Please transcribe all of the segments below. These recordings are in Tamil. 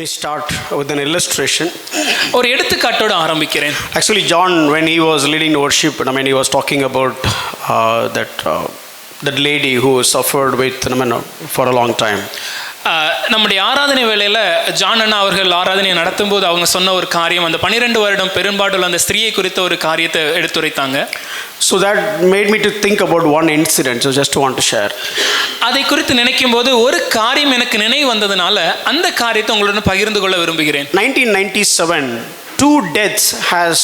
me start with an illustration. ஒரு எடுத்துக்காட்டோடு ஆரம்பிக்கிறேன். Actually, John, when he was leading worship, he was talking about that lady who suffered with for a long time. நம்முடைய ஆராதனை வேளையில் ஜான் அண்ணா அவர்கள் ஆராதனையை நடத்தும் போது அவங்க சொன்ன ஒரு காரியம், அந்த 12 வருடம் பெரும்பாடுள்ள அந்த ஸ்திரீயை குறித்த ஒரு காரியத்தை எடுத்துரைத்தாங்க. So that made me to think about one incident, so just want to share. அதை குறித்து நினைக்கும் போது ஒரு காரியம் எனக்கு நினைவு வந்ததுனால அந்த காரியத்தை உங்களுடன் பகிர்ந்து கொள்ள விரும்புகிறேன். 1997, 2 deaths has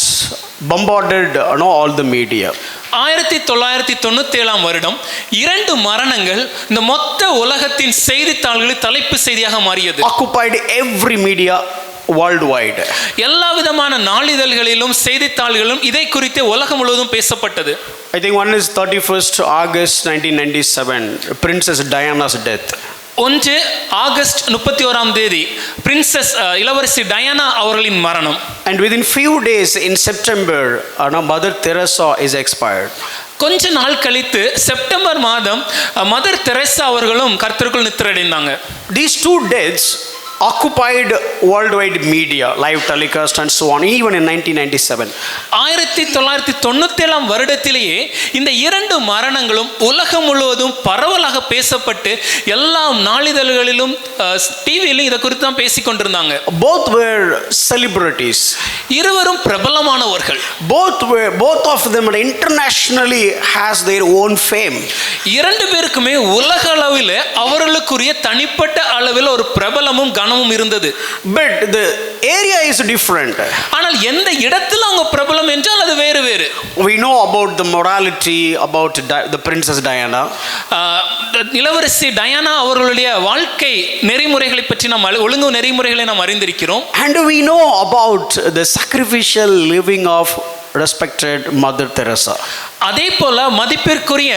bombarded all the media. 1997 வருடம் 2 மரணங்கள் இந்த மொத்த உலகத்தின் செய்தித்தாள்களில் தலைப்பு செய்தியாக மாறியது. Occupied every media worldwide. எல்லா விதமான நாளிதழ்களிலும் செய்தித்தாள்களிலும் இதை குறித்து உலகம் முழுவதும் பேசப்பட்டது. I think one is 31st August 1997, Princess Diana's death. ஒன்று ஆகஸ்ட் 31ஆம் தேதி பிரின்சஸ் இளவரசி டயானா அவர்களின் மரணம். And within few days in September, Mother Teresa is expired. கொஞ்ச நாள் கழித்து செப்டம்பர் மாதம் மதர் தெரேசா அவர்களும் கர்த்தருக்குள் நித்திரையடைந்தாங்க. These 2 deaths occupied worldwide media, live telecast and so on, even in 1997. 1997 வருடத்திலேயே இந்த 2 மரணங்களும் உலகம் முழுவதும் பரவலாக பேசப்பட்டு எல்லா நாளிதழ்களிலும் டிவியிலும் இதை குறித்து தான் பேசிக் கொண்டிருந்தாங்க. Both were celebrities. இருவரும் பிரபலமானவர்கள். Both of them internationally has their own fame. 2 பேருக்குமே உலக அளவில் அவர்களுக்குரிய தனிப்பட்ட அளவில் ஒரு பிரபலமும் கனமும் இருந்தது. But the area is different. ஆனால் எந்த இடத்துல அவங்க பிரபலம் என்றால் அது வேறு வேறு. We know about the morality about the Princess Diana. இளவரசி டயானா அவர்களுடைய வாழ்க்கை நெறிமுறைகளை பற்றி நாம் ஒழுங்கு நெறிமுறைகளை நாம் அறிந்திருக்கிறோம். And we know about the sacrificial living of respected Mother Teresa. அதே போல மதிப்பிற்குரிய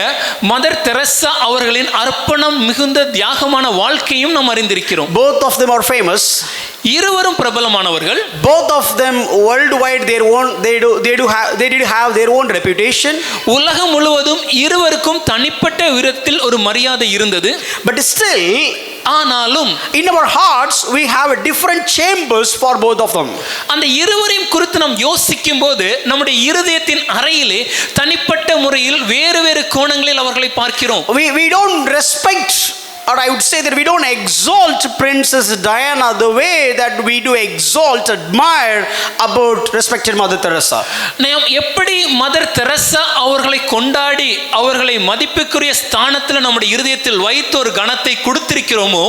மதர் தெரசா அவர்களின் அர்ப்பணம் மிகுந்த தியாகமான வாழ்க்கையும் நாம் அறிந்திருக்கிறோம். Both of them are famous. இருவரும் பிரபலமானவர்கள். Both of them worldwide they did have their own reputation. உலகம் முழுவதும் இருவருக்கும் தனிப்பட்ட விதத்தில் ஒரு மரியாதை இருந்தது. But still, ஆனாலும் in our hearts we have different chambers for both of them. அந்த இருவரையும் குறித்து நாம் யோசிக்கும் போது நம்முடைய இருதயத்தின் அறையிலே தனிப்பட்ட முறையில் வேறு வேறு கோணங்களில் அவர்களை பார்க்கிறோம். We don't respect, or I would say that we don't exalt Princess Diana the way that we do exalt, admire about respected Mother Teresa. நாம் எப்படி மதர் தெரசா அவர்களை கொண்டாடி அவர்களை மதிப்புக்குரிய ஸ்தானத்தில் நம்முடைய இருதயத்தில் வைத்து ஒரு கணத்தை கொடுத்திருக்கிறோமோ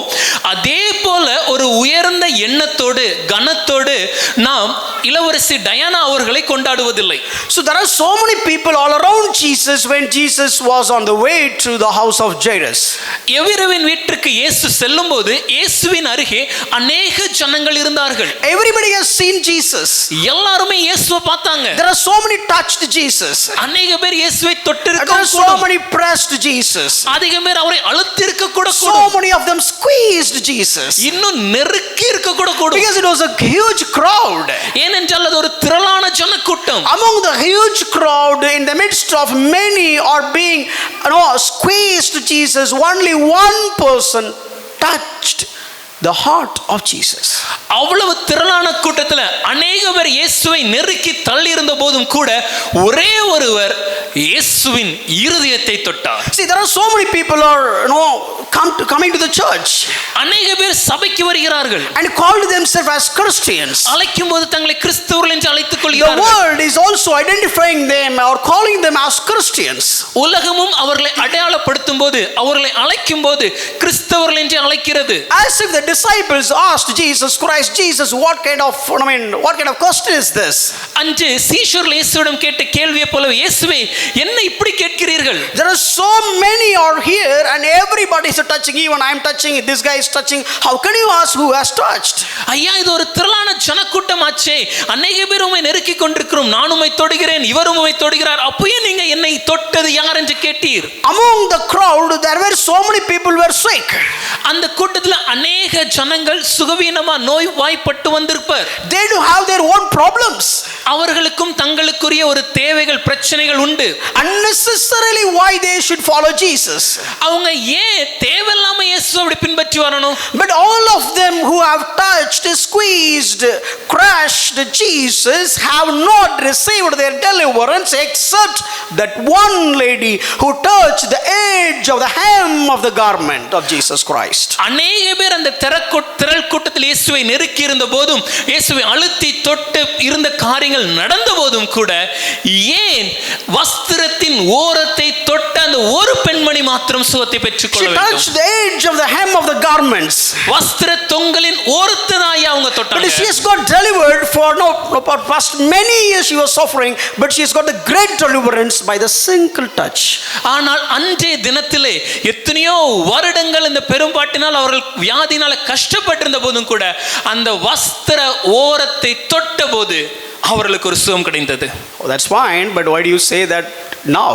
அதே போல ஒரு உயர்ந்த எண்ணத்தோடு கனத்தோடு நாம் இளவரசி டயானா அவர்களை கொண்டாடுவதில்லை. So there are so many people all around Jesus when Jesus was on the way to the house of Jairus. எவிரவின் வீட்டுக்கு இயேசு செல்லும்போது இயேசுவின் அருகே अनेक ஜனங்கள் இருந்தார்கள். Everybody has seen Jesus. எல்லாரும் இயேசுவை பார்த்தாங்க. There are so many touched Jesus. अनेक பேர் இயேசுவை தொட்டிருக்க There are so many pressed Jesus. அதிக பேர் அவரை அழுத்திருக்க கூட So many of them squeezed Jesus. இன்னும் நெருக்கி இருக்க கூட கூடும். Because it was a huge crowd. ஏனென்றால் அது ஒரு திரளான ஜனக்கூட்டம். Among the huge crowd, in the midst of many are being squeezed Jesus, only one person touched the heart of Jesus. அவ்வளவு திரளான கூட்டத்தில் அநேக பேர் இயேசுவை நெருக்கி தள்ளி இருந்த போதும் கூட ஒரே ஒருவர் இயேசுவின் இருதயத்தை தொட்டார். See, there are so many people are coming to the church. அநேக பேர் சபைக்கு வருகிறார்கள். And called themselves as Christians. அழைக்கும் போது தங்களை கிறிஸ்தவர்கள் என்று அழைத்துக் கொள்கிறார்கள். The world is also identifying them or calling them as Christians. உலகமும் அவர்களை அடையாளப்படுத்தும் போது அவர்களை அழைக்கும் போது கிறிஸ்தவர்கள் என்று அழைக்கிறது. As if the disciples asked Jesus Christ, Jesus, what kind of question is this? அன்று சீஷர்கள் இயேசுவிடம் கேட்ட கேள்வியை போல இயேசுவே என்ன இப்படி கேட்கிறீர்கள்? There are so many are here and everybody is touching, even I am touching, this guy is touching. How can you ask who has touched? ஐயா, இது ஒரு திரளான ஜனக்கூட்டமாச்சே, அநேக பேர் உம்மை நெருக்கி கொண்டிருக்கிறோம், நான் உம்மை தொடுகிறேன், இவரும் உம்மை தொடுகிறார், அப்பயே நீங்க என்னை தொட்டது யார் என்று கேட்டீர்? Among the crowd there were so many people were sick. அந்த கூட்டத்தில் அநேக ஜனங்கள் சுகவீனமா நோய் வாய்ப்பட்டு வந்திருப்பார். They do have their own problems. அவர்களுக்கும் தங்களுக்குரிய ஒரு தேவைகள் பிரச்சனைகள் உண்டு. Unnecessarily why they should follow Jesus? Jesus. அவங்க ஏன் தேவையில்லாம இயேசு அப்படி பின்பற்றி வரணும்? But all of them who have touched, squeezed, crushed Jesus have not received their deliverance except that one lady who touched the edge of the hem of the garment of Jesus Christ. அநேக பேர் அந்த திரள் கூட்டத்தில் இயேசுவை நெருக்கி இருந்த போதும், இயேசுவை அழுத்தி தொட்டு இருந்த காரியங்கள் நடந்த போதும் கூட, ஏன் வஸ்திரத்தின் ஓரத்தை தொட்ட அந்த ஒரு பெண்மணி மாத்திரம் சுகத்தை பெற்றுக்கொள்ள வேண்டும்? She touched the edge of the hem of the garments. வஸ்திர தொங்கலின் ஓரத்தை தான் அவங்க தொட்டாங்க. But she has got delivered for past many years she was suffering, but she has got the great deliverance by the single touch. ஆனால் அன்றைய தினத்திலே எத்தனையோ வருடங்கள் இந்த பெரும்பாட்டினால் அவர்கள் வியாதினால கஷ்டப்பட்டிருந்த போதும் கூட அந்த வஸ்திர ஓரத்தை தொட்ட போது அவர்களுக்கு ஒரு சுகம் கிடைத்தது. Oh, that's fine, but why do you say that now?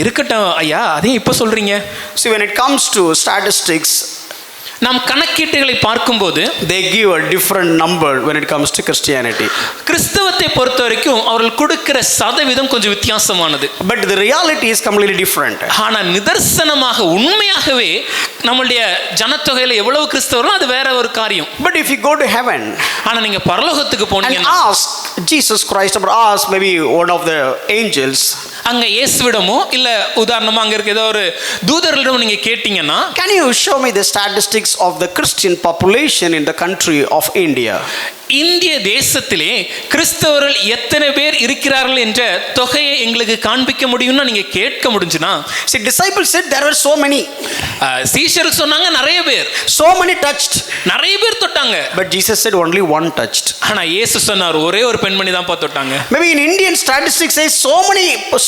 இருக்கட்டும் ஐயா, அதையும் இப்ப சொல்றீங்க. See, when it comes to statistics, நாம் கணக்கீட்டுகளை பார்க்கும்போது they give a different number when it comes to Christianity. கிறிஸ்தவத்தை பொறுத்த வரைக்கும் அவர்கள் கொடுக்கிற சதவீதம் கொஞ்சம் வித்தியாசமானது. But the reality is completely different. ஆனா நிதர்சனமாக உண்மையாகவே நம்மளுடைய ஜனத்தொகையில எவ்வளவு கிறிஸ்தவர்கள் அது வேற ஒரு காரியம். But if you go to heaven, ஆனா நீங்க பரலோகத்துக்கு and போனீங்கன்னா ask Jesus Christ or ask maybe one of the angels, அங்க இயேசுவிடமோ இல்ல உதாரணமா அங்க இருக்க ஏதோ ஒரு தூதர்களிடம் நீங்க கேட்டீங்கன்னா, can you show me the statistics of the Christian population in the country of India? இந்திய தேசத்திலே கிறிஸ்தவர்கள் எத்தனை பேர் இருக்கிறார்கள் என்ற தொகையை எங்களுக்கு காண்பிக்க முடியும்னா நீங்க கேட்க முடிஞ்சுனா, See, disciples said there were so many. சீஷர்கள் சொன்னாங்க நிறைய பேர், So many touched. நிறைய பேர் தொட்டாங்க. But Jesus said only one touched. ஆனா இயேசு சொன்னார் ஒரே ஒரு பெண்மணி தான் தொட்டாங்க. Maybe in Indian statistics says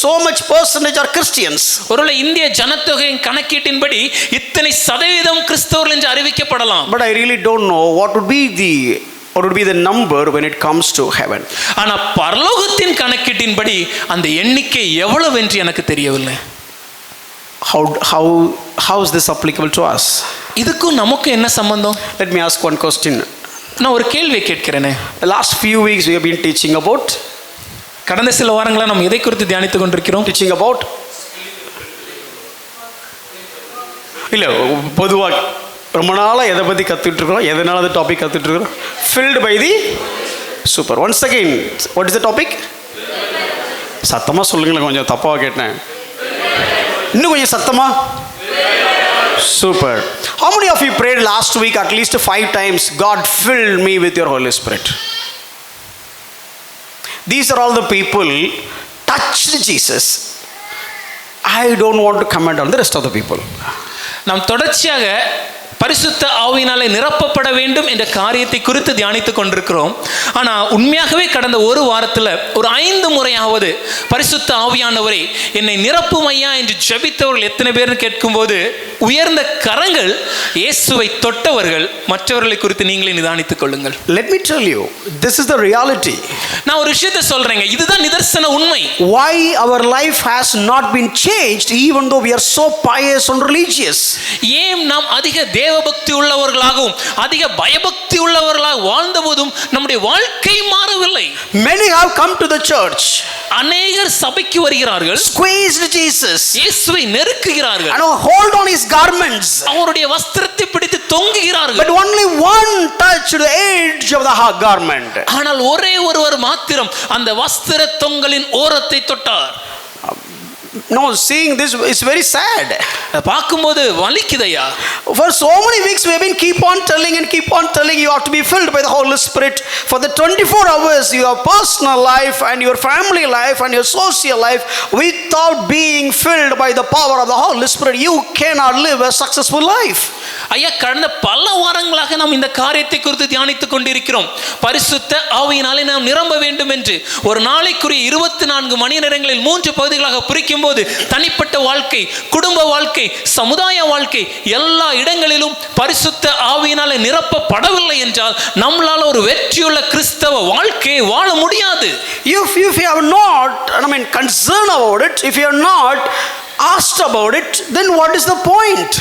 so much percentage are Christians. ஒருவேளை இந்திய ஜனத்தொகையின் கணக்கீட்டின்படி இத்தனை சதவீதம் கிறிஸ்தவர்கள் என்று அறிவிக்கப்படலாம். But I really don't know what would be the number when it comes to heaven. ஆனா பரலோகத்தின் கணக்கீட்டின்படி அந்த எண்ணிக்கை எவ்வளவு என்று எனக்கு தெரியவில்லை. How is this applicable to us? இதுக்கும் நமக்கு என்ன சம்பந்தம்? Let me ask one question. நான் ஒரு கேள்வி கேட்கிறேனே. The last few weeks we have been teaching about கடந்த சில வாரங்களா நாம் எதை குறித்து தியானித்துக் கொண்டிருக்கிறோம்? teaching about இல்ல பொதுவா ரொம்ப நாளாக எதை பற்றி கற்றுட்டு இருக்கிறோம், எதனால அந்த டாபிக் கற்றுட்டு இருக்கிறோம்? Filled by the super. Once again, what is the topic? சத்தமாக சொல்லுங்களேன், கொஞ்சம் தப்பாக கேட்டேன், இன்னும் கொஞ்சம் சத்தமாக. Super. How many of you prayed last week at least 5 times, God filled me with your Holy Spirit? These are all the people touched Jesus. I don't want to comment on the rest of the people. நாம் தொடர்ச்சியாக பரிசுத்த ஆவியினாலே நிரப்பப்பட வேண்டும் என்ற காரியத்தை குறித்து தியானித்துக் கொண்டிருக்கிறோம். ஆனால் உண்மையாகவே கடந்த ஒரு வாரத்தில் ஒரு 5 முறையாவது பரிசுத்த ஆவியானவரை என்னை நிரப்பும் ஐயா என்று ஜெபித்தவர்கள் எத்தனை பேர்னு கேட்கும்போது உயர்ந்த கரங்கள் இயேசுவை தொட்டவர்கள். மற்றவர்களை குறித்து நீங்களே நிதானித்துக் கொள்ளுங்கள். Let me tell you, this is the reality. நான் ஒரு விஷயத்தை சொல்றேங்க, இதுதான் நிதர்சன உண்மை. Why our life has not been changed even though we are so pious and religious? ஏன் நாம் அதிக தேவபக்தி உள்ளவர்களாகவும் அதிக பயபக்தி உள்ளவர்களாக வாழ்ந்தபோதும் நம்முடைய வாழ்க்கை மாறவில்லை? Many have come to the church, அநேகர் சபைக்கு வருகிறார்கள், squeezed Jesus, இயேசுவை நெருக்குகிறார்கள், and hold on his garments, அவருடைய வஸ்திரத்தை பிடித்து தொங்குகிறார்கள். but only one touched the edge of the garment. ஆனால் ஒரே ஒருவர் மாத்திரம் அந்த வஸ்திர தொங்கலின் ஓரத்தை தொட்டார். No, seeing this is very sad. பார்க்கும்போது வலிக்குதையா. For so many weeks we have been keep on telling you have to be filled by the Holy Spirit for the 24 hours, your personal life and your family life and your social life. Without being filled by the power of the Holy Spirit, you cannot live a successful life. ஐயா, கடந்த பல வாரங்களாக நாம் இந்த காரியத்தை குறித்து தியானித்துக் கொண்டிருக்கிறோம். பரிசுத்த ஆவியினாலே நாம் நிரம்ப வேண்டும் என்று ஒரு நாளைக்குரிய 24 மணி நேரங்களில் 3 பகுதிகளாக பிரிக்கும் போது தனிப்பட்ட வாழ்க்கை, குடும்ப வாழ்க்கை, சமுதாய வாழ்க்கை, எல்லா இடங்களிலும் பரிசுத்த ஆவியினாலே நிரப்பப்படவில்லை என்றால் நம்மளால ஒரு வெற்றியுள்ள கிறிஸ்தவ வாழ்க்கையை வாழ முடியாது. If you have not concerned about it, if you are not asked about it, then what is the point?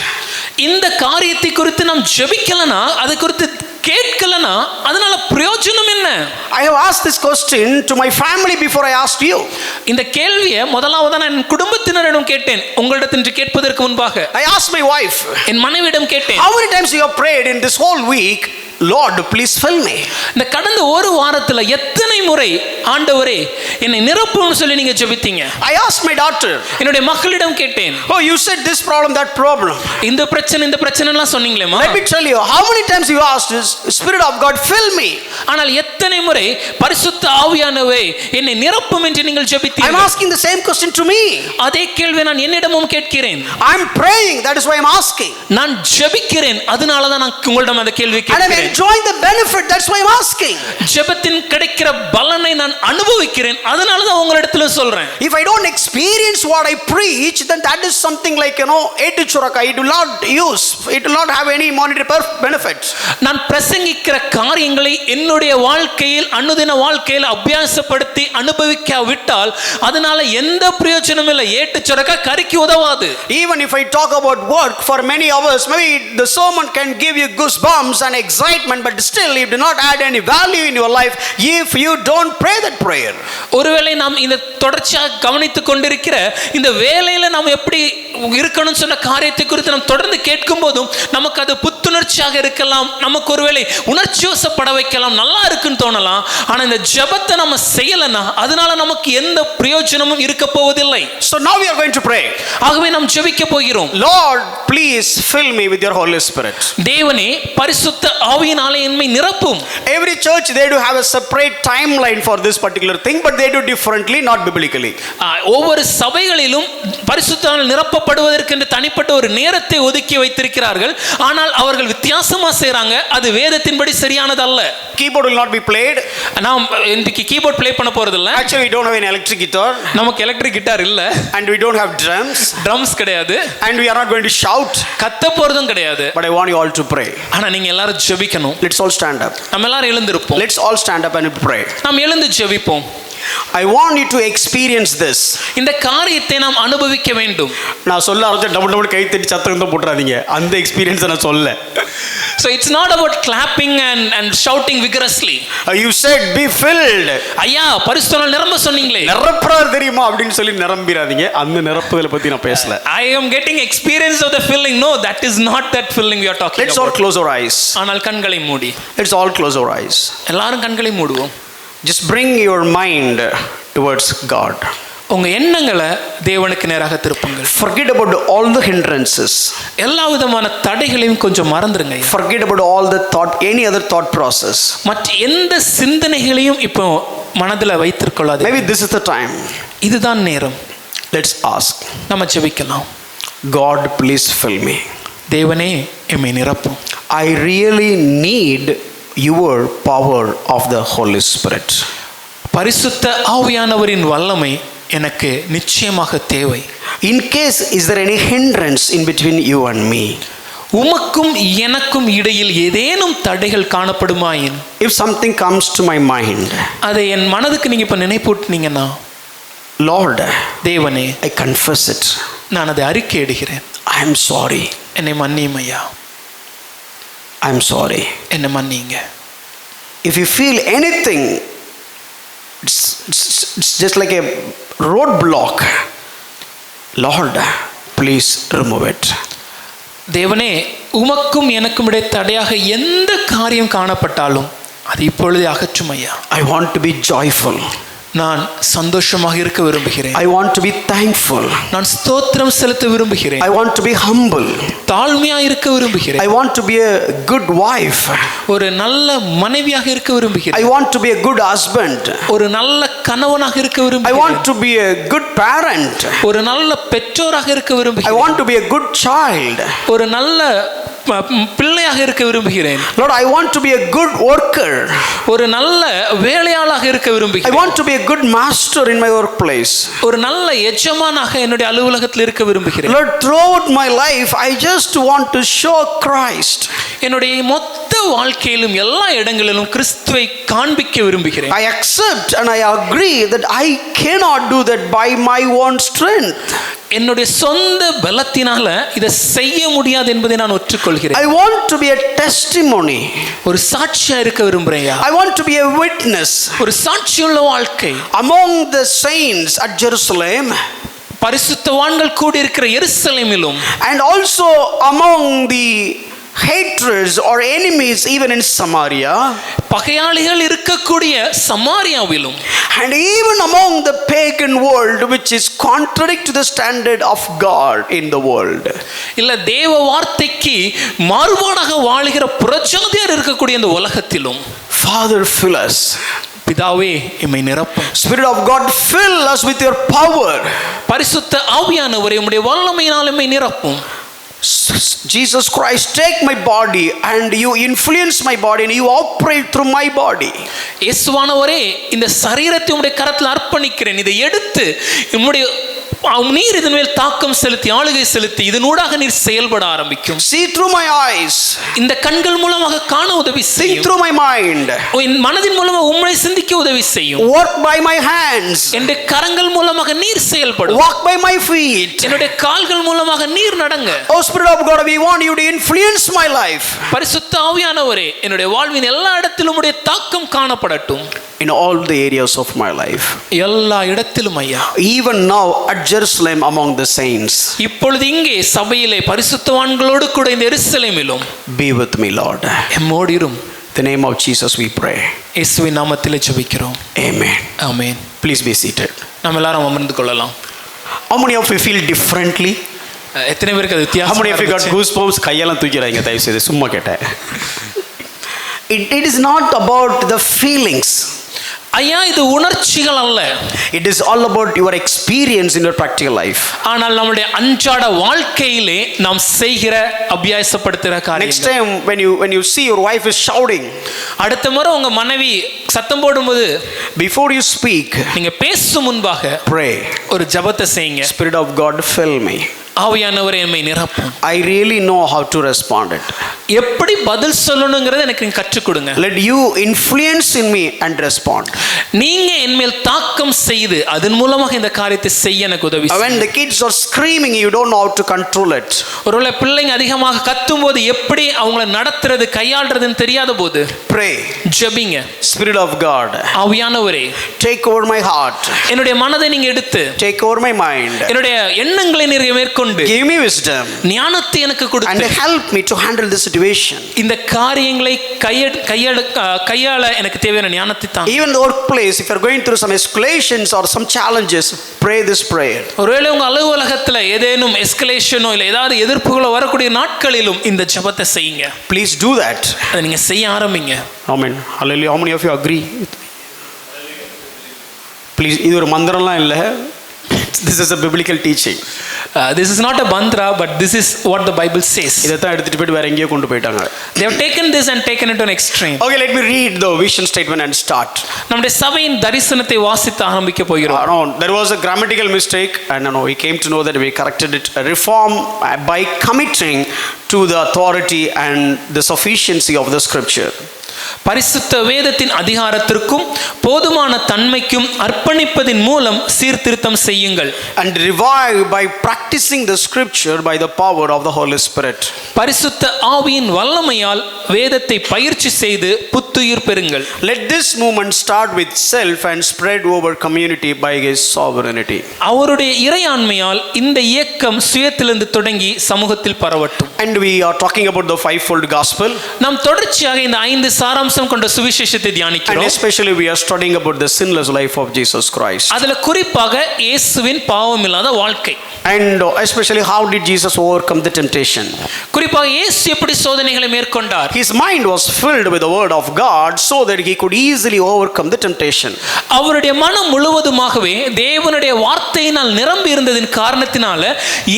இந்த காரியத்தை குறித்து நாம் ஜெபிக்கலனா, அதை குறித்து கேட்கலனா அதனால பிரயோஜனம் என்ன? I have asked this question to my family before I asked you. இந்த கேள்வியை முதலாவது நான் என் குடும்பத்தினரிடம் கேட்டேன், உங்களிடத்தில் கேட்பதற்கு முன்பாக. I asked my wife. என் மனைவியிடம் கேட்டேன். How many times you have prayed in this whole week, Lord, please fill me? இந்த கடந்த ஒரு வாரத்துல எத்தனை முறை ஆண்டவரே என்னை நிரப்புன்னு சொல்லி நீங்க ஜெபித்தீங்க? I asked my daughter. என்னுடைய மகளிடம் கேட்டேன். Oh, you said this problem, that problem. இந்த பிரச்சனை எல்லாம் சொன்னீங்களேமா? Let me tell you, how many times you asked this Spirit of God fill me? ஆனால் எத்தனை முறை பரிசுத்த ஆவியானவரே என்னை நிரப்பும் என்று நீங்கள் ஜெபித்தீங்க? I'm asking the same question to me. அதே கேள்வியை நான் என்னிடமும் கேட்கிறேன். I'm praying, that is why I'm asking. நான் ஜெபிக்கிறேன், அதனால தான் நான் உங்களிடம் அந்த கேள்வி கேட்கிறேன். Enjoying the benefit, that's why I'm asking. ஜெபத்தின் கிடைக்கிற பலனை நான் அனுபவிக்கிறேன், அதனால தான் உங்களிடத்துல சொல்றேன். If I don't experience what I preach, then that is something like, edu churaka, it will not use, it will not have any monetary benefits. நான் பிரசங்கிக்கிற காரியங்களை என்னுடைய வாழ்க்கையில் அனுதின வாழ்க்கையில் அபியாசப்படுத்தி அனுபவிக்காவிட்டால் அதனால எந்த பிரயோஜனமும் இல்லை. ஏட்டு சுரக்கா கறிக்கு உதவாது. Even if I talk about work for many hours, maybe the sermon can give you goosebumps and excitement, but still it do not add any value in your life if you don't pray that prayer. ஒருவேளை நாம் இந்த தொடர்ச்சியாக கவனித்துக் கொண்டிருக்கிற இந்த வேலையில நாம் எப்படி இருக்கணும்னு சொன்ன காரியத்தை குறித்து நாம் தொடர்ந்து கேட்கும் போதும் நமக்கு அது புத்துணர்ச்சியாக இருக்கலாம், நமக்கு ஒருவேளை உணர்ச்சிவசப்பட வைக்கலாம், நல்லா இருக்குன்னு தோணலாம். ஆனா இந்த ஜெபத்தை நம்ம செய்யலனா அதனால நமக்கு எந்த பிரயோஜனமும் இருக்க போவதில்லை. So now we are going to pray. ஆகவே நாம் ஜெபிக்க போகிறோம். Lord, please fill me with your Holy Spirit. தேவனே பரிசுத்த ஆவியினாலே என்னை நிரப்பும். Every church they do have a separate timeline for this particular thing, but they do differently, not biblically. ஒவ்வொரு சபைகளிலும் பரிசுத்தாவினால் நிரப்பப்படுவதற்கு என்று தனிப்பட்ட ஒரு நேரத்தை ஒதுக்கி வைத்திருக்கிறார்கள். ஆனால் அவர்கள் வித்தியாசமா செய்றாங்க, அது வேதத்தின்படி சரியானதல்ல. Keyboard will not be played. நாம் இன்னைக்கு கீபோர்ட் ப்ளே பண்ண போறது இல்ல. Actually we don't have an electric guitar. நமக்கு எலக்ட்ரிக் கிட்டார் இல்ல. And we don't have drums. Drums கிடையாது. And we are not going to shout. கத்த போறதும் கிடையாது. But I want you all to pray. ஆனா நீங்க எல்லாரும் ஜெபிக்கணும். Let's all stand up. நம்ம எல்லாரும் எழுந்திருப்போம். Let's all stand up and pray. நாம் எழுந்து ஜெபிப்போம். I want you to experience this. இந்த காரியத்தை நாம் அனுபவிக்க வேண்டும். நான் சொல்ல ஆரம்பிச்ச டபுள் கை தட்டி சத்தம் தான் போட்றாதீங்க. அந்த எக்ஸ்பீரியன்ஸ் நான் சொல்ல. So it's not about clapping and shouting vigorously. You said be filled. ஐயா பரிசுத்தத்தால் நிரம்ப சொன்னீங்களே. நிரப்புறார் தெரியுமா அப்படினு சொல்லி நிரம்பிராதீங்க. அந்த நிரப்புதலை பத்தி நான் பேசல. I am getting experience of the filling. No, that is not that filling we are talking about. Let's all close our eyes. ஆனால் கண்களை மூடி. Let's all close our eyes. எல்லாரும் கண்களை மூடுவோம். Just bring your mind towards God. உங்க எண்ணங்களை தேவனுக்கு நேராக திருப்புங்கள். Forget about all the hindrances. எல்லா விதமான தடைகளையும் கொஞ்சம் மறந்துருங்க. Forget about all the thought, any other thought process. மற்ற எந்த சிந்தனைகளையும் இப்போ மனதில் வைத்திருக்கொள்ளாதீங்க. Maybe this is the time. இதுதான் நேரம். Let's ask. நம்ம ஜெபிக்கலாம். God, please fill me. தேவனே எம்மை நிரப்பும். I really need your power of the Holy Spirit. பரிசுத்த ஆவியானவரின் வல்லமை எனக்கு நிச்சயமாக தேவை. In case is there any hindrance in between you and me? உமக்கும் எனக்கும் இடையில் ஏதேனும் தடைகள் காணப்படுமாயின், if something comes to my mind, அதை என் மனதுக்கு நீங்க இப்ப நினைப்பூட்டினீங்கன்னா, Lord, தேவனே, I confess it. நான் அதை அறிக்கையிடுகிறேன். I am sorry. என்னை மன்னியும் ஐயா. I am sorry. என்னை மன்னிங்க. If you feel anything, it's just like a roadblock, Lord, please remove it. தேவனே, உமக்கும் எனக்கும் இடையே தடையாக எந்த காரியம் காணப்பட்டாலும் அது இப்பொழுதே அகற்றும் ஐயா. I want to be joyful. நான் சந்தோஷமாக இருக்க விரும்புகிறேன். I want to be thankful. நான் ஸ்தோத்திரம் செலுத்த விரும்புகிறேன். I want to be humble. தாழ்மையா இருக்க விரும்புகிறேன். I want to be a good wife. ஒரு நல்ல மனைவியாக இருக்க விரும்புகிறேன். I want to be a good husband. ஒரு நல்ல கணவனாக இருக்க I விரும்புகிறேன். want to be a good parent. ஒரு நல்ல பெற்றோராக இருக்க I விரும்புகிறேன். want to be a good child. ஒரு நல்ல பிள்ளையாக இருக்க விரும்புகிறேன். Lord, I want to be a good worker. ஒரு நல்ல வேலையாளாக இருக்க விரும்புகிறேன். I want to be a good master in my workplace. ஒரு நல்ல எஜமானாக என்னுடைய அலுவலகத்தில் இருக்க விரும்புகிறேன். Lord, throughout my life I just want to show Christ. என்னுடைய மொத்த வாழ்க்கையிலும் எல்லா இடங்களிலும் கிறிஸ்துவை காண்பிக்க விரும்புகிறேன். I accept and I agree that I cannot do that by my own strength. என்னுடைய சொந்த பலத்தினால இதை செய்ய முடியாது என்பதை நான் ஒற்றுக்கொள்கிறேன். I want to be a testimony. ஒரு சாட்சியா இருக்க விரும்புறேன். I want to be a witness. ஒரு சாட்சியுள்ள வாழ்க்கை Among the saints at Jerusalem. பரிசுத்தவான்கள் கூடி இருக்கிற எருசலேமிலும். And also among the haters or enemies even in Samaria. பகையாளிகள் இருக்கக்கூடிய சமாரியாவிலும். And even among the pagan world which is contrary to the standard of God in the world. இல்ல தேவ வார்த்தைக்கு மாறுபாடாக வாழுகிற புறஜாதியார் இருக்கக்கூடிய இந்த உலகத்திலும். Father, fill us. பிதாவே எம்மை நிரப்பும். Spirit of God, fill us with your power. பரிசுத்த ஆவியானவரே உம்முடைய வல்லமையினால் எம்மை நிரப்பும். Jesus Christ, take my body and you influence my body and you operate through my body. இயேசுவானவரே இந்த சரீரத்தை உம்முடைய கரத்தில் அர்ப்பணிக்கிறேன். இதை எடுத்து உம்முடைய நீர் இதன் மேல் தாக்கம் செலுத்தி ஆளுகை செலுத்தி இதனூடாக நீர் செயல்பட ஆரம்பிக்கும். See through my eyes. இந்த கண்கள் மூலமாக காண உதவி செய்யும். Think through my mind. என் மனதின் மூலமாக உம்மை சிந்திக்க உதவி செய்யும். Work by my hands. என்னுடைய கரங்கள் மூலமாக நீர் செயல்படும். Walk by my feet. என்னுடைய கால்கள் மூலமாக நீர் நடங்க. Oh Spirit of God, we want you to influence my life. பரிசுத்த ஆவியானவரே என்னுடைய வாழ்வின் எல்லா இடத்திலும் உம்முடைய தாக்கம் காணப்படட்டும். In all the areas of my life. எல்லா இடத்திலும் ஐயா. Even now at Jerusalem among the saints. இப்பொழுது இங்கே சபையிலே பரிசுத்தவான்களோடு கூட இந்த எருசலேமிலும். Be with me, Lord. எம்மோடு இரும். In the name of Jesus we pray. இயேசுவின் நாமத்திலே ஜெபிக்கிறோம். Amen. Amen. Please be seated. நாம் எல்லாரும் அமர்ந்து கொள்ளலாம். How many of you feel differently? எத்தனை பேருக்கு அது How many of you got வித்தியாசம்? goosebumps? கையெல்லாம் தூக்கிறாங்க தயவு செய்து சும்மா கேட்டேன். It is not about the feelings. ஐயா இது உணர்ச்சிகள் அல்ல. It is all about your experience in your practical life. ஆனால் நம்முடைய அன்றாட வாழ்க்கையிலே நாம் செய்கிற அபியாசப்படுத்துகிற காரியம். Next time when you see your wife is shouting, அடுத்த முறை உங்க மனைவி சத்தம் போடும்போது before you speak, நீங்க பேசும் முன்பாக pray. ஒரு ஜெபத்தை செய்யுங்க. Spirit of God, fill me. ஆவியானவரே எம்மை நிரப்பும். I really know how to respond it. எப்படி பதில் சொல்லணும்ங்கறதை எனக்கு கற்றுக் கொடுங்க. Let you influence in me and respond. நீங்க என் மேல் தாக்கம் செய்து அதன் மூலமாக இந்த காரியத்தை செய்ய எனக்கு உதவி செய்யுங்க. When the kids are screaming, you don't know how to control it. ஒருவேளை பிள்ளைங்க அதிகமாக கத்தும்போது எப்படி அவங்களை நடத்துறது கையாளுறதுன்னு தெரியாத போது Pray. ஜெபிங்க. Spirit of God, ஆவியானவரே take over my heart. என்னுடைய மனதை நீங்க எடுத்து Take over my mind. என்னுடைய எண்ணங்களை நீங்க மேற்கொண்டு Give me wisdom ஞானத்தை எனக்கு and கொடுத்து help me to handle this situation. இந்த காரியங்களை கையாள எனக்கு தேவையான ஞானத்தை தாங்க. Even the workplace, if you're going through some escalations or some challenges, pray this prayer. ஒருவேளை உங்க அலுவலகத்துல ஏதேனும் எஸ்கலேஷனோ இல்ல ஏதாவது எதிர்ப்புகளோ வரக்கூடிய நாட்களிலும் இந்த ஜெபத்தை செய்யுங்க. Please do that. அதை நீங்க செய்ய ஆரம்பிங்க. Amen. Hallelujah. How many of you agree? Please, இது ஒரு மந்திரம்லாம் இல்லை. This is a biblical teaching. This is not a mantra, but this is what the Bible says. இதை தான் எடுத்துட்டு போயிட்டு வேற எங்கேயோ கொண்டு போயிட்டாங்க. They have taken this and taken it to an extreme. Okay, let me read the vision statement and start. நம்முடைய சபையின் தரிசனத்தை வாசித்து ஆரம்பிக்க போகிறோம். No, there was a grammatical mistake and we came to know that we corrected it. Reform by committing to the authority and the sufficiency of the scripture. பரிசுத்த வேதத்தின் அதிகாரத்திற்கும் போதுமான தன்மைக்கும் அர்ப்பணிப்பதின் மூலம் சீர்திருத்தம் செய்யுங்கள். And revive by practicing the scripture by the power of the Holy Spirit. பரிசுத்த ஆவியின் வல்லமையால் வேதத்தை பயிற்சி செய்து புத்துயிர் பெறுங்கள். Let this movement start with self and spread over community by His sovereignty. அவருடைய இறையாண்மையால் இந்த இயக்கம் சுயத்திலிருந்து தொடங்கி சமூகத்தில் பரவட்டும். And we are talking about the fivefold gospel. நாம் தொடர்ச்சியாக இந்த 5 சாராம்சம் கொண்ட சுவிசேஷத்தை And தியானிக்கிறோம். especially we are studying about the sinless life of Jesus Christ. அதுல குறிப்பாக இயேசுவின் பாவமில்லாத வாழ்க்கை. And especially how did Jesus overcome the temptation? குறிப்பாக இயேசு எப்படி சோதனைகளை மேற்கொண்டார்? His mind was filled with the word of God so that he could easily overcome the temptation. அவருடைய மனம் முழுவதுமாகவே தேவனுடைய வார்த்தையினால் நிரம்பி இருந்ததின் காரணத்தினால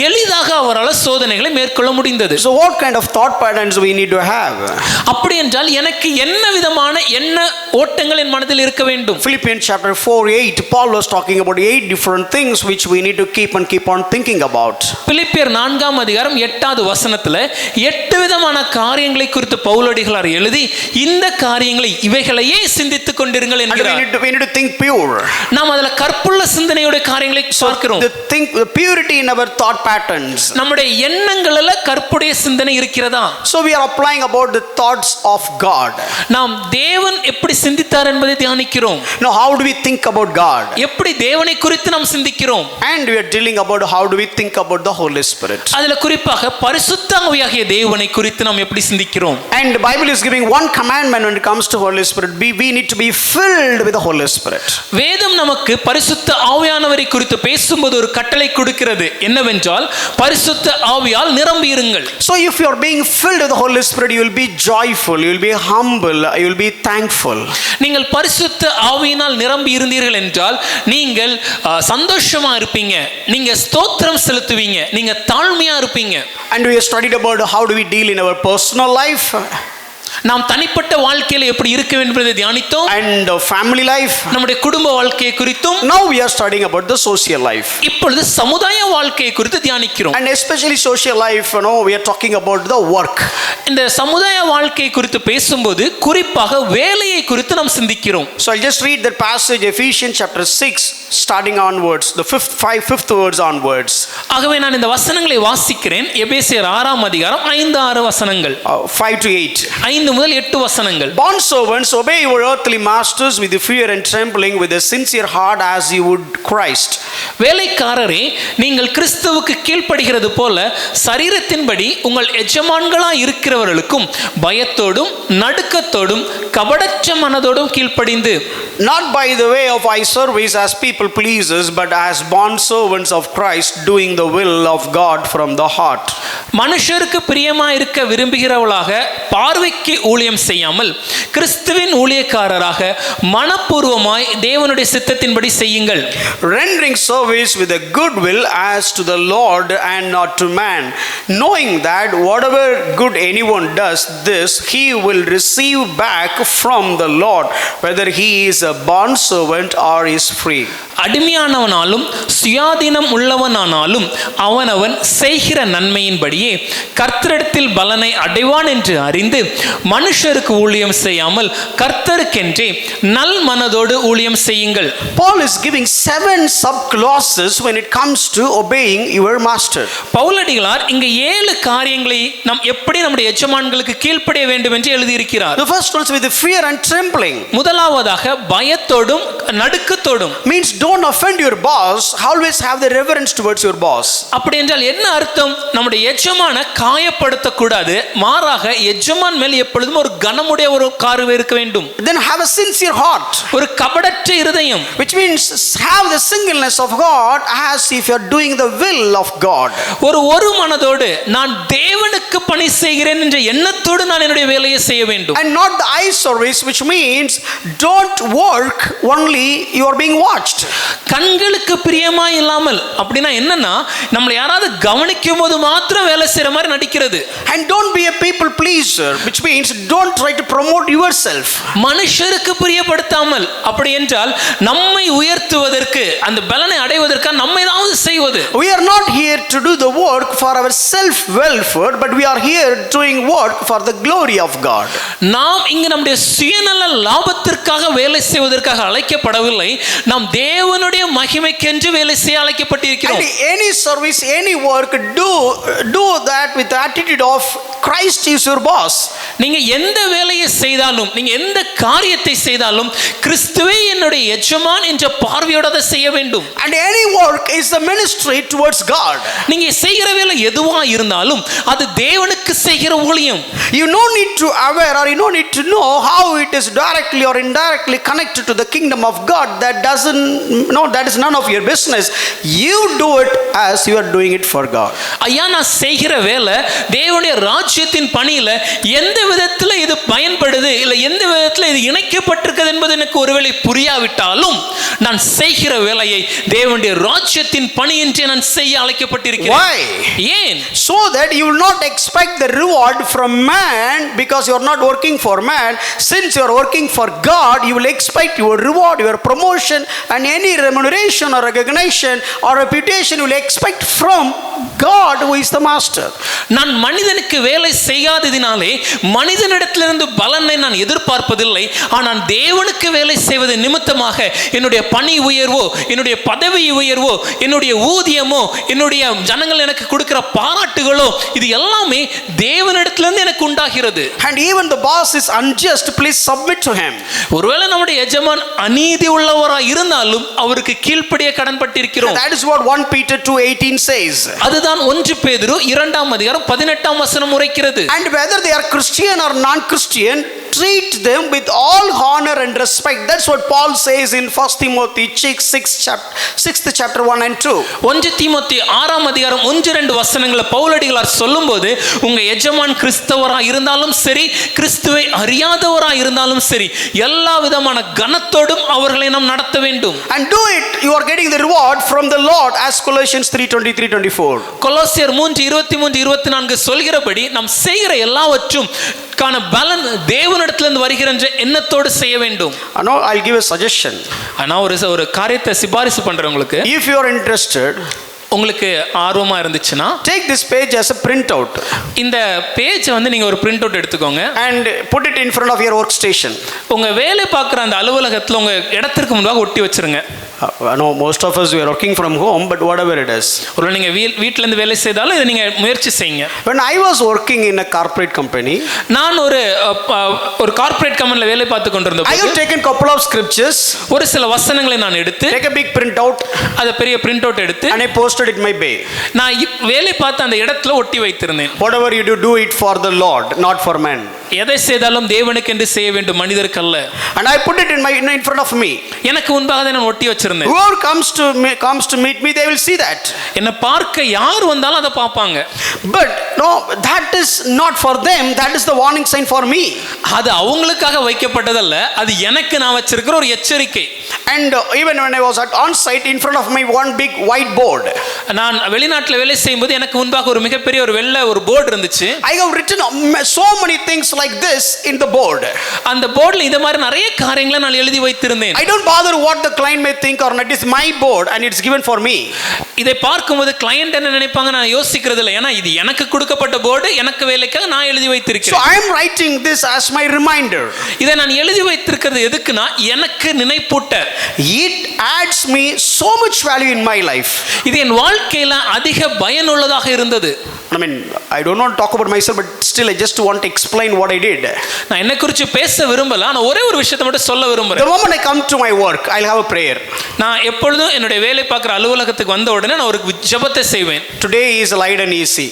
எளிதாக அவரால் சோதனைகளை மேற்கொள்ள முடிந்தது. So what kind of thought patterns we need to have? அப்படி என்றால் எனக்கு என்ன விதமான எண்ண ஓட்டங்கள் என் மனதில் இருக்க வேண்டும்? Philippians chapter 4:8, Paul was talking about 8 different things which we need to keep on thinking about. பிலிப்பியர் 4 அதிகாரம் 8வது வசனத்துல 8 விதமான காரியங்களை குறித்து பவுலடிகளார் எழுதி இந்த காரியங்களை இவைகளையே சிந்தித்துக் கொண்டிருங்கள் And என்கிறார். we need to think pure. நாம் அதுல கற்புள்ள சிந்தனையோட காரியங்களை பார்க்கிறோம். The purity in our thought patterns. நம்முடைய எண்ணங்களில கற்புடைய சிந்தனை இருக்கிறதா? So we are applying about the thoughts of God. நாம் தேவன் எப்படி சிந்தித்தார் என்பதை தியானிக்கிறோம். Now how do we think about God? எப்படி தேவனை குறித்து நாம் சிந்திக்கிறோம்? And we are dealing about how do we think about the Holy Spirit. அதுல குறிப்பாக பரிசுத்த ஆவியாகிய தேவனை குறித்து நாம் எப்படி சிந்திக்கிறோம்? And the Bible is giving one commandment when it comes to Holy Spirit. We need to be filled with the Holy Spirit. வேதம் நமக்கு பரிசுத்த ஆவியானவரை குறித்து பேசும்போது ஒரு கட்டளை கொடுக்கிறது. என்னவென்றால் பரிசுத்த ஆவியால் நிரம்பி இருங்கள். So if you are being filled with the Holy Spirit, you will be joyful, you will be humble, you will be thankful. நீங்கள் பரிசுத்த ஆவியினால் நிரம்பி இருந்தீர்கள் என்றால் நீங்கள் சந்தோஷமா இருப்பீங்க, நீங்க ஸ்தோத்திரம் செலுத்துவீங்க, நீங்க தாழ்மையா இருப்பீங்க. And we have studied about how do we deal in our personal life. நாம் தனிப்பட்ட வாழ்க்கையில எப்படி இருக்க வேண்டும் என்பதை தியானித்தோம். And family life. நம்முடைய குடும்ப வாழ்க்கையை குறித்தும். Now we are studying about the social life. இப்பொழுது சமுதாய வாழ்க்கையை குறித்து தியானிக்கிறோம். And especially social life, we are talking about the work. இந்த சமுதாய வாழ்க்கை குறித்து பேசும்போது குறிப்பாக வேலையை குறித்து நாம் சிந்திக்கிறோம். So I'll just read that passage, Ephesians chapter 6, starting onwards, the fifth words onwards. ஆகவே நான் இந்த வசனங்களை வாசிக்கிறேன். எபேசியர் 6ஆம் அதிகாரம் 5-6 வசனங்கள். 5 to 8. 5 முதல் 8 வசனங்கள். Bond servants, obey your earthly masters with fear and trembling, with a sincere heart as you would Christ. வேலைக்காரரே, நீங்கள் கிறிஸ்துவுக்கு கீழ்ப்படுகிறது போல சரீரத்தின்படி உங்கள் எஜமான்களாய் இருக்கிறவர்களுக்கும் பயத்தோடும் நடுக்கத்தோடும் கபடற்ற மனதோடும் கீழ்ப்படிந்து, not by the way of eye service as people pleasers, but as bond servants of Christ, doing the will of God from the heart. மனுஷருக்கு பிரியமாய் இருக்க விரும்புகிறவளாக பார்வைக்கு ஊழியம் செய்யாமல் கிறிஸ்துவின் ஊழியக்காரராக மனப்பூர்வமாய் தேவனுடைய சித்தத்தின்படி செய்யுங்கள். Rendering service with a good will as to the Lord and not to man, knowing that whatever good anyone does, this he will receive back from the Lord, whether he is a bond servant or is free. அடிமையானவனாலும் சுயாதீனம் உள்ளவனானாலும் அவனவன் செய்கிற நன்மையின்படியே கர்த்தரிடத்தில் பலனை அடைவான் என்று அறிந்து மனுஷருக்கு ஊழியம் செய்யாமல் கர்த்தருக்கென்றே நல் மனதோடு ஊழியம் செய்யுங்கள். Paul is giving 7 sub-clauses when it comes to obeying your master. பவுலடிகளார் இங்கு 7 காரியங்களை நாம் எப்படி நம்முடைய எஜமான்களுக்கு கீழ்ப்படிய வேண்டும் என்று எழுதியிருக்கிறார். The first one is with fear and trembling. முதலாவதாக பயத்தோடும் நடுக்கத்தோடும். Means don't offend your boss, always have the reverence towards your boss. அப்படி என்றால் என்ன அர்த்தம்? நம்முடைய எஜமான காயப்படுத்த கூடாது, மாறாக எஜமான் மேல் எப்பொழுதும் ஒரு கனமுடைய ஒரு கார்வை இருக்க வேண்டும். Then have a sincere heart, ஒரு கபடற்ற இருதயம், which means have the singleness of God as if you are doing the will of God. ஒரு மனதோடு நான் தேவனுக்கு பணி செய்கிறேன் என்ற எண்ணத்தோடு நான் என்னுடைய வேலையை செய்ய வேண்டும். And not the eye service, which means don't work only you are being watched. கண்களுக்கு பிரியமா இல்லாமல், அப்படின்னா என்னன்னா நம்மளை யாராவது கவனிக்கும் போது மாத்திரம் வேலை செய்யற மாதிரி நடிக்கிறது. And don't be a people pleaser, which means don't try to promote yourself. மனுஷருக்கு பிரியப்படுத்தாமல், அப்படி என்றால் நம்மை உயர்த்துவதற்கு, அந்த பலனை அடைவதற்கு நம்ம ஏதாவது செய்வது. We are not here to do the work for our self welfare, but we are here doing work for the glory of God. நாம் இங்கு நம்முடைய சுயநல லாபத்திற்காக வேலை செய்வதற்காக அழைக்கப்படவில்லை, நாம் தேவனுடைய மகிமைக்கென்று வேலை செய்ய அழைக்கப்பட்டிருக்கிறோம். Any service, any work, do that with the attitude of Christ is your boss. நீங்க எந்த வேலையை செய்தாலும், நீங்க எந்த காரியத்தை செய்தாலும் கிறிஸ்துவே என்னுடைய எஜமான் என்ற பார்வையோட அதை செய்ய வேண்டும். And any work is the ministry towards God. நீங்க செய்கிற வேலை எதுவா இருந்தாலும் அது தேவனுக்கு செய்கிற ஊழியம். You no need to aware or you no need to know how it is directly or indirectly connected to the kingdom of God. That is none of your business. You do it as you are doing it for God. ஐயா, நான் செய்கிற வேலை தேவனுடைய ராஜ்யத்தின் பணியில எந்த விதத்துல இது பயன்படுது, இல்ல எந்த விதத்துல இது இணைக்கப்பட்டிருக்கிறது என்பது எனக்கு ஒருவேளை புரியாவிட்டாலும் நான் செய்கிற வேலையை தேவனுடைய ராஜ்யத்தின் பணி என்று நான் செய்ய அழைக்கப்பட்டிருக்கிறேன். Why? ஏன்? So that you will not expect the reward from man, because you are not working for man, since you are working for God, you will expect your reward, your promotion, and any remuneration or recognition or reputation you will expect from God, who is the master. நான் மனிதனுக்கு வேலை செய்யாததினாலே மனிதனிடத்திலிருந்து பலனை நான் எதிர்பார்ப்பதில்லை. ஆனால் தேவனுக்கு வேலை செய்வது நிமித்தமாக என்னுடைய பணி உயர்வோ, என்னுடைய பதவி உயர்வோ, என்னுடைய ஊதியமோ, என்னுடைய ஜனங்கள் எனக்கு கொடுக்கிற பாராட்டுகளோ, இது எல்லாமே தேவனிடத்திலிருந்து எனக்கு உண்டாகிறது. And even the boss is unjust, please submit to him. ஒருவேளை நம்முடைய எஜமான் அநீதி உள்ளவராய் இருந்தாலும் அவருக்கு கீழ்ப்படிய கடன்பட்டிருக்கிறோம். That is what 1 Peter 2:18 says. அதுதான் 1 பேதுரு 2:18 உரைக்கிறது. And whether they are Christian or non-Christian, treat them with all honor and respect. That's what Paul says in 1 Timothy 6th chapter 1 and 2. 1 தீமோத்தேயு 6:1-2 பவுலடிகளார் சொல்லும்போது, உங்க எஜமான் கிறிஸ்தவரா இருந்தாலும் சரி, கிறிஸ்துவை அறியாதவரா இருந்தாலும் சரி, எல்லா விதமான கனத்தோடும் அவர்களை நாம் நடத்த வேண்டும். And do it, you are getting the reward from the Lord, as Colossians 3:23-24. கொலோசியர் 3:23-24 சொல்கிறபடி நாம் செய்கிற எல்லாவற்றும் கான பலன் தேவனிடத்திலிருந்து வருகிற எண்ணத்தோடு செய்ய வேண்டும். Now I'll give a suggestion. நான் ஒரு காரியத்தை சிபாரிசு பண்றேன் உங்களுக்கு. If you are interested, உங்களுக்கு ஆர்வமா இருந்துச்சுன்னா take this page as a printout. இந்த பேஜை வந்து நீங்க ஒரு பிரிண்ட் அவுட் எடுத்துக்கோங்க and put it in front of your workstation. உங்க வேலை பார்க்குற அந்த அலுவலகத்தில் உங்க இடத்திற்கு முன்பாக ஒட்டி வச்சிருங்க. No, most of us we are working from home, but whatever it is. ஒரு நீங்க வீட்ல இருந்து வேலை செய்தாலும் இதை நீங்க முயற்சி செய்யுங்க. When I was working in a corporate company, நான் ஒரு கார்ப்பரேட் கம்பெனில வேலை பார்த்து கொண்டிருந்தபோது I have taken couple of scriptures, ஒரு சில வசனங்களை நான் எடுத்து take a big printout, அத பெரிய பிரிண்ட் அவுட் எடுத்து and I posted it in my bay. நான் வேலை பார்த்த அந்த இடத்துல ஒட்டி வைத்திருந்தேன். Whatever you do it for the Lord, not for man. எதை செய்தாலும் தேவனுக்கு என்று செய்ய வேண்டும், மனிதருக்கு அல்ல. And I put it in front of me. எனக்கு முன்பாக நான் ஒட்டி வச்சிருந்தேன். Whoever comes to meet me, they will see that. என்ன பார்க்க யார் வந்தாலும் அதை பார்ப்பாங்க. But no, that is not for them, that is the warning sign for me. அது அவங்களுக்காக வைக்கப்பட்டதல்ல, அது எனக்கு நான் வச்சிருக்கிற ஒரு எச்சரிக்கை. And even when I was on site, in front of me one big white board. நான் வெளிநாட்டில் வேலை செய்யும்போது எனக்கு முன்பாக ஒரு மிகப்பெரிய ஒரு வெள்ளை ஒரு போர்டு இருந்துச்சு. I have written so many things like this in the board. அந்த போர்டுல இந்த மாதிரி நிறைய காரியங்களை நான் எழுதி வைத்திருந்தேன். I don't bother what the client may think or not. It is my board and it's given for me. இதை பார்க்கும்போது கிளையண்ட் என்ன நினைப்பாங்க நான் யோசிக்கிறது இல்லை. ஏன்னா இது எனக்கு கொடுக்கப்பட்ட போர்டு, எனக்கு வேலைக்காக நான் எழுதி வைத்திருக்கிறேன். So I am writing this as my reminder. இதை நான் எழுதி வைத்திருக்கிறது எதுக்குன்னா எனக்கு நினைப்பூட்ட. It adds me so much value in my life. இது என் வாழ்க்கையில அதிக பயனுள்ளதாக இருந்தது. I mean, I don't want to talk about myself, but still I just want to explain what I did. நான் என்ன குறித்து பேச விரும்பல, ஆனா ஒரே ஒரு விஷயத்தை மட்டும் சொல்ல விரும்புறேன். The moment I come to my work, I'll have a prayer. நான் எப்பொழுதும் என்னுடைய வேலை பார்க்குற அலுவலகத்துக்கு வந்த உடனே நான் ஒரு ஜெபத்தை செய்வேன். Today is light and easy.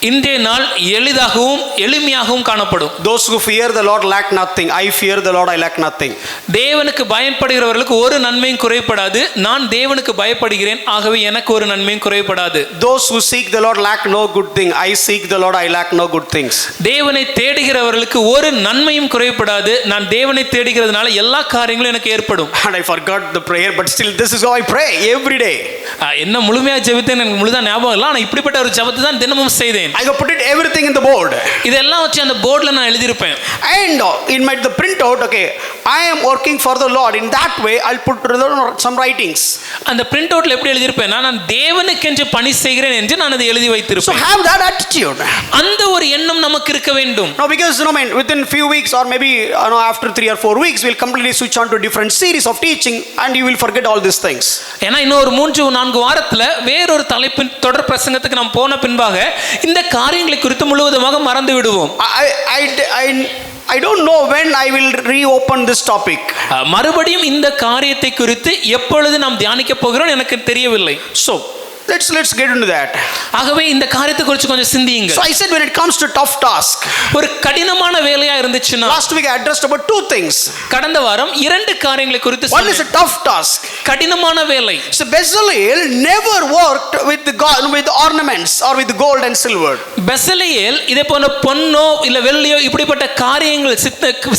இன்றைய நாள் எளிதாகவும் எளிமையாகவும் காணப்படும். Those who fear the Lord lack nothing. I fear the Lord, I lack nothing. தேவனுக்கு பயப்படுகிறவர்களுக்கு ஒரு நன்மையும் குறைபடாது. நான் தேவனுக்கு பயப்படுகிறேன், ஆகவே எனக்கு ஒரு நன்மையும் குறைபடாது. Those who seek the Lord lack no good thing. I seek the Lord, I lack no good things. தேவனை தேடுகிறவர்களுக்கு ஒரு நன்மையும் குறைபடாது. நான் தேவனை தேடுகிறதுனால எல்லா காரியங்களும் எனக்கு ஏற்படும். And I forgot the prayer, but still this is how I pray every day. என்ன முழுமையா ஜெபித்தேன் எனக்கு முழுதா ஞாபகம் இல்லை, ஆனா இப்படிப்பட்ட ஒரு ஜெபத்தை தான் தினமும் செய்தேன். I have put it everything in the board. இதெல்லாம் வச்சு அந்த போர்டுல நான் எழுதியிருப்பேன். And in the printout, okay, I am working for the Lord. In that way, I'll put some writings. அந்த பிரிண்ட் அவுட்ல எப்படி எழுதியிருப்பேன், நான் தேவனுக்கென்று பணி செய்கிறேன் என்று நான் அதை எழுதி வைத்திருப்பேன். So have that attitude. அந்த ஒரு எண்ணம் நமக்கு இருக்க வேண்டும். No, because within few weeks or maybe after 3 or 4 weeks, we'll completely switch on to different series of teaching, and you will forget all these things. ஏன்னா இன்னும் ஒரு 3-4 வாரத்துல வேறொரு தலைப்பின் தொடர் பிரசங்கத்துக்கு நாம் போன பின்பாக இந்த காரியங்களை குறித்து முழுவதுமாக மறந்து விடுவோம். I don't know when I will reopen this topic. மறுபடியும் இந்த காரியத்தை குறித்து எப்பொழுது நாம் தியானிக்க போகிறோம் எனக்கு தெரியவில்லை. So let's get into that. ஆகவே இந்த காரியத்தை குறித்து கொஞ்சம் சிந்தியுங்க. So I said when it comes to tough task, ஒரு கடினமான வேலையா இருந்துச்சுன்னா, last week I addressed about 2 things. கடந்த வாரம் 2 காரியங்களை குறித்து One is a tough task, கடினமான வேலை. So Bezalel never worked with ornaments or with gold and silver. Bezalel இதே போன்ற பொன்னோ இல்ல வெள்ளியோ இப்படிப்பட்ட காரியங்கள்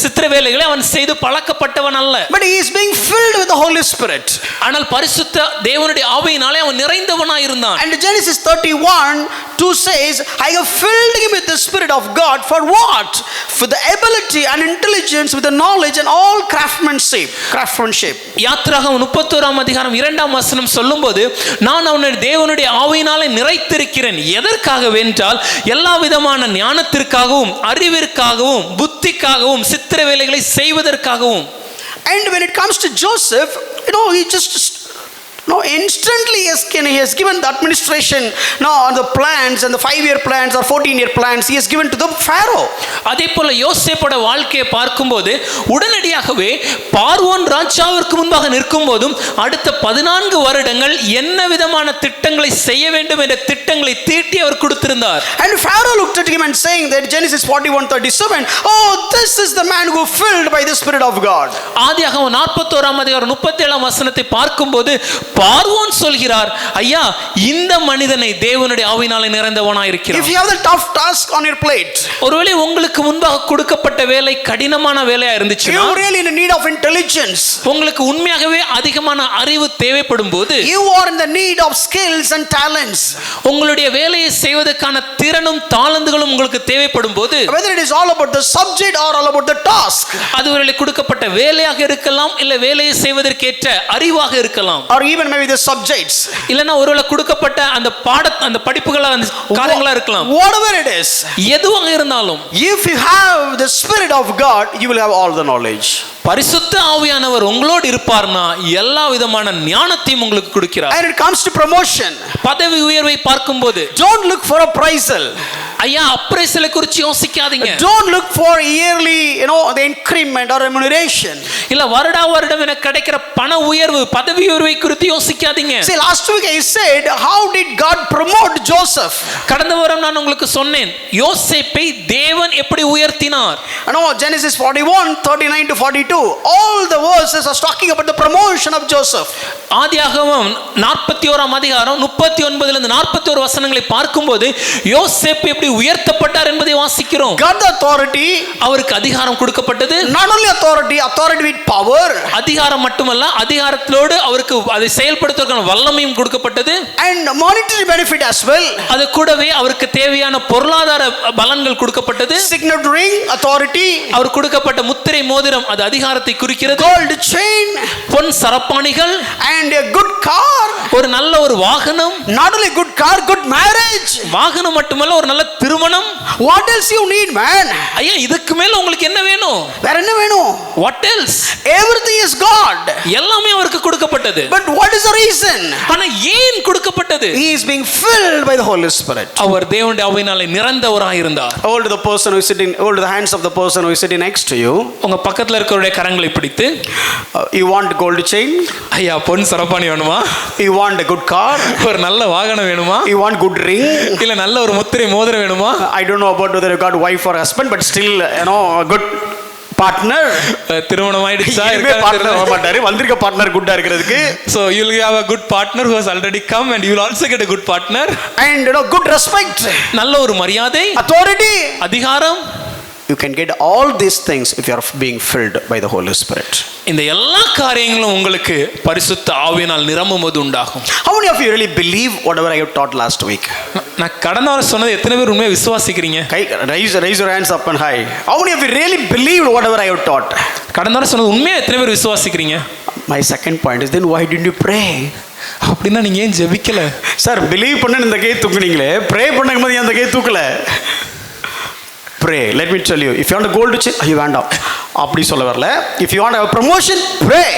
சித்திர வேலைகளை அவன் செய்து பழக்கப்பட்டவன் அல்ல. But he is being filled with the Holy Spirit. ஆனால் பரிசுத்த தேவனுடைய ஆவியினாலே அவன் நிறைந்தவன் நிறைந்தவனாயிருந்தான். And Genesis 31:2 says, I have filled him with the Spirit of God for what? For the ability and intelligence with the knowledge and all craftsmanship. யாத்திராகமம் 31 அதிகாரம் 2ஆம் வசனம் சொல்லும்போது, நான் அவனை தேவனுடைய ஆவியினாலே நிறைத்திருக்கிறேன். எதற்காக வென்றால் எல்லா விதமான ஞானத்திற்காகவும் அறிவிற்காகவும் புத்திக்காகவும் சித்திர வேலைகளை செய்வதற்காகவும். And when it comes to Joseph, he just instantly he has given the administration on the plans and the 5-year plans or 14-year plans he has given to the Pharaoh. அதே போல யோசேப்போட வாழ்க்கையை பார்க்கும்போது உடனடியாகவே பார்வோன் ராஜாவிற்கு முன்பாக நிற்கும் போதும் அடுத்த 14 வருடங்கள் என்ன விதமான திட்டங்களை செய்ய வேண்டும் என்ற திட்டங்களை தீட்டி அவர் கொடுத்திருந்தார். And Pharaoh looked at him and saying that Genesis 41:37, oh, this is the man who filled by the Spirit of God. ஆதியாகமம் 41ஆம் அதிகாரம் 37ஆம் வசனத்தை பார்க்கும்போது பார்வோன் சொல்கிறார், ஐயா இந்த மனிதனை தேவனுடைய ஆவியினாலே நிறைந்தவனாய் இருக்கிறான். If you have the tough task on your plate, ஒருவேளை உங்களுக்கு முன்பாக கொடுக்கப்பட்ட வேலை கடினமான வேலையா இருந்துச்சுன்னா, you are really in need of intelligence, உங்களுக்கு உண்மையாகவே அதிகமான அறிவு தேவைப்படும் போது, you are in the need of skills and talents, உங்களுடைய வேலையை செய்வதற்கான திறனும் தாளந்துகளும் உங்களுக்கு தேவைப்படும் போது, whether it is all about the subject or all about the task, அது ஒருவேளை கொடுக்கப்பட்ட வேலையாக இருக்கலாம், இல்ல வேலையை செய்வதற்கேற்ற அறிவாக இருக்கலாம், or even maybe the subjects, இல்லனா ஒருவேளை கொடுக்கப்பட்ட அந்த படிப்புகளா அந்த காரியங்களா இருக்கலாம். whatever it is, எதுவாக இருந்தாலும், if you have the Spirit of God, you will have all the knowledge. பரிசுத்த ஆவியானவர் உங்களோடு இருப்பார்னா எல்லா விதமான ஞானத்தையும் உங்களுக்கு கொடுக்கிறார். And it comes to promotion, பதவி உயர்வை பார்க்கும்போது, don't look for appraisal. ஐயா அப்ரைசலை குறித்து யோசிக்காதீங்க. Don't look for yearly, the increment or remuneration. இல்ல வருடம் எனக்கு கிடைக்கிற பண உயர்வு பதவி உயர்வை குறித்து யோசிக்காதீங்க. See, last week I said, how did God promote Joseph? கடந்த வாரம் நான் உங்களுக்கு சொன்னேன், யோசேப்பை தேவன் எப்படி உயர்த்தினார். Genesis 41:39-42, all the verses are talking about the promotion of Joseph. ஆதியாகமம் 41ஆம் அதிகாரம் 39 ல இருந்து 41 வசனங்களை பார்க்கும்போது யோசேப்பு எப்படி உயர்த்தப்பட்டார் என்பதை வாசிக்கிறோம். God the authority, அவருக்கு அதிகாரம் கொடுக்கப்பட்டது. not only authority with power, அதிகாரம் மட்டுமல்ல அதிகாரத்தோடு அவருக்கு அதை செயல்படுத்துவதற்கான வல்லமையும் கொடுக்கப்பட்டது. and monetary benefit as well. அது கூடவே அவருக்கு தேவையான பொருளாதார பலன்கள் கொடுக்கப்பட்டது. Signet ring, authority. அவர் கொடுக்கப்பட்ட முத்திரை மோதிரம் அது அதிகாரத்தை குறிக்கிறது. Gold chain, Pon சரப்பாணிகள், and a good car. ஒரு நல்ல ஒரு வாகனம். Not only good car, good marriage. வாகனம் மட்டுமல்ல ஒரு நல்ல திருமணம். What else you need, man? ஐயா இதுக்கு மேல உங்களுக்கு என்ன வேணும்? வேற என்ன வேணும்? What else? Everything is God. எல்லாமே அவருக்கு கொடுக்கப்பட்டது. But what is the reason? ஆனா ஏன் கொடுக்கப்பட்டது? He is being filled by the Holy Spirit. அவர் தேவனுடைய ஆவியினாலே நிறைந்தவராய் இருந்தார். Hold the person who is sitting, hold the hands of the person who is sitting next to you. உங்க பக்கத்துல இருக்கிறவருடைய கரங்களை பிடித்து, you want gold chain? ஐயா பொன் சரப்பாணி வேணுமா? You want a good car? ஒரு நல்ல வாகனம் வேணுமா? You want good ring? இல்ல நல்ல ஒரு முத்திரை மோதிரம் வேணுமா? I don't know about whether you got wife or husband, but still, a good partner. திருமணம் ஆயிடுச்சா? பார்ட்னர் வர மாட்டாரு, வந்திருக்க பார்ட்னர் குட்டா இருக்கிறதுக்கு. So you will have a good partner who has already come and you will also get a good partner. And good respect. நல்ல ஒரு மரியாதை, authority, அதிகாரம். You can get all these things if you are being filled by the Holy Spirit. இந்த எல்லா காரியங்களும் உங்களுக்கு பரிசுத்த ஆவியினால் நிரம்பும்போது உண்டாகும். How many of you really believe whatever I have taught last week? நான் கடந்த வாரம் சொன்னது எத்தனை பேர் உண்மையா விசுவாசிக்கிறீங்க? Raise your hands up and high. How many of you really believed whatever I have taught? கடந்த வாரம் சொன்னது உண்மையா எத்தனை பேர் விசுவாசிக்கிறீங்க? My second point is, then why didn't you pray? அப்படின்னா நீங்க ஏன் ஜெபிக்கல? சார் பிலீவ் பண்ண இந்த கை தூக்குனீங்களே, ப்ரே பண்ணும்போது அந்த கை தூக்கல. Pray. Let me tell you, if you want a gold chain, you வேண்டாம் அப்படி சொல்ல வரல. If you want a promotion, pray.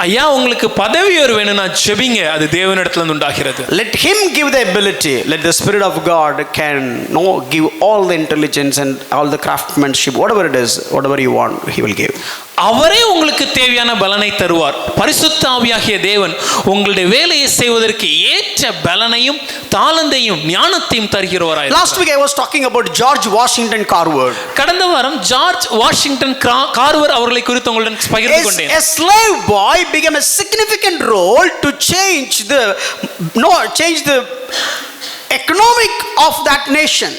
ஐயா உங்களுக்கு பதவி உயர்வு வேணும்னா ஜெபிங்க, அது தேவனிடத்துல இருந்து உண்டாகிறது. Let him give the ability. Let the Spirit of God can give all the intelligence and all the craftsmanship, whatever it is, whatever you want, he will give. அவரே உங்களுக்கு தேவையான பலனை தருவார். பரிசுத்த ஆவியாகிய தேவன் உங்களுடைய வேலையை செய்வதற்கு ஏற்ற பலனையும் தாளந்தையும் ஞானத்தையும் தருகிறவராய். Last week I was talking about George Washington Carver. கடந்த வாரம் ஜார்ஜ் வாஷிங்டன் கார்வர் அவர்களை குறித்து உங்களுடன் பகிர்ந்து கொண்டேன். A slave boy became a significant role to change the economic of that nation.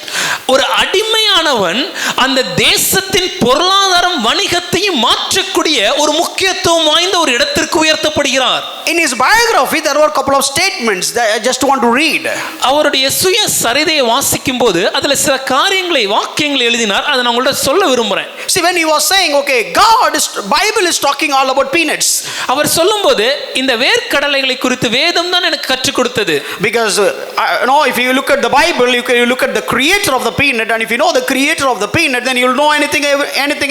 ஒரு அடிமையானவன் அந்த தேசத்தின் பொருளாதாரம் வணிகத்தையும் மாற்றக்கூடிய ஒரு முக்கியத்துவம் வாய்ந்த ஒரு இடத்திற்கு உயர்த்தப்படுகிறார். In his biography there were a couple of statements that I just want to read. அவருடைய சுய சரிதையை வாசிக்கும் போது அதுல சில காரியங்களை வாக்கியங்களை எழுதினார். அதை நான் உங்கள்ட்ட சொல்ல விரும்புறேன். See, when he was saying, okay, Bible is talking all about peanuts. அவர் சொல்லும்போது இந்த வேர்க்கடலைகளை குறித்து வேதம் தான் எனக்கு கற்றுக் கொடுத்தது. Because if you look at the Bible, you look at the creator of the peanut, and if you know the creator of the peanut, then you'll know anything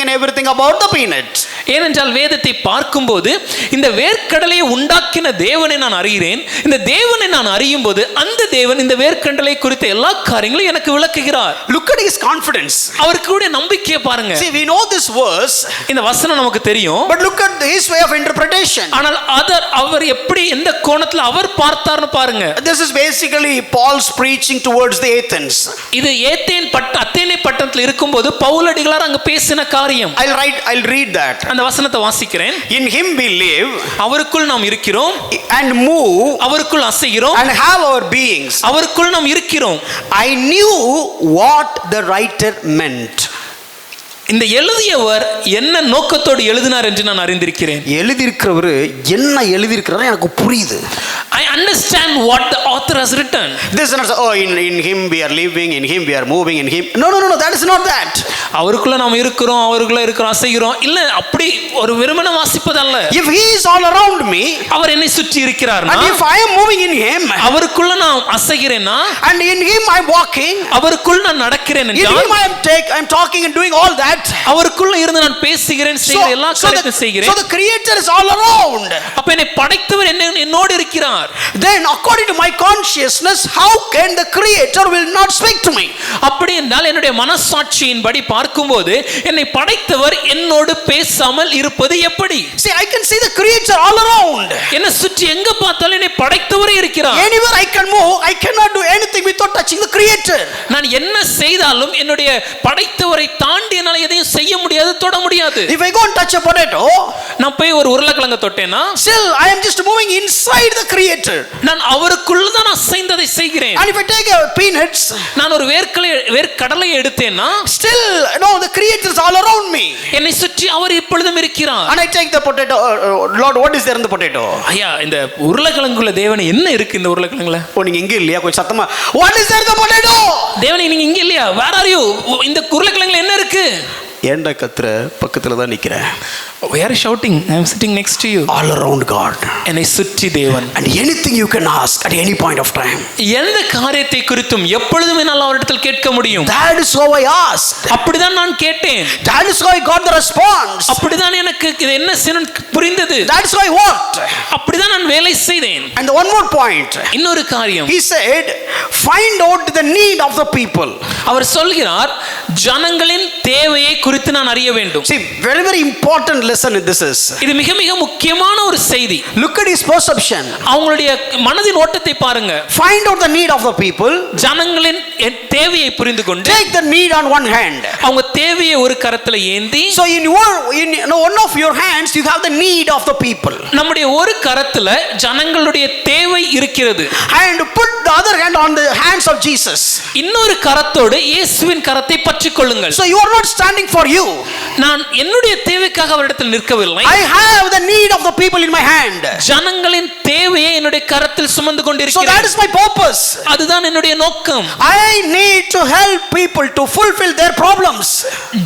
and everything about the peanut. ஏனென்றால் வேதத்தை பார்க்கும்போது இந்த வேர்க்கடலையை உண்டாக்கின தேவனை நான் அறிகிறேன். இந்த தேவனை நான் அறியும் போது அந்த தேவன் இந்த வேர்க்கடலை குறித்த எல்லா காரியங்களும் எனக்கு விளக்குகிறார். Look at his confidence. அவருக்கு கூட நம்பிக்கையை பாருங்க. See, we know this verse, இந்த வசனம் நமக்கு தெரியும். but look at his way of interpretation. ஆனால் அவர் எப்படி எந்த கோணத்துல அவர் பார்த்தார்னு பாருங்க. This is basically Paul's preaching towards the Athens. இது அத்தேனே பட்டணத்தில் இருக்கும்போது பவுலடிகளார் அங்க பேசின காரியம். I'll read that. அந்த வசனத்தை வாசிக்கிறேன். In him we live, அவருக்குள் நாம் இருக்கிறோம், and move, அவருக்குள் அசைகிறோம், and have our beings. அவருக்குள் நாம் இருக்கிறோம். I knew what the writer meant. இந்த எழுதியவர் என்ன நோக்கத்தோடு எழுதினார் என்று நான் அறிந்திருக்கிறேன். எழுதியிருக்கிறவர் என்ன எழுதியிருக்கிறார் எனக்கு புரியுது. I understand what the author has written. This is not in him we are living, in him we are moving, in him. No, that is not that. அவருக்குள்ள நாம் இருக்கிறோம், அவருக்குள்ள இருக்கிறோம், அசைகிறோம். இல்ல அப்படி ஒரு வெறுமனே வாசிப்பதல்ல. If he is all around me, அவர் என்னை சுற்றி இருக்கிறார்னா, and if I am moving in him, அவருக்குள்ள நான் அசைகிறேனா, and in him I am walking, அவருக்குள் நான் நடக்கிறேன் என்றால், in him I am talking and doing all that, அவருக்குள்ள இருந்து நான் பேசுகிறேன், செய்கிற எல்லா காரியத்தையும் செய்கிறேன். So the creator is all around. அப்ப என்னை படைத்தவர் என்னோடு இருக்கிறார். Then according to my consciousness, how can the creator will not speak to me? அப்படி என்றால் என்னுடைய மனசாட்சியின்படி பார்க்கும்போது என்னை படைத்தவர் என்னோடு பேசாமல் இருப்பது எப்படி? See, I can see the creator all around. என்னை சுற்றி எங்க பார்த்தாலும் என்னை படைத்தவரே இருக்கிறார். Anywhere I can move, I cannot do anything without touching the creator. நான் என்ன செய்தாலும் என்னுடைய படைத்தவரை தாண்டி என்னால் எதையும் செய்ய முடியாது, தொட முடியாது. If I go and touch a potato, நான் போய் ஒரு உருளைக்கிழங்கு தொட்டேனா, still I am just moving inside the creator. நான் அவருக்குள்ள தான் அசைந்ததை செய்கிறேன். And if I take a peanuts, நான் ஒரு வேர்க்கடலை எடுத்தேனா, still the creator is all around me. என்னை சுற்றி அவர் எப்பொழுதும் இருக்கிறார். And I take the potato, Lord, what is there in the potato? ஐயா, இந்த உருளைக்கிழங்குல தேவனே என்ன இருக்கு இந்த உருளைக்கிழங்குல? நீங்க இங்க இல்லையா? கொஞ்சம் சத்தமா, what is there in the potato? தேவனே நீங்க இங்க இல்லையா? where are you? இந்த உருளைக்கிழங்குல என்ன இருக்கு? ஏண்டா கத்துற? பக்கத்துல தான் நிக்கிறேன். We are shouting. I am sitting next to you. All around God. என்னை சுற்றி தேவன். And anything you can ask at any point of time. எந்த காரியத்தை குறித்தும் எப்பொழுதும் என்னால் அவரிடத்தில் கேட்க முடியும். That is how I asked. அப்படிதான் நான் கேட்டேன். That is how I got the response. அப்படிதான் எனக்கு இது என்ன செய்யணும் புரிந்தது. That is how I worked. அப்படிதான் நான் வேலை செய்தேன். And one more point. இன்னொரு காரியம். He said, find out the need of the people. அவர் சொல்கிறார், ஜனங்களின் தேவையை குறித்து நான் அறிய வேண்டும். See, very very important lesson this is. இது மிக மிக முக்கியமான ஒரு செய்தி. Look at his perception. அவங்களுடைய மனதின் ஓட்டத்தை பாருங்க. Find out the need of the people. ஜனங்களின் தேவையை புரிந்து கொண்டு, take the need on one hand. அவங்க தேவையை ஒரு கரத்துல ஏந்தி, so in one of your hands you have the need of the people. நம்முடைய ஒரு கரத்துல ஜனங்களுடைய தேவை இருக்கிறது. And put the other hand on the hands of Jesus. இன்னொரு கரத்தோடு இயேசுவின் கரத்தை பற்றிக் கொள்ளுங்கள். So you are not standing for you. நான் என்னுடைய தேவைக்காக அவரிடத்தில் நிற்கவில்லை. I have the need of the people in my hand. ஜனங்களின் தேவையை என்னுடைய கரத்தில் சுமந்து கொண்டிருக்கிறேன். So that is my purpose. அதுதான் என்னுடைய நோக்கம். I need to help people to fulfill their problems.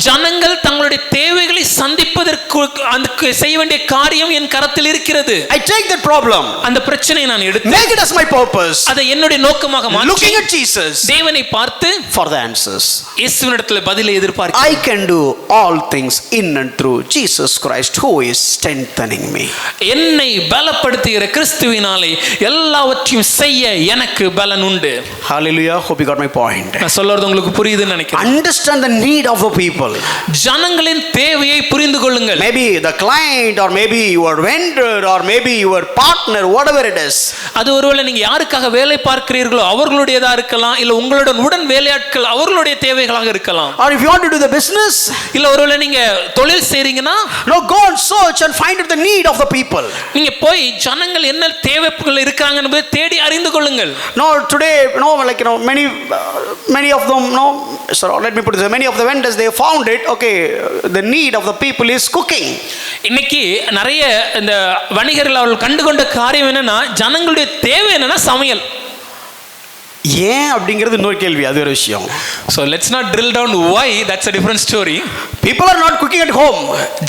ஜனங்கள் தங்களுடைய தேவைகளை சந்திப்பதற்கு அந்த செய்ய வேண்டிய காரியம் என் கரத்தில் இருக்கிறது. I take that problem. அந்த பிரச்சனையை நான் எடுத்து, make it as my purpose. அதை என்னுடைய நோக்கமாக மாற்றி, looking at Jesus, தேவனை பார்த்து for the answers. இயேசுவினிடத்தில் பதிலை எதிர்பார்க்கிறேன். I can do all things in and through Jesus Christ who is strengthening me. என்னை பலப்படுத்துகிற கிறிஸ்துவினாலே எல்லாவற்றையும் செய்ய எனக்கு பலன் உண்டு. Hallelujah. Hope you got my point. நான் சொல்றது உங்களுக்கு புரியுதுன்னு நினைக்கிறேன். Understand the need of the people. ஜனங்களின் தேவையை புரிந்து கொள்ளுங்கள். Maybe the client or maybe your vendor or maybe your partner, whatever it is. அது ஒருவேளை நீங்க யாருக்காக வேலை பார்க்கிறீர்களோ அவர்களுடையதா இருக்கலாம், இல்ல உங்களுடன் உடன் வேலையாட்கள் அவர்களுடைய தேவைகளாக இருக்கலாம். Or if you want to do the business, இல்ல ஒருவேளை நீங்க தொழில் செய்றீங்கன்னா, no, go and search and find out the need of the people. நீங்க போய் ஜனங்கள் என்ன தேவைகள் இருக்காங்க என்பதை தேடி அறிந்து கொள்ளுங்கள். No, today, like many of them, let me put it this way, many of the vendors, they found it, okay, the need of the people is cooking. இன்னைக்கு நிறைய இந்த வணிகர்கள் அவர்கள் கண்டுகொண்ட காரியம் என்னன்னா, ஜனங்களுடைய தேவை என்னன்னா சமையல். ஏன் அப்படிங்கிறது இன்னொரு கேள்வி, அது ஒரு விஷயம். So let's not drill down why, that's a different story. People are not cooking at home.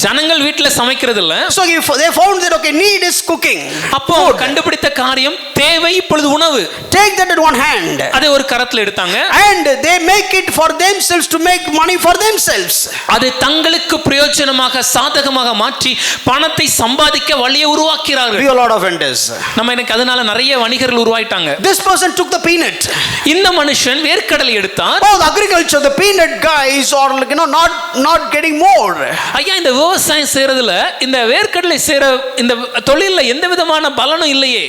ஜனங்கள் வீட்ல சமைக்கிறது இல்ல. So if they found that, okay, need is cooking. அப்போ கண்டுபிடித்த காரியம் தேவை இப்பொழுது உணவு. Take that at one hand. அதை ஒரு கரத்துல எடுத்தாங்க. And they make it for themselves to make money for themselves. அதை தங்களுக்கு பிரயோஜனமாக சாதகமாக மாற்றி பணத்தை சம்பாதிக்க வழியை உருவாக்குறார்கள். We have a lot of vendors. நம்ம எனக்கு அதனால நிறைய வணிகர்கள் உருவாயிட்டாங்க. This person took the peanut. இந்த மனுஷன் வேர்க்கடலை எடுத்தார். Oh, the agriculture, the peanut guys are not getting more. ஐயா, இந்த விவசாயம் செய்யறதுல இந்த வேர்க்கடலை செய்யற இந்த தொழில்ல எந்த விதமான பலனும் இல்லையே.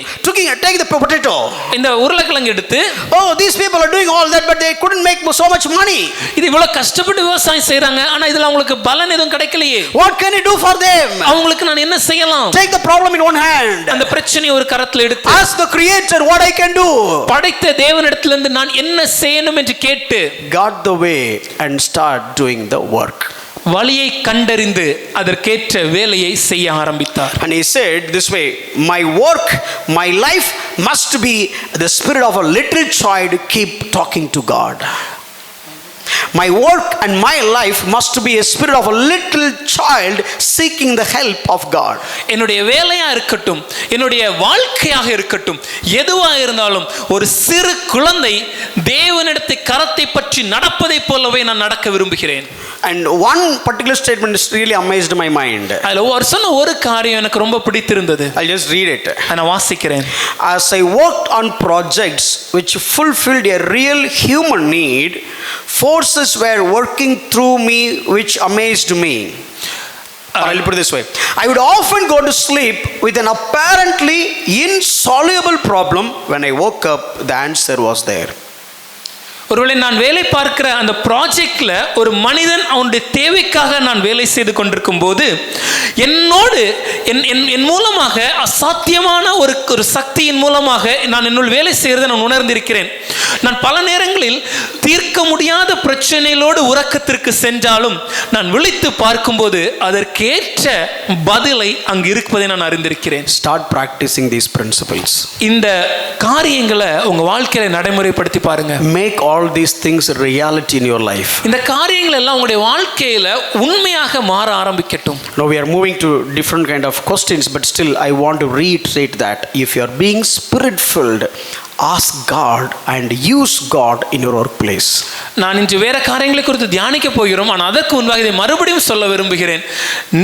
Take the potato. இந்த உருளைக்கிழங்கு எடுத்து, oh, these people are doing all that but they couldn't make so much money. இது இவ்வளவு கஷ்டப்பட்டு விவசாயம் செய்றாங்க, ஆனா இதுல அவங்களுக்கு பலன் எதுவும் கிடைக்கலையே. What can you do for them? அவங்களுக்கு நான் என்ன செய்யலாம்? Take the problem in one hand. அந்த பிரச்சனையை ஒரு கரத்துல எடுத்து, ask the creator what I can do. படைத்த தேவனிடத்திலிருந்து நான் என்ன செய்யணும் என்று கேட்டு, got the way and start doing the work. வழியை கண்டறிந்து அதற்கேற்ற வேலையை செய்ய ஆரம்பித்தார். And he said this way, my work, my life must be the spirit of a little child keep talking to God. My work and my life must be a spirit of a little child seeking the help of God. என்னுடைய வேலையா இருக்கட்டும், என்னுடைய வாழ்க்கையாக இருக்கட்டும், எதுவா இருந்தாலும் ஒரு சிறு குழந்தை தேவனிடத்தை கரத்தை பற்றி நடப்பதை போலவே நான் நடக்க விரும்புகிறேன். And one particular statement is really amazed my mind. அதுல ஒரு சொன்ன ஒரு காரியம் எனக்கு ரொம்ப பிடித்திருந்தது. I'll just read it. நான் வாசிக்கிறேன். As I worked on projects which fulfilled a real human need, forces were working through me which amazed me. I'll put it this way. I would often go to sleep with an apparently insoluble problem. When I woke up, the answer was there. ஒருவேளை நான் வேலை பார்க்கிற அந்த ப்ராஜெக்ட்ல ஒரு மனிதன் அவனுடைய தேவைக்காக நான் வேலை செய்து கொண்டிருக்கும் போது என்னோடு என் மூலமாக அசாத்தியமான ஒரு சக்தியின் மூலமாக நான் என்னுள் வேலை செய்யறதை நான் உணர்ந்திருக்கிறேன். நான் பல நேரங்களில் தீர்க்க முடியாத பிரச்சனைகளோடு உறக்கத்திற்கு சென்றாலும் நான் விழித்து பார்க்கும்போது அதற்கேற்ற பதிலை அங்கு இருப்பதை நான் அறிந்திருக்கிறேன். Start practicing these principles. இந்த காரியங்களை உங்க வாழ்க்கையில நடைமுறைப்படுத்தி பாருங்க. Make all these things a reality in your life. இந்த காரியங்கள் எல்லாம் உங்களுடைய வாழ்க்கையில உண்மையாக மாற ஆரம்பிக்கட்டும். Now we are moving to different kind of questions, but still I want to reiterate that if you are being spirit filled, ask God and use God in your workplace. நான் இன்று வேற காரியங்களை குறித்து தியானிக்க போகிறோம், ஆனால் அதற்கு முன்பாக இதை மறுபடியும் சொல்ல விரும்புகிறேன்.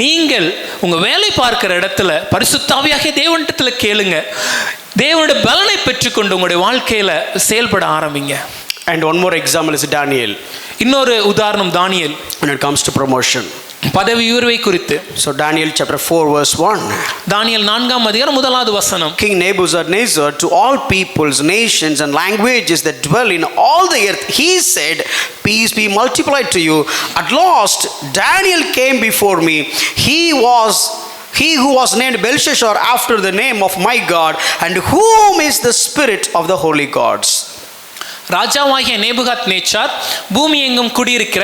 நீங்கள் உங்க வேலை பார்க்கிற இடத்துல பரிசுத்த ஆவியாகிய தேவனிடத்துல கேளுங்க. தேவனுடைய பலனை பெற்றுக்கொண்டு உங்களுடைய வாழ்க்கையில செயல்பட ஆரம்பிங்க. And one more example is Daniel. இன்னொரு உதாரணம் தானியேல். When it comes to promotion, பதவி உயர்வை குறித்து. So Daniel chapter 4 verse 1. தானியேல் 4ஆம் அதிகாரம் 1வது வசனம். King Nebuchadnezzar, to all peoples, nations and languages that dwell in all the earth, he said, peace be multiplied to you. At last Daniel came before me. He who was named Belshazzar after the name of my God, and whom is the spirit of the holy gods. ராஜாவாகிய நேபுகாத்நேச்சார் பூமி எங்கும் குடியிருக்கிற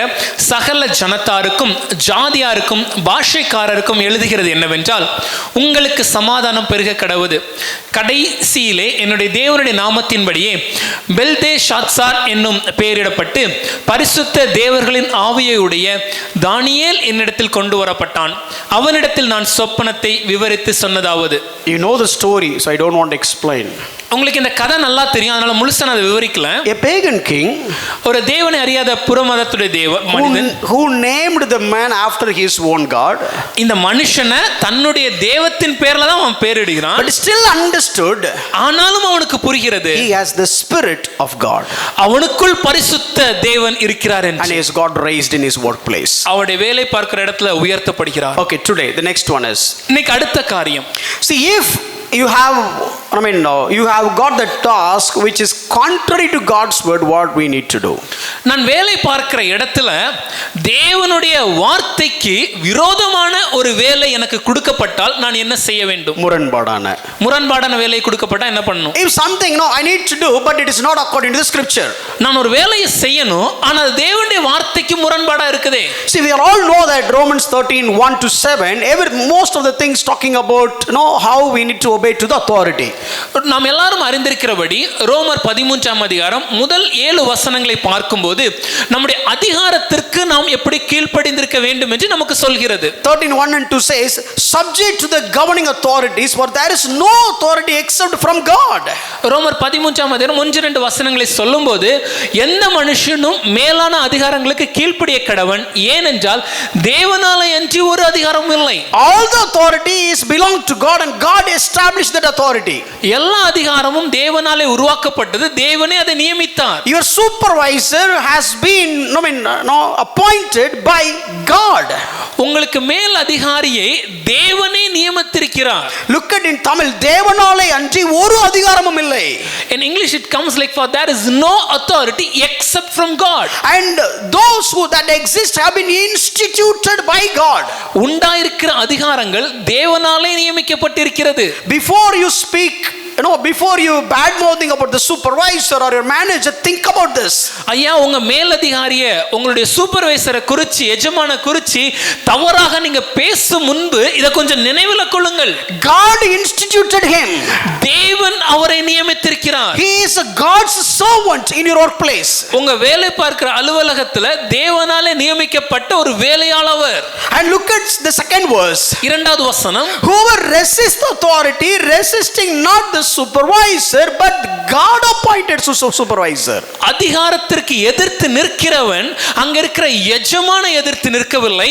சகல ஜனத்தாருக்கும் ஜாதியாருக்கும் பாஷைக்காரருக்கும் எழுதுகிறது என்னவென்றால், உங்களுக்கு சமாதானம் பெருக கடவுது. கடைசியிலே என்னுடைய தேவனுடைய நாமத்தின்படியே பெல்தேஷாத்சார் என்னும் பெயரிடப்பட்டு பரிசுத்த தேவர்களின் ஆவியுடைய தானியேல் என்னிடத்தில் கொண்டு வரப்பட்டான். அவனிடத்தில் நான் சொப்பனத்தை விவரித்து சொன்னதாவது. You know the story, so I don't want to explain. உங்களுக்கு இந்த கதை நல்லா தெரியும், அதனால முழுசா நான் விவரிக்கல. A pagan king, ஒரு தேவனை அறியாத புறமதத்துடைய மனிதன், who named the man after his own god. இந்த மனுஷனை தன்னுடைய தேவத்தின் பேர்ல தான் அவன் பேரிடுகிறான். But still understood, ஆனாலும் அவனுக்கு புரிகிறது, he has the spirit of God. அவனுக்குள் பரிசுத்த தேவன் இருக்கிறார் என்று. And his God raised in his workplace. அவருடைய வேலை பார்க்கிற இடத்துல உயர்த்தப்படுகிறார். Okay, today the next one is, இன்னைக்கு அடுத்த காரியம். see, if you have you have got the task which is contrary to God's word, what we need to do? நான் வேலை பார்க்கிற இடத்துல தேவனுடைய வார்த்தைக்கு விரோதமான ஒரு வேலை எனக்கு கொடுக்கப்பட்டால் நான் என்ன செய்ய வேண்டும்? முரண்பாடான வேலை கொடுக்கப்பட்டா என்ன பண்ணணும்? If something I need to do but it is not according to the scripture, நான் ஒரு வேலையை செய்யணும் ஆனா அது தேவனுடைய வார்த்தைக்கு முரண்பாடா இருக்குதே. See, we all know that Romans 13:1-7, most of the things talking about how we need to obey to the authority. நாம் எல்லாரும் அறிந்திருக்கிறபடி ரோமர் 13ஆம் அதிகாரம் முதல் 7 வசனங்களை பார்க்கும்போது நம்முடைய அதிகாரத்திற்கு நாம் எப்படி கீழ்ப்படிந்திருக்க வேண்டும் என்று நமக்கு சொல்கிறது. 13:1-2 says, subject to the governing authorities, for there is no authority except from God. ரோமர் 13ஆம் அதிகாரம் 1-2 வசனங்களை சொல்லும்போது எந்த மனுஷனும் மேலான அதிகாரங்களுக்கு கீழ்ப்படிய கடவன், ஏனென்றால் தேவனாலே அன்றி ஒரு அதிகாரமும் இல்லை. All the authority is belong to God and God established that authority. எல்லா அதிகாரமும் தேவனாலே உருவாக்கப்பட்டது, தேவனே அதை நியமித்தார். Your supervisor has been appointed by God. உங்களுக்கு மேல் அதிகாரியை தேவனே நியமித்திருக்கிறார். Look at in Tamil, தேவனாலே அன்றி ஒரு அதிகாரமும் இல்லை. In English it comes like, for there is no authority except from God. And those who that exist have been instituted by God. உண்டாயிருக்கிற அதிகாரங்கள் தேவனாலே நியமிக்கப்பட்டிருக்கிறது. Before you speak, before you bad mouthing about the supervisor or your manager, think about this. ஐயா, உங்க மேலதிகாரிய உங்களுடைய சூப்பர்வைசரை குறிச்சி, எஜமான குறிச்சி தவறாக நீங்க பேசும் முன்பு இத கொஞ்சம் நினைவுல கொள்ளுங்கள். God instituted him. தேவன் அவரை நியமித்திருக்கிறார். He is a God's servant in your workplace. உங்க வேலை பார்க்கிற அலுவலகத்துல தேவனாலே நியமிக்கப்பட்ட ஒரு வேலையாளவர். And look at the second verse. இரண்டாவது வசனம், whoever resists authority, resisting not the supervisor but God appointed supervisor. அதிகாரத்திற்கு எதிர்த்து நிற்கிறவன் அங்க இருக்கிற எஜமானை எதிர்த்து நிற்கவில்லை,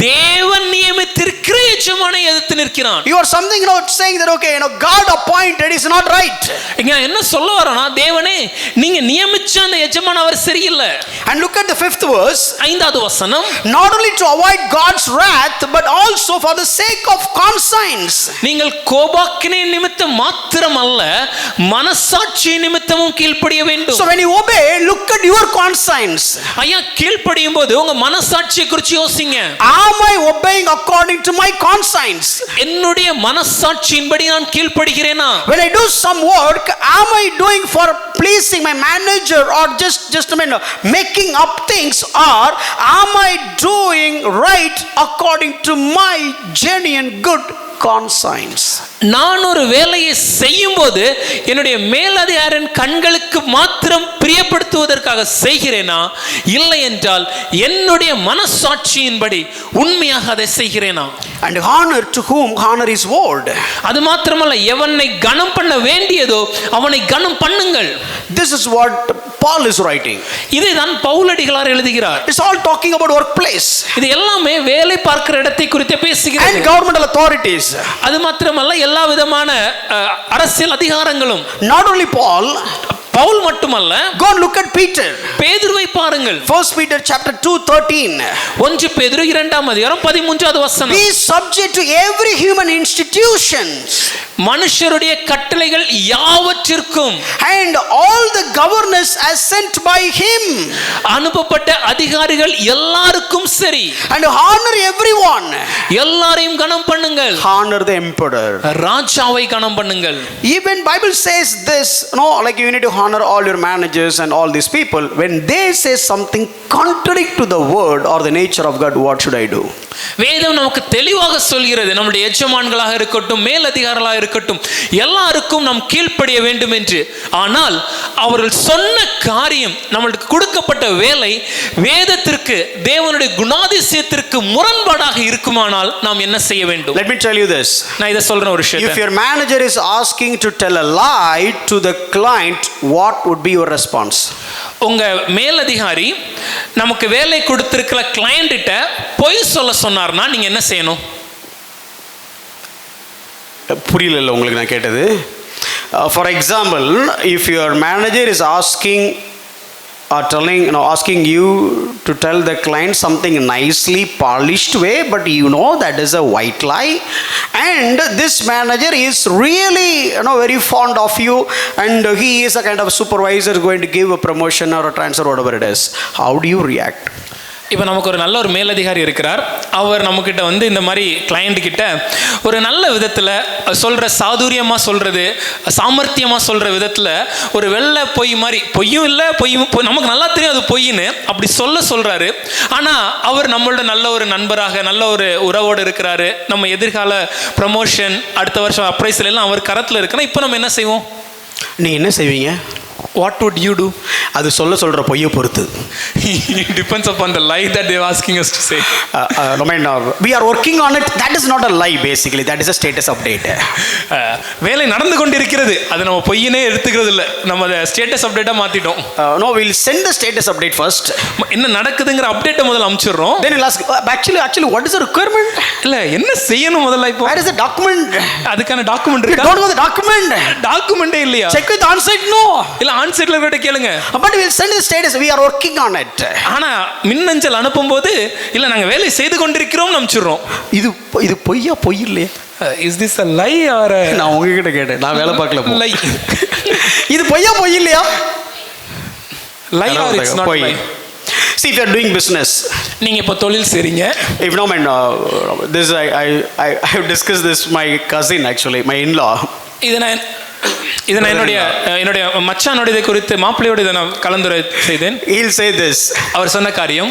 தேவன் நியமித்திருக்கிற எஜமானை எதிர்த்து நிற்கிறான். You are something saying that okay, God appointed is not right. இங்க என்ன சொல்ல வரோனா, தேவனே நீங்க நியமிச்ச அந்த எஜமான் அவர் சரியில்லை. And look at the fifth verse. ஐந்தாவது வசனம், not only to avoid God's wrath but also for the sake of conscience. நீங்கள் கோபாக்கினை நிமித்தம் மாத்திரமல்ல மனசாட்சி நிமித்தமும் கீழ்ப்படிய வேண்டும். So when you obey, look at your conscience. ஐயா, கீழ்ப்படியும் போது உங்க மனசாட்சியை குறித்து யோசிங்க. Am I obeying according to my conscience? என்னுடைய மனசாட்சியின்படி நான் கீழ்ப்படுகிறேனா? When I do some work, am I doing for pleasing my manager or just making up things, or am I doing right according to my genuine good conscience? நான் ஒரு வேலையை செய்யும் போது என்னுடைய மேலதிகாரின் கண்களுக்கு மாத்திரம் பிரியப்படுத்துவதற்காக செய்கிறேனா, இல்லை என்றால் என்னுடைய மனசாட்சியின்படி உண்மையாக அதை செய்கிறேனா? And honor to whom honor is owed. அது மாத்திரமல்ல, எவனை கனம் பண்ண வேண்டியதோ அவனை கனம் பண்ணுங்கள். This is what Paul is writing. இதைதான் பவுலடிகளார் எழுதுகிறார். It's all talking about workplace. இது எல்லாமே வேலை பார்க்கிற இடத்தை குறித்து பேசுகிறது. And governmental authorities. அது மாத்திரமல்ல, எல்லா விதமான அரசியல் அதிகாரங்களும். Not only Paul, பவுல் மட்டுமல்ல, go and look at Peter. பேதுருவை பாருங்கள். 1 Peter chapter 2:13. 1 பேதுரு 2ஆம் அதிகாரம் 13வது வசனம். Be subject to every human institutions. மனுஷருடைய கட்டளைகள் யாவற்றிற்கும் and all the governors as sent by him. அனுப்பப்பட்ட அதிகாரிகள் எல்லாருக்கும் சரி. And honor everyone. எல்லாரையும் கனம் பண்ணுங்கள். Honor the emperor. ராஜாவை கனம் பண்ணுங்கள். Even Bible says this, like you need to honor all your managers and all these people. When they say something contrary to the word or the nature of God, what should I do? வேதம் நமக்கு தெளிவாக சொல்கிறது, நம்முடைய எஜமான்களாக இருக்கட்டும், மேலதிகாரிகளாக இருக்கட்டும், எல்லாருக்கும் நாம் கீழ்ப்படிய வேண்டும் என்று. ஆனால் அவர்கள் சொன்ன காரியம், நம்மளுக்கு கொடுக்கப்பட்ட வேலை வேதத்திற்கு, தேவனுடைய குணாதிசயத்திற்கு முரண்பாடாக இருக்குமானால் நாம் என்ன செய்ய வேண்டும்? Let me tell you this. நான் இதை சொல்றேன் ஒரு விஷயம். If your manager is asking to tell a lie to the client, what would be your response? உங்க மேலதிகாரி நமக்கு வேலை கொடுத்திருக்கிற கிளையண்ட் கிட்ட பொய் சொல்ல சொன்னார்னா நீங்க என்ன செய்யணும்? புரியல உங்களுக்கு நான் கேட்டது. For example, if your manager is asking are telling, asking you to tell the client something nicely polished way, but that is a white lie. And this manager is really, very fond of you, and he is a kind of supervisor going to give a promotion or a transfer, whatever it is. How do you react? இப்போ நமக்கு ஒரு நல்ல ஒரு மேலதிகாரி இருக்கிறார். அவர் நம்மக்கிட்ட வந்து இந்த மாதிரி கிளையண்ட் கிட்ட ஒரு நல்ல விதத்தில் சொல்கிற, சாதுரியமாக சொல்கிறது, சாமர்த்தியமாக சொல்கிற விதத்தில் ஒரு வெள்ளை பொய் மாதிரி, பொய்யும் இல்லை பொய்யும் நமக்கு நல்லா தெரியும் அது பொய்ன்னு அப்படி சொல்கிறாரு. ஆனால் அவர் நம்மளோட நல்ல ஒரு நண்பராக, நல்ல ஒரு உறவோடு இருக்கிறாரு. நம்ம எதிர்கால ப்ரமோஷன், அடுத்த வருஷம் அப்ரைசல் எல்லாம் அவர் கரத்தில் இருக்குன்னா இப்போ நம்ம என்ன செய்வோம்? நீ என்ன செய்வீங்க? What would you do? அது சொல்கிற பொய்யை பொறுத்து. It depends upon the lie that they are asking us to say. We are working on it. That is not a lie basically. That is a status update. வேலை நடந்து கொண்டிருக்கிறது, அது நம்ம பொய்யனே எடுத்துக்கிறது இல்லை, நம்ம அதை status அப்டேட்டாக மாற்றிட்டோம். No, we will send the status update first. என்ன நடக்குதுங்கிற அப்டேட்டை முதல்ல அனுப்பிச்சிடுறோம். Then we'll ask, actually what is the requirement? இல்லை என்ன செய்யணும் முதல்ல? இப்போ where is the document? அதுக்கான டாக்குமெண்ட் இருக்கா? don't know the document. டாக்குமெண்டே இல்லையா? Check with on-site. No. இல்லை ஆன்சைட்ல கிட்ட கேளுங்க. But we will send the status. We are working on it. ஆனா மின்னஞ்சல் அனுப்பும்போது இல்ல நாங்க வேலை செய்து கொண்டிருக்கிறோம் அனுப்பிச்சிடுறோம். இது பொய்யா பொய் இல்லையா? Is this a lie or நான் உங்ககிட்ட கேட்டேன், நான் வேலை பார்க்கல. lie. இது பொய்யா பொய் இல்லையா? Lie or it's not lie. See, if you are doing business, நீங்க இப்போ தொழில் செய்றீங்க. If no man, this I have discussed this my cousin actually, my in-law. இதை நான் என்னுடைய மச்சானோட இதை குறித்து, மாப்பிள்ளையோட இதை நான் கலந்துரை செய்தேன். He'll say this. அவர் சொன்ன காரியம்,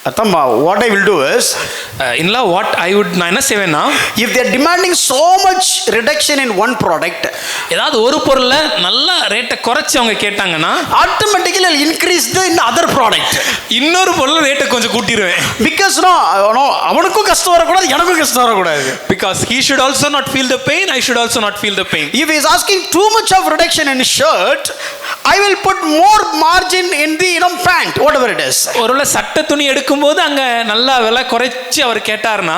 Athamma, what I will do is, நான் என்ன செய்வேன்னா, if they are demanding so much reduction in one product, ஏதாவது ஒரு பொருள்ல நல்ல ரேட்டை குறைச்சு அவங்க கேட்டாங்கன்னா, automatically I'll increase the other product. இன்னொரு பொருள் ரேட்டை கொஞ்சம் கூட்டிடுவேன். Because அவனுக்கும் கஷ்டம் வரக்கூடாது, எனக்கும் கஷ்டம் வரக்கூடாது. Because he should also not feel the pain, I should also not feel the pain. If he is asking too much of reduction in shirt, I will put more margin in the pant, whatever it is. ஒருவேளை சட்டை துணி எடுக்கும்போது அங்க நல்லா விலை குறைச்சி அவர் கேட்டார்னா,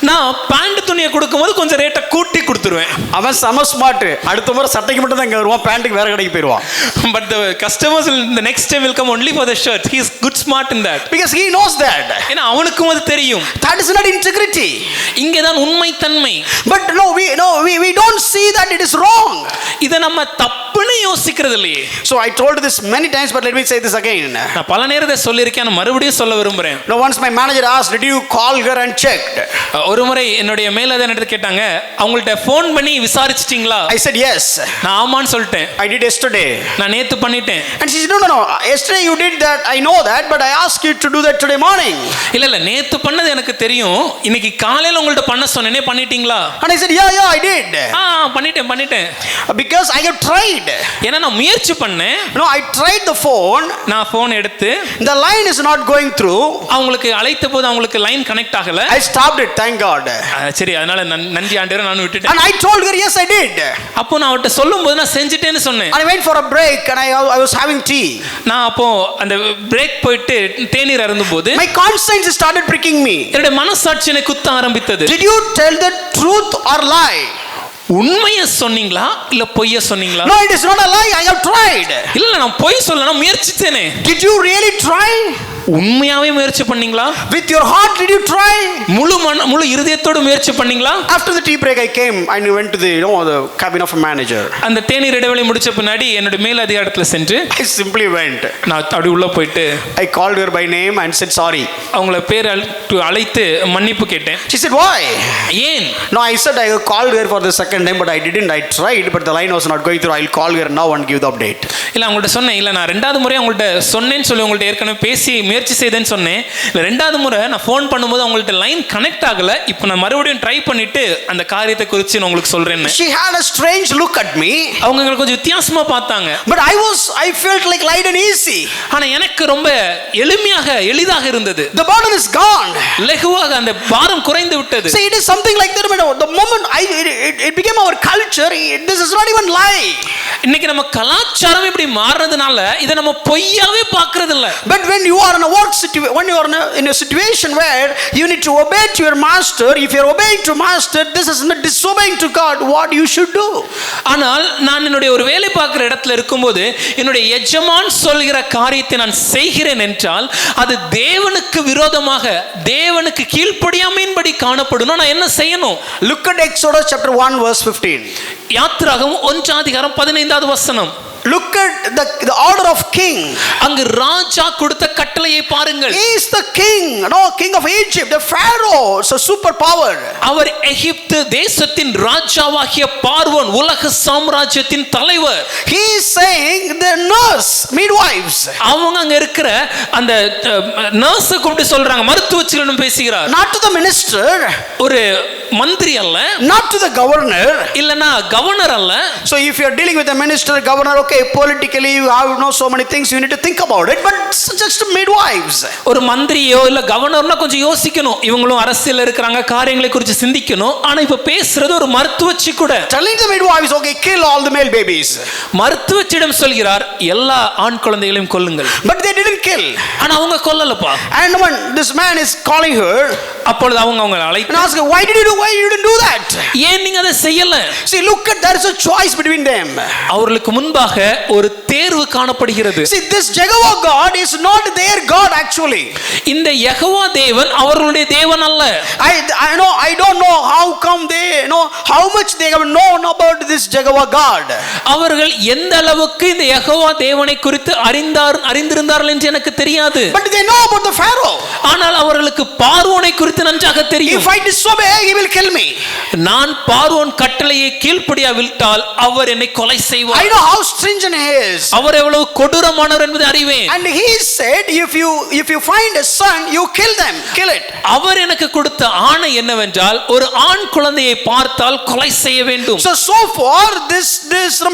நான் பேண்ட் துணியை கொடுக்கும்போது கொஞ்சம் ரேட்டை கூட்டி கொடுத்துருவேன். அவன் சம ஸ்மார்ட், அடுத்த முறை சட்டைக்கு மட்டும் தான் இங்க வருவான், பேண்ட்டுக்கு வேற கடைக்கு போயிடுவான். But the customers the next time will come only for the shirt. He is good smart in that. Because he knows that. ஏன்னா அவனுக்கும் அது தெரியும். That is not integrity. இங்கதான் உண்மை தன்மை. But we don't see that it is wrong. இத நம்ம தப்புன்னு யோசிக்கிறது இல்லையே. So I told this many times, but let me say this again. நான் பல நேரத்தை சொல்லியிருக்கேன், நான் மறுபடியும் சொல்ல விரும்புறேன். Now once my manager asked, did you call her and checked? ஒரு முறை என்னுடைய மேலதிகாரி கேட்டாங்க, அவங்கள்ட்ட ஃபோன் பண்ணி விசாரிச்சிட்டீங்களா? I said yes. நான் ஆமான்னு சொல்லிட்டேன். I did yesterday. நான் நேத்து பண்ணிட்டேன். And she said no, yesterday you did that, I know that, but I asked you to do that today morning. இல்ல நேத்து பண்ணது எனக்கு தெரியும், இன்னைக்கு காலையில உங்கள்ட்ட பண்ண சொன்னேனே, பண்ணிட்டீங்களா? And I said yeah I did. பண்ணிட்டேன். Because I have tried. ஏன்னா நான் முயற்சி பண்ணேன். No, I tried the phone. நான் ஃபோன் எடுத்து, the line is not going through. அவங்களுக்கு அழைத்த போது அவங்களுக்கு லைன் கனெக்ட் ஆகல. I stopped it, thank God. சரி, அதனால நன்றி ஆண்டவரே, நான் விட்டுட்டேன். And I told her yes I did. அப்போ நான் அவட்ட சொல்லும்போது நான் செஞ்சிட்டேன்னு சொன்னேன். I went for a break and I was having tea. நான் அப்போ அந்த பிரேக் போயிட்டு தேநீர் அருந்தும்போது my conscience started pricking me. என்னோட மனசாட்சி என்னை குத்த ஆரம்பித்தது. Did you tell the truth or lie? உண்மையை சொன்னீங்களா இல்ல பொய்யை சொன்னீங்களா? No, it is not a lie, I have tried. இல்ல நான் பொய் சொல்லல, நான் முயற்சிச்சேனே. Did you really try? உண்மையாவே முயற்சி பண்ணீங்களா? With your heart did you try? முழு இதயத்தோட முயற்சி பண்ணீங்களா? After the tea break I came and went to the the cabin of a manager. அந்த தேநீர் இடைவேளை முடிச்ச பின்னாடி என்னோட மேல் அதிகாரத்துல சென்று I simply went. நான் அப்படி உள்ள போயிட்டு I called her by name and said sorry. அவங்கள பேர் அழைத்து மன்னிப்பு கேட்டேன். She said why? ஏன்? No, I said I called her for the second time, but I didn't. I tried, but the line was not going through. I'll call her now and give the update. இல்ல அவங்கள்ட்ட சொன்னேன், இல்ல நான் ரெண்டாவது முறை அவங்கள்ட்ட சொன்னேன்னு சொல்லி உங்கள்ட்ட ஏற்கனவே பேசி முயற்சி செய்தேன்னு சொன்னேன். இல்ல ரெண்டாவது முறை நான் ஃபோன் பண்ணும்போது அவங்கள்ட்ட லைன் கனெக்ட் ஆகல, இப்போ நான் மறுபடியும் ட்ரை பண்ணிட்டு அந்த காரியத்தை குறித்து நான் உங்களுக்கு சொல்றேன். She had a strange look at me. அவங்க கொஞ்சம் வித்தியாசமா பார்த்தாங்க. But I felt like light and easy. ஆனா எனக்கு ரொம்ப எளிதாக இருந்தது. The burden is gone. லகுவாக அந்த பாரம் குறைந்து விட்டது. See, it is something like that. The moment it became our culture, this is not even lie. இன்னைக்கு நம்ம கலாச்சாரம் இப்படி மாறதுனால இத நம்ம பொய்யாவே பார்க்கிறது இல்ல. But when you are in a work situation, when you are in a situation where you need to obey to your master, if you are obeying to master, this is not disobeying to God. What you should do? ஆனால் நான் என்னுடைய ஒரு வேலை பார்க்குற இடத்துல இருக்கும்போது என்னுடைய எஜமான் சொல்கிற காரியத்தை நான் செய்கிறேன் என்றால் அது தேவனுக்கு விரோதமாக, தேவனுக்கு கீழ்ப்படியாமையின்படி காணப்படும். நான் என்ன செய்யணும்? Look at Exodus chapter 1 verse 15. யாத்திராகமம் 1:15 வசனம். Look at the order of king. அங்கு ராஜா கொடுத்த கட்டளையை பாருங்கள். He is the king, king of Egypt, the Pharaoh, so super power. அவர் எகிப்து தேசத்தின் ராஜாவாகிய பார்வோன், உலக சாம்ராஜ்யத்தின் தலைவர். He is saying the nurse, midwives. அவங்க அங்க இருக்கிற அந்த நர்ஸ் கூப்பிட்டு சொல்றாங்க, மருத்துவச்சிகளிடம் பேசுகிறார். Not to the minister, ஒரு மந்திரி அல்ல. Not to the governor, இல்லனா கவர்னர் அல்ல. So if you are dealing with a minister, governor, okay, politically you have so many things you need to think about it, but it's just midwives. ஒரு மந்திரியோ இல்ல கவர்னர்னா கொஞ்சம் யோசிக்கணும், இவங்களும் அரசியல்ல இருக்கறாங்க, காரியங்களை குறித்து சிந்திக்கணும். ஆனா இப்ப பேசுறது ஒரு மருத்துவச்சி கூட. Telling the midwives, okay, kill all the male babies. மருத்துவச்சிடம் சொல்கிறார், எல்லா ஆண் குழந்தைகளையும் கொல்லுங்கள். But they didn't kill. ஆனா அவங்க கொல்லலப்பா. And when this man is calling her, அப்பொழுது அவங்க அழைத்து and ask her, why you didn't do that? ஏன் நீங்க அதை செய்யல? See, look at, there is a choice between them. அவர்களுக்கு முன்பாக ஒரு தேர்வு காணப்படுகிறது. See, this Jehovah God is not their God actually. இந்த யெகோவா தேவன் அவர்களுடைய தேவன் அல்ல. I don't know how come they know how much they have known about this Jehovah God. அவர்கள் எந்த அளவுக்கு இந்த யெகோவா தேவனை குறித்து அறிந்திருந்தார்கள் என்று எனக்கு தெரியாது. But they know about the Pharaoh. ஆனால் அவர்களுக்கு பார்வோனை குறித்து நன்றாக தெரியும். If I disobey, he will kill me. நான் பார்வோன் கட்டளையை கீழ்ப்படியாவிட்டால் அவர் என்னை கொலை செய்வார். I know how stringent he is. அவர் எவ்வளவு கொடூரமானவர் என்பதை அறிவேன். And he said, if you find a son, you kill them, kill it. அவர் எனக்கு கொடுத்த ஆணை என்னவென்றால் ஒரு ஆண் குழந்தையை பார்த்தால் கொலை செய்ய வேண்டும். So far this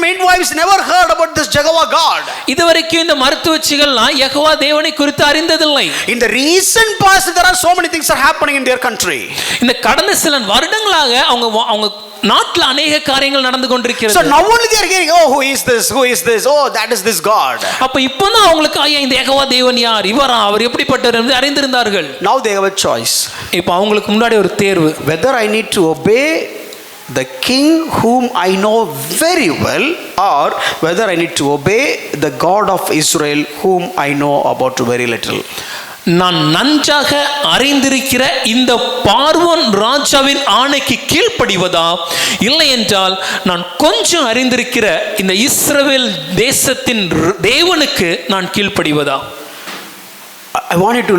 midwives never heard about this Jehovah God. இதுவரைக்கும் இந்த மருத்துவச்சிகள்லாம் யெகோவா தேவனை குறித்து அறிந்ததில்லை. In the recent past there are so many things are happening in their country. இந்த கடந்த சில வருடங்களாக அவங்க நாட்டில் அநேக காரியங்கள் நடந்து கொண்டிருக்கிறது. So now only they are hearing, oh, who is this, oh, that is this God. அப்ப இப்போதான் அவங்களுக்கு ஐயா இந்த யெகோவா தேவன் யார், இவரா, அவர் எப்படிப்பட்டவர் என்று அறிந்திருந்தார்கள். Now they have a choice. இப்போ அவங்களுக்கு முன்னாடி ஒரு தேர்வு, whether I need to obey the king whom I know very well, or whether I need to obey the God of Israel whom I know about very little. நான் நன்றாக அறிந்திருக்கிற இந்த பார்வோன் ராஜாவின் ஆணைக்கு கீழ்ப்படிவதா, இல்லை என்றால் நான் கொஞ்சம் அறிந்திருக்கிற இந்த இஸ்ரவேல் தேசத்தின் தேவனுக்கு நான் கீழ்ப்படிவதா? I want you to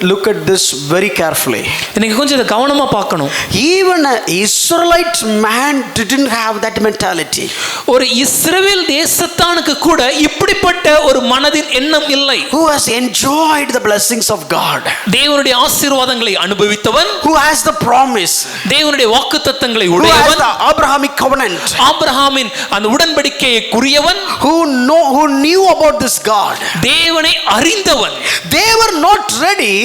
look at this very carefully. நீங்க கொஞ்சம் இத கவனமா பார்க்கணும். Even an Israelite man didn't have that mentality. ஒரு இஸ்ரவேல் தேசத்தானுக்கு கூட இப்படிப்பட்ட ஒரு மனதின் எண்ணம் இல்லை. Who has enjoyed the blessings of God. தேவனுடைய ஆசீர்வாதங்களை அனுபவித்தவன். Who has the promise. தேவனுடைய வாக்குத்தத்தங்களை உடையவன். Who has the Abrahamic covenant. ஆபிரகாமின் அந்த உடன்படிக்கையை குறியவன். Who knew about this God. தேவனை அறிந்தவன். They were not ready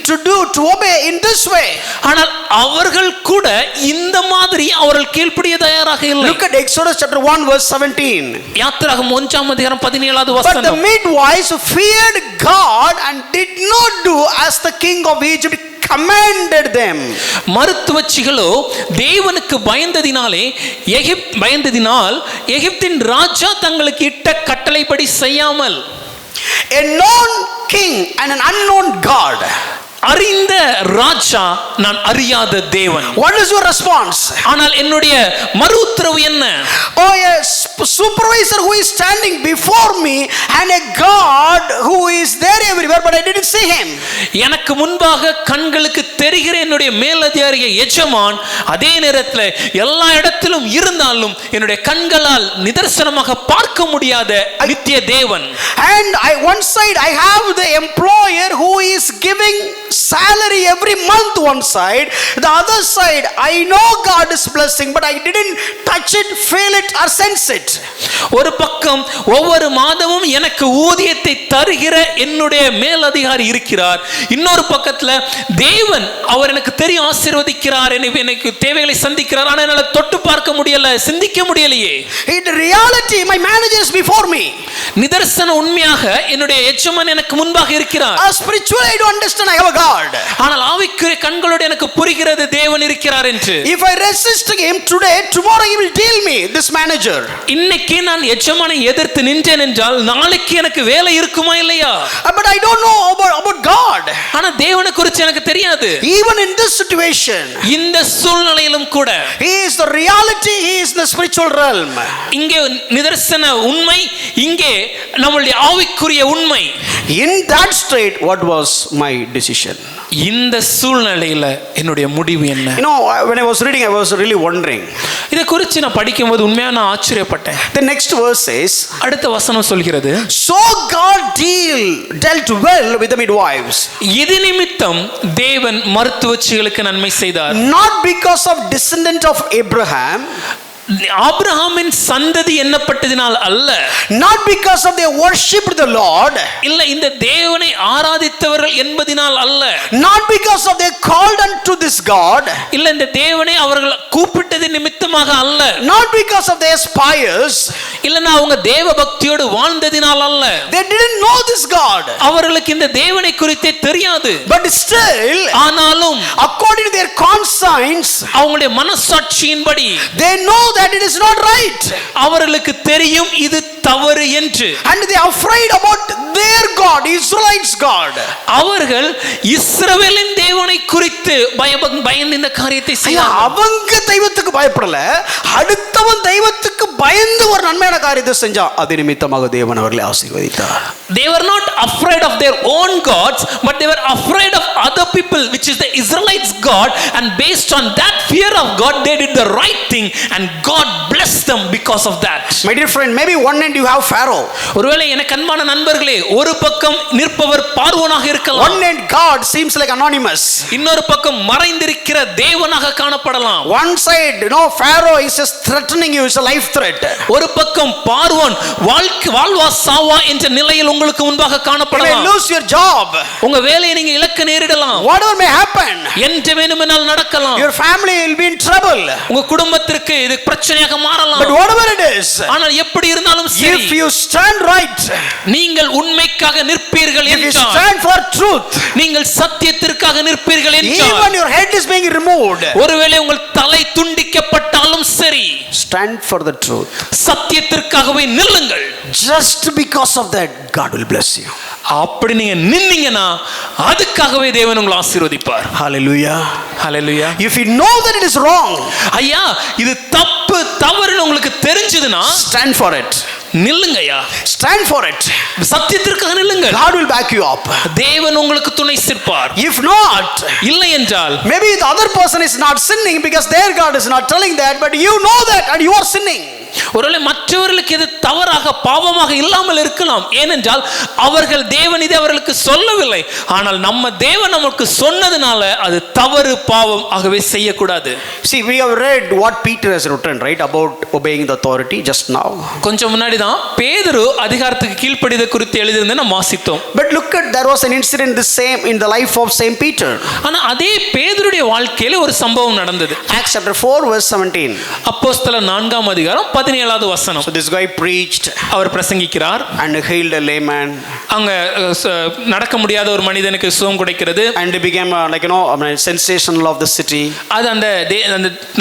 to obey in this way. ஆனால் அவர்கள் கூட இந்த மாதிரி அவர்கள் கீழ்ப்படிய தயாராக இல்லை. Look at Exodus chapter 1 verse 17. யாத்திராகமம் 1:17 வசனம். But the midwives feared God and did not do as the king of Egypt commanded them. மருத்துவச்சிகளோ தேவனுக்கு பயந்ததினால் எகிப்தின் ராஜா தங்களுக்கு இட்ட கட்டளைப்படி செய்யாமல், a known king and an unknown God. அறிந்த ராஜா, நான் அறியாத தேவன். What is your response? ஆனால் என்னுடைய மறு உத்தரவு என்ன? Oh, a supervisor who is standing before me and a God who is there everywhere but I didn't see him. எனக்கு முன்பாக கண்களுக்கு தெரிகிற என்னுடைய மேலதிகாரிய எஜமான் அதே நேரத்தில் எல்லா இடத்திலும் இருந்தாலும் என்னுடைய கண்களால் நிதர்சனமாக பார்க்க முடியாத நித்திய தேவன். And one side I have the employer who is giving salary every month one side, the other side I know God is blessing but I didn't touch it, feel it or sense it. ஒரு பக்கம் ஒவ்வொரு மாதமும் எனக்கு ஊதியத்தை தருகிற என்னுடைய மேலதிகாரி இருக்கிறார், இன்னொரு பக்கத்துல தேவன் அவர் எனக்கு தெரியும் ஆசீர்வதிக்கிறார், எனக்கு தேவைகளை சந்திக்கிறார், ஆனா என்னால தொட்டு பார்க்க முடியல, சிந்திக்க முடியலையே. In reality my manager is before me. நிதர்சன உண்மையாக என்னுடைய எஜமான் எனக்கு முன்பாக இருக்கிறார். Spiritually I don't understand I have a God. ஆனால் ஆவிக்குரிய கண்களோடு எனக்கு புரிகிறது தேவன் இருக்கிறார் என்று. If I resist him today, tomorrow he will deal me, this manager. இன்னைக்கு நான் எஜமானை எதிர்த்து நின்றேன் என்றால் நாளைக்கு எனக்கு வேலை இருக்குமா இல்லையா? But I don't know about God. ஆனா தேவனை குறித்து எனக்கு தெரியாது. Even in this situation, இந்த சூழ்நிலையிலும் கூட he is the reality, he is the spiritual realm. இங்கே நிதர்சன உண்மை, இங்கே நம்மளுடைய ஆவிக்குரிய உண்மை. In that state, what was my decision? இந்த சூழ்நிலையில என்னுடைய முடிவு என்ன? You know, when I was reading, I was really wondering. இதை குறித்து நான் படிக்கும்போது உண்மையா நான் ஆச்சரியப்பட்டேன். The next verse says, அடுத்த வசனம் சொல்கிறது, so God dealt well with the midwives. இது நிமித்தம் தேவன் மருத்துவச்சிகளுக்கு நன்மை செய்தார். Not because of descendant of Abraham. ஆபிரகாமின் சந்ததி எண்ணப்பட்டதினால் அல்ல. Not because of they worshipped the Lord. இல்ல இந்த தேவனை ஆராதித்தவர்கள் என்பதினால் அல்ல. Not because of they called unto this God. இல்ல இந்த தேவனை அவர்கள் கூப்பிட்டது நிமித்தமாக அல்ல. Not because of their pious. இல்லனா அவங்க தேவ பக்தியோடு வாழ்ந்ததினால் அல்ல. They didn't know this God. அவர்களுக்கு இந்த தேவனை குறித்தே தெரியாது. But still, ஆனாலும் according to their conscience, அவங்களுடைய மனசாட்சியின்படி they know that it is not right. அவர்களுக்கு தெரியும் இது தவறு என்று. And they are afraid about their God, Israelites God. அவர்கள் இஸ்ரவேலின் தேவனை குறித்து பயந்து இந்த காரியத்தை செய்தார்கள். அவங்க தெய்வத்துக்கு பயப்படல, அடுத்தவன் தெய்வத்துக்கு பயந்து ஒரு நன்மையான காரியத்தை செஞ்சா அது நிமித்தமாக தேவன் அவர்களை ஆசீர்வதித்தார். They were not afraid of their own gods, but they were afraid of other people, which is the Israelites' God, and based on that fear of God they did the right thing and God blessed them because of that. My dear friend, maybe one end you have Pharaoh. ஒருவேளை எனக்கு அன்பான நண்பர்களே, ஒரு பக்கம் நிற்பவர் பார்வோனாக இருக்கலாம். One end God seems like anonymous. இன்னொரு பக்கம் மறைந்திருக்கிற தேவனாக காணப்படலாம். One side, Pharaoh is just threatening you, it's a life threat. ஒரு பக்கம் பார்வோன் வாழ்வா சாவா என்ற நிலையில் உங்களுக்கு முன்பாக காணப்படலாம். You may lose your job. உங்க வேலையை நீங்க இழக்க நேரிடலாம். Whatever may happen. என்ன வேண்டுமானாலும் நடக்கலாம். Your family will be in trouble. உங்க குடும்பத்திற்கு இது பிரச்சனையாக மாறலாம். But whatever it is, ஆனால் எப்படி இருந்தாலும் சரி, if you stand right, நீங்கள் உண்மைக்காக நிற்பீர்கள் if you என்றால், stand for truth, நீங்கள் சத்தியத்திற்காக நிற்பீர்கள் என்றால், even your head is being removed, ஒருவேளை உங்கள் தலை துண்டிக்கப்பட்டாலும் சரி, stand for the truth. சத்தியத்திற்காகவே நில்லுங்கள். Just because of that, God will bless you. அப்படி நீங்க நின்னீங்கன்னா அதுக்காகவே தேவன் உங்களை ஆசீர்வதிப்பார். Hallelujah. Hallelujah. If you know that it is wrong, ஐயா இது தவறுன்னு உங்களுக்கு தெரிஞ்சதுன்னா stand for it. நில்லுங்கய்யா. Stand for it. சத்தியத்திற்காக நில்லுங்க. God will back you up. தேவன் உங்களுக்கு துணை நிற்பார். If not, இல்லை என்றால், maybe the other person is not sinning because their God is not telling that, but you know that and you are sinning. ஒருவேளை மற்றவர்களுக்கு இது தவறாக பாவமாக இல்லாமல் இருக்கலாம், ஏனென்றால் அவர்கள் தேவன் இதை அவர்களுக்கு சொல்லவில்லை, ஆனால் நம்ம தேவன் நமக்கு சொன்னதுனால அது தவறு பாவம், ஆகவே செய்யக்கூடாது. See, we have read what Peter has written, right, about obeying the authority just now. கொஞ்சம் முன்னாடி தான் பேதுரு அதிகாரத்துக்கு கீழ்ப்படிதல் குறித்து எழுதியிருந்ததை நாம் வாசித்தோம். But look at, there was an incident the same in the life of Saint Peter. ஆனா அதே பேதுருடைய வாழ்க்கையில ஒரு சம்பவம் நடந்தது. Acts chapter 4 verse 17. அப்போஸ்தலர் 4ஆம் அதிகாரம் 17வது வசனம். So this guy preached, our பிரசங்கிக்கிறார், and healed a layman, அங்க நடக்க முடியாத ஒரு மனிதனுக்கு சுகம் கிடைக்கிறது, and he became a sensational of the city. அது அந்த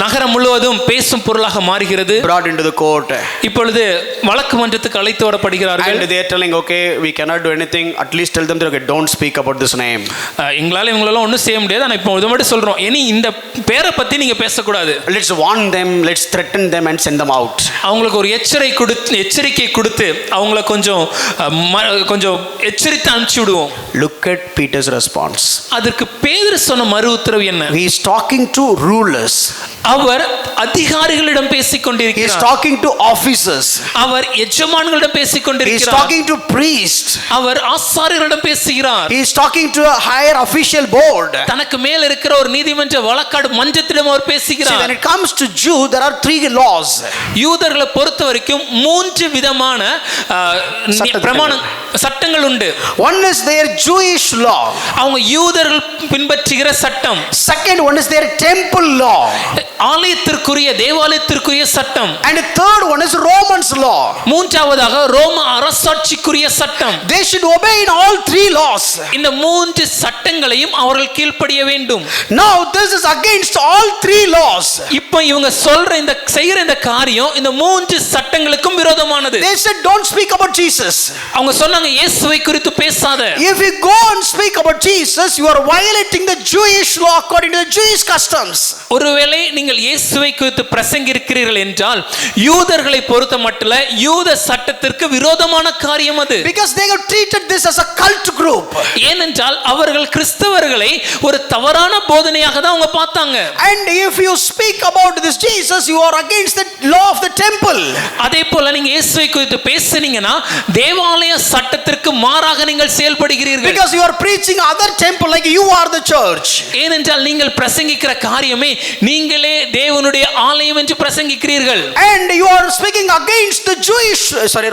நகரம் முழுவதும் பேசும் பொருளாக மாறுகிறது. Brought into the court. இப்பொழுது வழக்கு மன்றத்துக்கு அழைத்து வரப்படுகிறார்கள். And they are telling, okay, we cannot do anything, at least tell them that, okay, don't speak about this name. எங்களால இவங்களால ஒன்றும் செய்ய முடியாது, ஆனா இப்போ இது மட்டும் சொல்றோம், இனி இந்த பேரை பத்தி நீங்க பேசக்கூடாது. Let's warn them, let's threaten them and send them out. அவங்களுக்கு ஒரு எச்சரிக்கை கொடுத்து அவங்கள கொஞ்சம் எச்சரித்து அனுப்பிச்சு விடுவோம். Look at Peter's response. அதற்கு பேதுரு சொன்ன மறு உத்தரவு என்ன? He is talking to rulers. அவர் அதிகாரிகளிடம் பேசிக் He is கொண்டிருக்கிறார். talking to officers. Our எஜமான்களிடம் basic He is கொண்டிருக்கிறார். talking to priests. அவர் ஆசாரியர்களிடம் பேசுகிறார். He is talking to a higher official board. தனக்கு மேல் இருக்கிற ஒரு நீதிமன்ற வழக்காடு மன்றத்திடம் அவர் See, பேசுகிறார். when it comes to Jew, there are 3 laws. யூதர்களை பொறுத்த வரைக்கும் 3 விதமான சட்டங்கள் உண்டு. One is their Jewish law. அவங்க யூதர்கள் பின்பற்றுகிற சட்டம். Second one is their temple law. ஆலயத்திற்குரிய தேவாலயத்திற்குரிய சட்டம். And the third one is Romans law. மூன்றாவதாக ரோம அரசாட்சிக்குரிய சட்டம். They should obey in all 3 laws. இந்த 3 சட்டங்களையும் அவர்கள் கீழ்ப்படிய வேண்டும். Now this is against all 3 laws. இப்போ இவங்க செய்யற இந்த காரியம் இந்த 3 சட்டங்களுக்கும் விரோதமானது. They said don't speak about Jesus. அவங்க சொன்னாங்க இயேசுவை குறித்து பேசாத. If you go and speak about Jesus, you are violating the Jewish law according to the Jewish customs. ஒருவேளை நீங்கள் இயேசுவை குறித்து பிரசங்கிக்கிறீர்கள் என்றால் யூதர்களை பொறுத்த மட்டும் யூத சட்டத்திற்கு விரோதமான காரியம் அது. Because they have treated this as a cult group. ஏனென்றால் அவர்கள் கிறிஸ்தவர்களை ஒரு தவறான போதனையாக தான் அவங்க பார்த்தாங்க. And if you speak about this Jesus, you are against the law of the temple. அதே போல நீங்க இயேசுவை குறித்து பேசுனீங்கன்னா தேவாலய சட்டத்திற்கு மாறாக நீங்கள் செயல்படுகிறீர்கள். Because you are preaching other temple like you are the church. ஏனென்றால் நீங்கள் பிரசங்கிக்கிற காரியமே நீங்களே தேவனுடைய ஆலயம் என்று பிரசங்கிக்கிறீர்கள். And you are speaking against the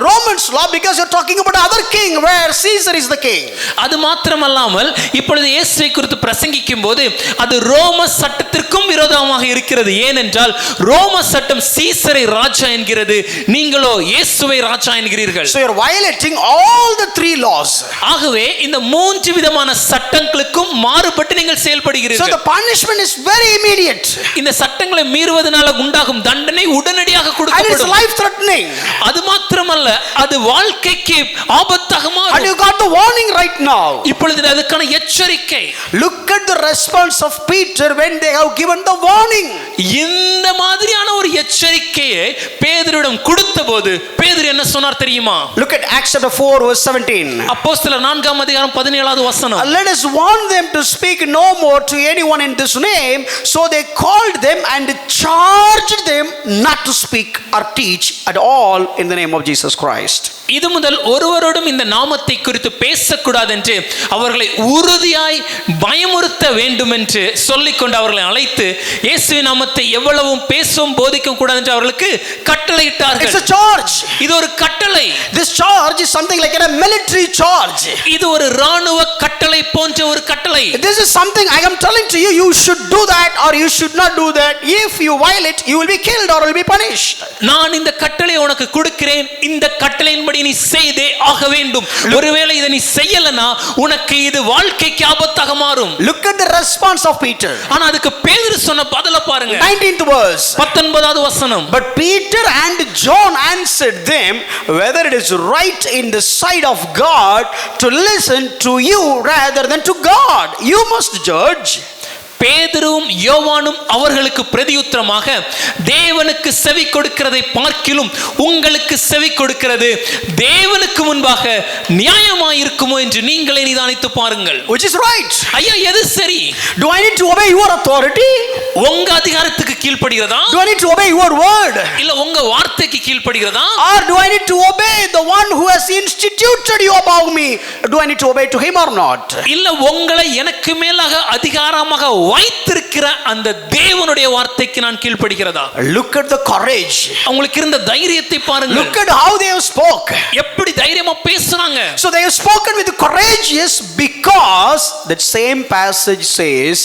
Romans law because you are talking about other king where Caesar is the king. அது மாத்திரமல்லாமல் இப்பொழுது இயேசுவை குறித்து பிரசங்கிக்கும் போது அது ரோம சட்டத்திற்கும் விரோதமாக இருக்கிறது. ஏனென்றால் ரோம சட்டம் சீசரை ராஜா என்கிறது, நீங்களோ இயேசுவை ராஜா என்கிறீர்கள். So you are violating all the 3 laws. ஆகவே இந்த 3 விதமான சட்டங்களுக்கும் மாறுபட்டு நீங்கள் செயல்படுகிறீர்கள். So the punishment is very immediate. இந்த சட்டங்களை மீறுவதனால உண்டாகும் தண்டனை உடனடியாக And it's கொடுக்கப்படும். life threatening. அது மாத்திரமல்ல அது வாழ்க்கைக்கு ஆபத்தாக And மாறும். you got the warning right now. இப்பொழுது அதுக்கான எச்சரிக்கை. Look at the response of Peter when they have given the warning. இந்த மாதிரியான ஒரு எச்சரிக்கையை பேதுருவிடம் கொடுத்தபோது பேதுரு என்ன சொன்னார் தெரியுமா? Look at Acts chapter 4 verse 17. அப்போஸ்தலர் 4ஆம் அதிகாரம் 17வது வசனம். Let us warn them to speak no more to anyone in this name. So they called them and charged them not to speak or teach at all in the name of Jesus Christ. இது முதல் ஒருவரோடும் இந்த நாமத்தை குறித்து பேசக்கூடாது என்று அவர்களை உறுதியாய் பயமுறுத்த வேண்டும் என்று சொல்லிக்கொண்டு அவர்களை அழைத்து இயேசுவின் நாமத்தை எவ்வளவும் பேசவும் போதிக்கவும் கூடாது என்று அவர்களுக்கு கட்டளையிட்டார்கள். It's a charge. இது ஒரு கட்டளை. This charge is something like a military charge. இது ஒரு ராணுவ கட்டளை போன்ற ஒரு கட்டளை. This is something I am telling to you, you should do that or you should not do that. If you violate, you will be killed or will be punished. நான் இந்த கட்டளை உனக்கு கொடுக்கிறேன், இந்த கட்டளையின்படி நீ செய்தே ஆக வேண்டும். ஒருவேளை இதை நீ செய்யலனா உனக்கு இது வாழ்க்கைக்கு ஆபத்தாக மாறும். Look at the response of Peter. ஆனா அதுக்கு பேதுரு சொன்ன பதில பாருங்க. 19th verse. 19வது வசனம். But Peter and John answered them, whether it is right in the sight of God to listen to you rather than to God, you must judge. பேதுருவும் யோவானும் அவர்களுக்கு பிரதியுத்தரமாக, தேவனுக்கு செவி கொடுக்கிறதை பார்க்கிலும் உங்களுக்கு செவி கொடுக்கிறது தேவனுக்கு முன்பாக நியாயமாயிருக்குமோ என்று நீங்களே நிதானித்து பாருங்கள். Which is right? ஐயா எது சரி? Do I need to obey your authority? உங்க அதிகாரத்துக்கு கீழ்ப்படிகிறதா? Do I need to obey your word? இல்ல உங்க வார்த்தைக்கு கீழ்ப்படிகிறதா? Or do I need to obey the one who has instituted you above me? Do I need to obey to him or not? இல்ல உங்களை எனக்கு மேலாக அதிகாரமாக வைத்திருக்கிற அந்த தேவனுடைய வார்த்தைக்கு நான் கீழ்ப்படிகிறதா? Look at the courage. அவங்களுக்கு இருந்த தைரியத்தை பாருங்க. Look at how they have spoke. எப்படி தைரியமா பேசுறாங்க. So they have spoken with courageous because that same passage says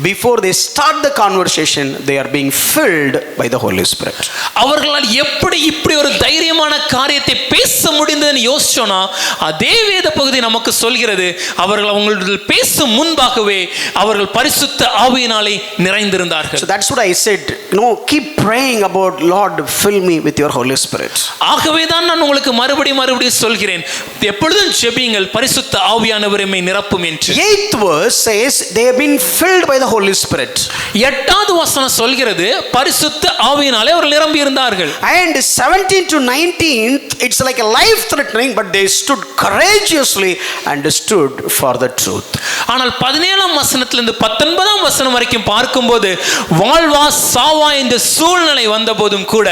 before they start the conversation they are being filled by the Holy Spirit. அவர்களால் எப்படி இப்படி ஒரு தைரியமான காரியத்தை பேச முடிந்ததுன்னு யோசிச்சோனா அதே வேத பகுதி நமக்கு சொல்கிறது அவர்கள் அவங்களுடைய பேசும் முன்பாகவே அவர்கள் பரிசுத்த ஆவியினாலே நிறைந்திருந்தார்கள். So that's what I said, keep praying about Lord fill me with your Holy Spirit. ஆகவே தான் நான் உங்களுக்கு மறுபடியும் சொல்கிறேன், எப்பொழுதும் ஜெபியுங்கள் பரிசுத்த ஆவியானவர் எம்மை நிரப்பும் என்று. 8th verse says they have been filled by the Holy Spirit. 8வது வசனம் சொல்கிறது பரிசுத்த ஆவியினாலே அவர்கள் நிரம்பி இருந்தார்கள். And 17th to 19th it's like a life threatening, but they stood courageously and stood for the truth. ஆனால் 17ஆம் வசனத்திலிருந்து 19ஆம் வசனம் வரைக்கும் பார்க்கும்போது வாழ்வா சாவா அவ்வளவாய் இந்த சூழ்நிலை வந்த போதும் கூட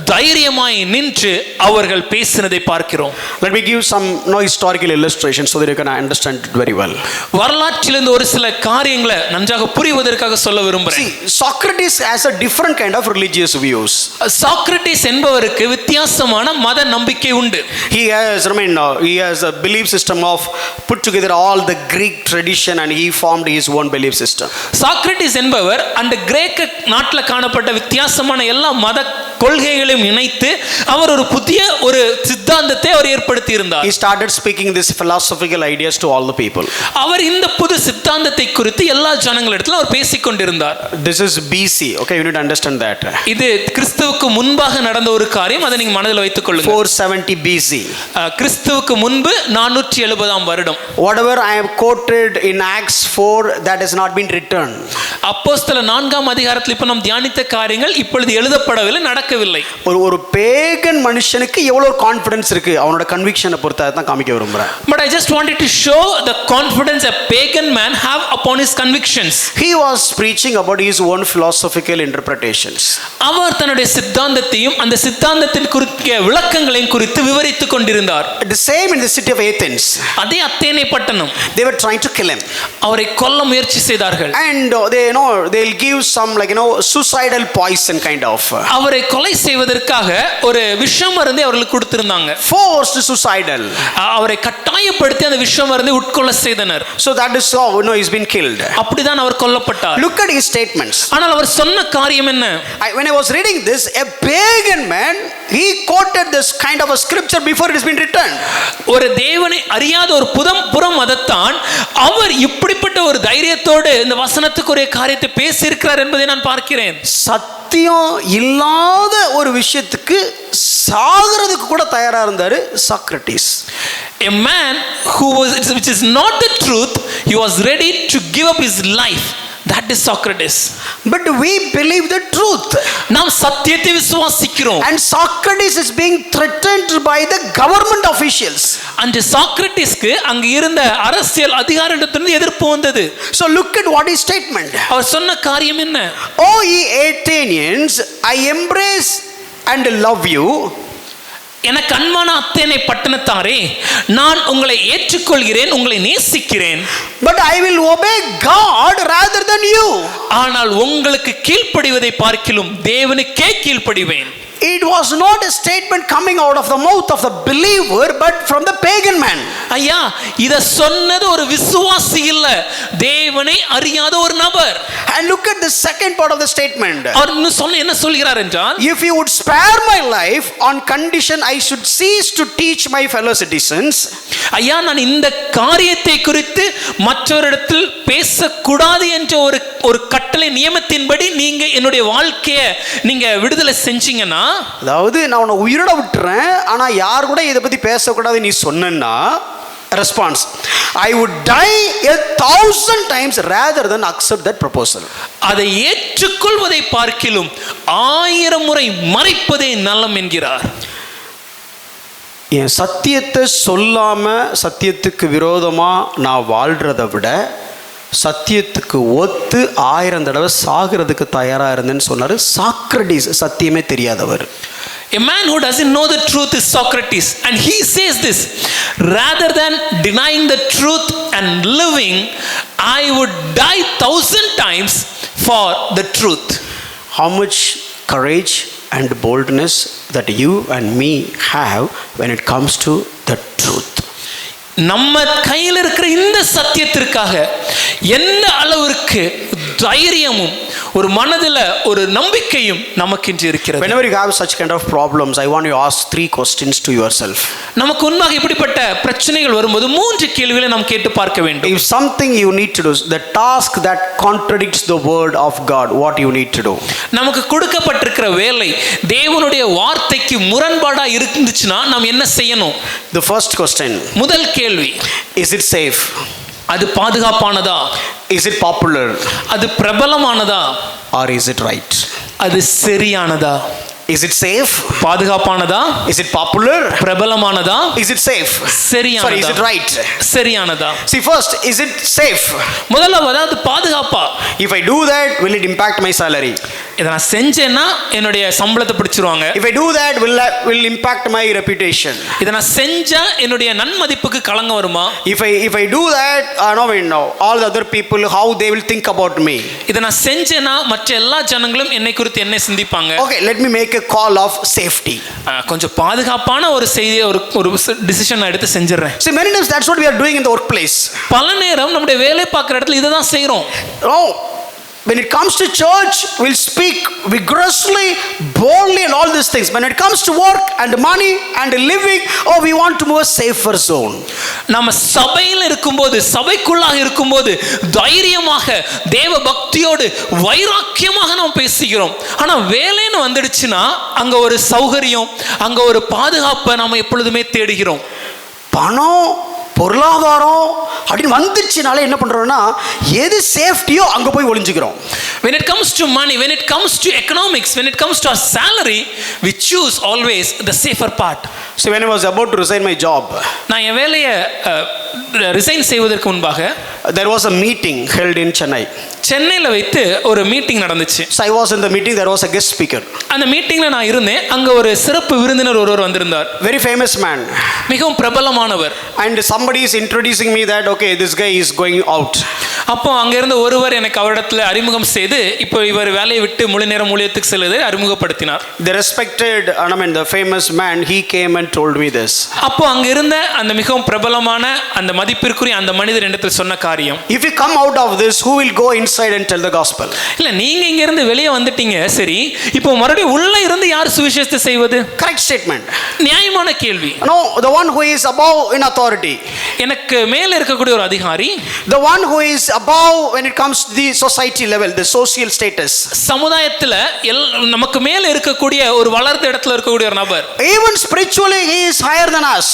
தைரியமாய் நின்று அவர்கள் பேசினதை பார்க்கிறோம். Let me give some historical illustrations so that you can understand it very well. வரலாற்றிலிருந்து ஒரு சில காரியங்களை நன்றாக புரிவதற்காக சொல்ல விரும்புகிறேன். See, Socrates has a different kind of religious views. Socrates என்பவருக்கு வித்தியாசமான மத நம்பிக்கை உண்டு. He has a belief system of put together all the Greek tradition and he formed his own belief system. Socrates என்பவர் அந்த கிரேக்க நாட்டில் காணப்பட்ட வித்தியாசமான எல்லா மத கொள்கைகளையும் இணைத்து அவர் ஒரு புதிய ஒரு சித்தாந்தத்தை அவர் ஏற்படுத்தி இருந்தார். He started speaking this philosophical ideas to all the people. அவர் இந்த புது சித்தாந்தத்தை குறித்து எல்லா ஜனங்களிடத்தில் அவர் பேசிக் கொண்டிருந்தார். This is BC. Okay, you need to understand that. இது கிறிஸ்துவுக்கு முன்பாக நடந்த ஒரு காரியம், அதை நீங்க மனதில் வைத்துக் கொள்ளுங்க. 470 BC. கிறிஸ்துவுக்கு முன்பு 470 வருடம். Whatever I have quoted in Acts 4 that has not been written. அப்போஸ்தலர் 4ஆம் அதிகாரத்தில் இப்ப நாம் தியானித்த காரியங்கள் இப்பொழுது எழுதப்படவில்லை, நடக்கவில்லை. ஒரு பேகன் மனுஷனுக்கு எவ்வளவு கான்ஃபிடன்ஸ் இருக்கு அவனோட கன்விக்ஷனை பொறுத்து தான் காமிக்க விரும்புறேன். But I just wanted to show the confidence a pagan man have upon his convictions. He was preaching about his own philosophical interpretations. அவர் தன்னுடைய சித்தாந்தத்தையும் அந்த சித்தாந்தத்தின் குறித்த விளக்கங்களையும் குறித்து விவரித்துக் கொண்டிருந்தார். The same in the city of Athens. அதே அத்தேனை பட்டணம். They were trying to kill him. அவரை கொல்ல முயற்சி செய்தார்கள். And they'll give some suicidal poison kind of. அவரை கொலை செய்வதற்காக ஒரு விஷம் மருந்தை அவர்களுக்கு கொடுத்திருந்தாங்க. Forced suicidal. அவரை கட்டாயப்படுத்தி அந்த விஷம் மருந்தை உட்கொள்ள செய்தனர். So that is how he's been killed. அப்படிதான் அவர் கொல்லப்பட்டார். Look at his statements. ஆனால் அவர் சொன்ன காரியம் என்ன? When I was reading this, a pagan man, he quoted this kind of a scripture before it has been written. ஒரு தேவனை அறியாத ஒரு புற மதத்தான் அவர் இப்படிப்பட்ட ஒரு தைரியத்தோடு இந்த வசனத்துக்குரிய காரியத்தை பேசி இருக்கிறார் என்பதை நான் பார்க்கிறேன். சத்தியம் இல்லாத ஒரு விஷயத்துக்கு சாகிறதுக்கு கூட தயாரா இருந்தாரு Socrates. A man which is not the truth, he was ready to give up his life. That is Socrates. But we believe the truth. நாம் சத்தியத்தை விசுவாசிக்கிறோம். And Socrates is being threatened by the government officials. அந்த சாக்ரட்டிஸ்க்கு அங்க இருந்த அரசியல் அதிகாரிகளிடமிருந்து எதிர்ப்பு வந்தது. So look at what his statement. அவர் சொன்ன காரியம் என்ன? O ye Athenians, I embrace and love you. எனக்கு அன்பான அத்தேனை பட்டணத்தாரே, நான் உங்களை ஏற்றுக்கொள்கிறேன், உங்களை நேசிக்கிறேன். But I will obey God rather than you. ஆனால் உங்களுக்கு கீழ்ப்படிவதை பார்க்கிலும் தேவனுக்கே கீழ்ப்படிவேன். It was not a statement coming out of the mouth of the believer but from the pagan man. ஐயா, இத சொன்னது ஒரு விசுவாசி இல்ல, தேவனை அறியாத ஒரு நபர். And look at the second part of the statement. அவர் என்ன சொல்கிறார் என்றால், if you would spare my life on condition I should cease to teach my fellow citizens. ஐயா, நான் இந்த காரியத்தை குறித்து மற்றவரிடத்தில் பேசக்கூடாது என்ற ஒரு கட்டளை நியமத்தின்படி நீங்க என்னுடைய வாழ்க்கையை நீங்க விடுதலை செஞ்சீங்கன்னா, அதாவது நான் உன்னை உயிரோட விட்டுறேன், ஆனா யார் கூட இதை பத்தி பேசக்கூடாது நீ சொன்னா, response I would die 1,000 times rather than accept that proposal. அதை ஏற்றுக்கொள்வதை பார்க்கிலும் 1000 முறை மறைப்பதே நலம் என்கிறார். என் சத்தியத்தை சொல்லாம சத்தியத்துக்கு விரோதமா நான் வாழ்றதை விட சத்தியத்துக்கு ஒத்து 1000 தடவை சாகிறதுக்கு தயாரா இருந்தேன்னு சொன்னாரு சாக்ரட்டிஸ், சத்தியமே தெரியாதவர். A man who doesn't know the truth is Socrates, and he says this: rather than denying the truth and living, I would die 1000 times for the truth. How much courage and boldness that you and me have when it comes to the truth. நம்ம கையில் இருக்கிற இந்த சத்தியத்திற்காக எந்த அளவிற்கு தைரியமும் ஒரு மனதில் ஒரு நம்பிக்கையும் நமக்கு இன்று இருக்கிறது. Whenever you have such kind of problems, I want you to ask 3 questions to yourself. நமக்கு உண்மையாக இப்படிப்பட்ட பிரச்சனைகள் வரும்போது 3 கேள்விகளை நாம் கேட்டு பார்க்க வேண்டும். If something you need to do, the task that contradicts the word of God, what you need to do? நமக்கு கொடுக்கப்பட்டிருக்கிற வேலை தேவனுடைய வார்த்தைக்கு முரண்பாடா இருந்துச்சுன்னா நாம் என்ன செய்யணும்? The first question. முதல் கேள்வி, is it safe? அது பாதுகாப்பானதா? Is it popular? அது பிரபலமானதா? Or is it right? அது சரியானதா? Is it safe? பாதுகாப்பானதா? Is it popular? பிரபலமானதா? Is it safe? சரியானதா? Sorry, is it right? சரியானதா? See, first, is it safe? முதல்ல அது பாதுகாப்பா? If I do that, will it impact my salary? இத நான் செஞ்சேன்னா என்னுடைய சம்பளத்தை பிடிச்சிருவாங்க. If I do that, will impact my reputation? இத நான் செஞ்சா என்னுடைய நன்மதிப்புக்கு களங்கம் வருமா? If I do that, no, all the other people, how they will think about me? இத நான் செஞ்சேன்னா மற்ற எல்லா ஜனங்களும் என்னை குறித்து என்ன சிந்திப்பாங்க? Okay, let me make a call of safety. கொஞ்சம் பாதுகாப்பான ஒரு செய்தி ஒரு டிசிஷன் நான் எடுத்து செஞ்சிரறேன். See, many times that's what we are doing in the workplace. பல நேரம் நம்முடைய வேலை பார்க்குற இடத்துல இத தான் செய்றோம். No. When it comes to church, we'll speak vigorously, boldly, and all these things. When it comes to work and money and living, we want to move a safer zone. நம்ம சபையில் இருக்கும்போது, சபைக்குள்ளாக இருக்கும்போது தைரியமாக தேவ பக்தியோடு வைராக்கியமாக நாம் பேசுகிறோம். ஆனா வேலைன்னு வந்துடுச்சுன்னா அங்க ஒரு சௌகரியம், அங்க ஒரு பாதுகாப்பை நாம எப்பொழுதுமே தேடுகிறோம். பணம், பொருளாதாரம் அப்படின்னு வந்துச்சுனாலே என்ன பண்றோம்னா எது சேஃப்டியோ அங்க போய் ஒளிஞ்சுக்கிறோம். When it comes to money, when it comes to economics, when it comes to our salary, we choose always the safer part. So when I was about to resign my job, நான் என் வேலையை ரிசைன் செய்வதற்கு முன்பாக there was a meeting held in Chennai. சென்னையில் வைத்து ஒரு மீட்டிங் நடந்துச்சு. So I was in the meeting, there was a guest speaker. அந்த மீட்டிங்ல நான் இருந்தேன். அங்க ஒரு சிறப்பு விருந்தினர் ஒருவர் வந்திருந்தார். Very famous man. மிகவும் பிரபலமானவர். And somebody is introducing me that okay, this guy is going out. அப்போ அங்க இருந்த ஒருவர் எனக்கு அவரிடத்துல அறிமுகம் செய்து இப்போ இவர் வேலையை விட்டு முழு நேர ஊழியத்துக்கு செல்வதை அறிமுகப்படுத்தினார். The respected, the famous man, he came and told me this. அப்போ அங்க இருந்த அந்த மிகவும் பிரபலமான அந்த மதிப்பிற்குரிய அந்த மனிதர் இடத்துல சொன்ன காரியம், if you come out of this, who will go inside and tell the gospel? இல்ல நீங்க இங்க இருந்து வெளியே வந்துட்டீங்க, சரி இப்போ மறுபடியும் உள்ள இருந்து யார் சுவிசேஷத்தை செய்வது? Correct statement. நியாயமான கேள்வி. No, the one who is above in authority, எனக்கு மேல இருக்கக்கூடிய ஒரு அதிகாரி, the one who is above when it comes to the society level, the social status, சமுதாயத்துல நமக்கு மேல இருக்கக்கூடிய ஒரு வளர்ந்த இடத்துல இருக்கக்கூடிய ஒரு நபர், even spiritually he is higher than us.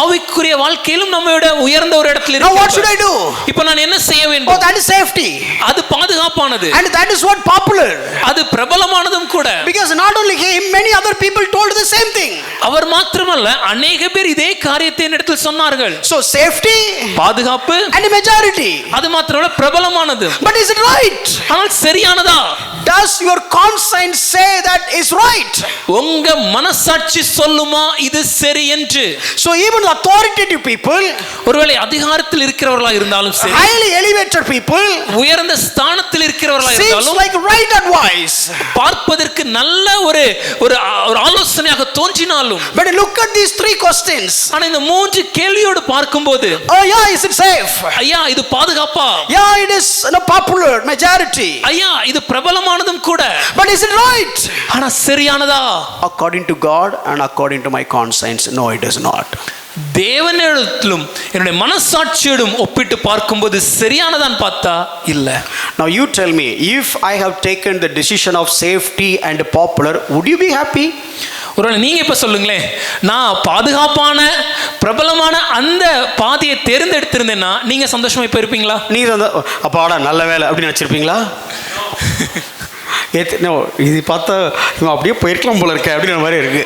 ஆவிக்குரிய வாழ்க்கையிலும் நம்மைவிட உயர்ந்த ஒரு இடத்துல Now what should இருக்கிறார். I do? இப்போ நான் என்ன செய்ய வேண்டும்? Oh, that is safety. அது பாதுகாப்பானது. And that is what popular. அது பிரபலமானதும் கூட. Because not only him, many other people told the same thing. அவர் மாத்திரமல்ல அநேக பேர் இதே காரியத்தை என்னிடத்தில் சொன்னார்கள். So safety, பாதுகாப்பு and majority. அது மாத்திரமல்ல பிரபலமானது. But is it right? ஆனால் சரியானதா? Does your conscience say that is right? உங்க மனசாட்சி சொல்லுமா இது சரி என்று? So even authoritative people, ஒருவேளை அதிகாரத்தில் இருக்கிறவர்களா இருந்தாலும் சரி, highly elevated people, உயர்ந்த ஸ்தானத்தில் இருக்கிறவர்களா seems இருந்தாலும் like right advice, பார்ப்பதற்கு நல்ல ஒரு ஆலோசனையாக தோன்றினாலும், but look at these three questions. ஆனா இந்த மூன்று கேள்வியோடு பார்க்கும்போது, Oh yeah, is it safe? ஐயா இது பாதுகாப்பா? Yeah, it is popular, majority. ஐயா இது பிரபலமானதும் கூட. But is it right? ஆனா சரியானதா? According to God and according to my conscience, no, it is not. தேவனிடத்திலும் என்னுடைய மனசாட்சியோடும் ஒப்பிட்டு பார்க்கும்போது சரியானதான் பார்த்தா இல்ல. Now you tell me, if I have taken the decision of safety and popular, would you be happy? ஒருவேளை நீங்க இப்ப சொல்லுங்களேன், நான் பாதுகாப்பான பிரபலமான அந்த பாதையை தேர்ந்தெடுத்திருந்தேன்னா நீங்க சந்தோஷமா இப்ப இருப்பீங்களா? நீ அப்பாடா நல்ல வேலை அப்படின்னு வச்சிருப்பீங்களா? இது பார்த்தா இவன் அப்படியே போயிருக்கலாம் போல இருக்க அப்படிங்கிற மாதிரி இருக்கு.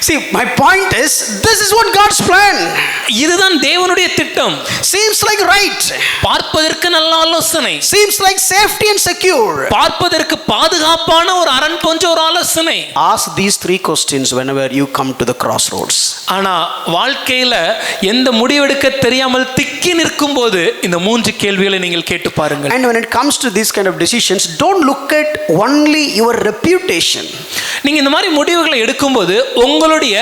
See, my point is, this is what God's plan. இதுதான் தேவனுடைய திட்டம். Seems like right. பார்ப்பதற்கு நல்ல ஆலோசனை. Seems like safety and secure. பார்ப்பதற்கு பாதுகாப்பான ஒரு அரண் போன்ற ஒரு ஆலோசனை. Ask these three questions whenever you come to the crossroads. ஆனா வாழ்க்கையில எந்த முடிவெடுக்க தெரியாமல் திக்கி நிற்கும் போது இந்த மூன்று கேள்விகளை நீங்கள் கேட்டு பாருங்கள். And when it comes to these kind of decisions, don't look at only your reputation. நீங்க இந்த மாதிரி முடிவுகளை எடுக்கும்போது உங்களுடைய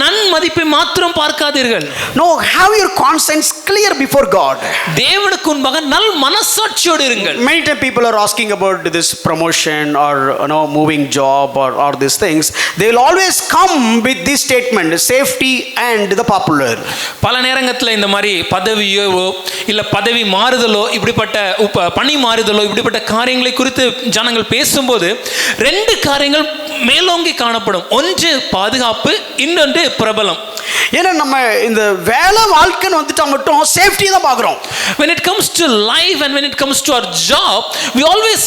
நன்மதிப்பை மாத்திரம் பார்க்காதீர்கள். No, have your conscience clear before God. தேவனுக்கு முன்பாக நல் மனசாட்சியோடு இருங்கள். Many times people are asking about this promotion or moving job or these things. They will always come with this statement, safety and the popular. பல நேரங்கள்ல இந்த மாதிரி பதவியோ இல்ல பதவி மாறுதலோ இப்படிப்பட்ட பணி மாறுதலோ இப்படிப்பட்ட காரியங்களை குறித்து ஜனங்கள் பேசும்போது ரெண்டு காரியங்கள் மேலோங்கி காணப்படும். ஒன்று பாதுகாப்பு, இன்னொன்று பிரபலம். ஏன்னா நம்ம இந்த வேலை வாழ்க்கைன்னு வந்துட்டா மட்டும் சேஃப்டி தான் பார்க்குறோம். When it comes to life and when it comes to our job, we always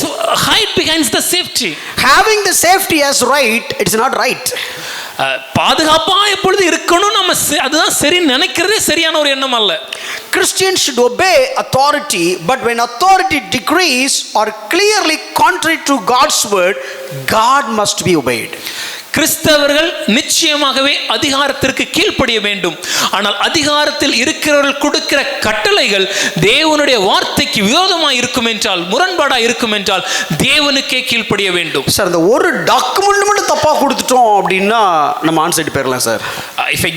hide behind the safety. Having the safety as right, it's not right. பாதுகாப்பா எப்பொழுது இருக்கணும் நம்ம அதுதான் சரி நினைக்கிறதே சரியான ஒரு எண்ணம் அல்ல. Christians should obey authority, but when authority decrees or clearly contrary to God's word, God must be obeyed. கிறிஸ்தவர்கள் நிச்சயமாகவே அதிகாரத்திற்கு கீழ்ப்படிய வேண்டும். ஆனால் அதிகாரத்தில் இருக்கிறவர்கள் கொடுக்கிற கட்டளைகள் தேவனுடைய வார்த்தைக்கு விரோதமாக இருக்கும் என்றால், முரண்பாடாக இருக்கும் என்றால் தேவனுக்கே கீழ்ப்படிய வேண்டும். சார் அந்த ஒரு டாக்குமெண்ட் மட்டும் தப்பா கொடுத்துட்டோம் அப்படின்னா நம்ம ஆன்சைட் போயிடலாம் sir. If I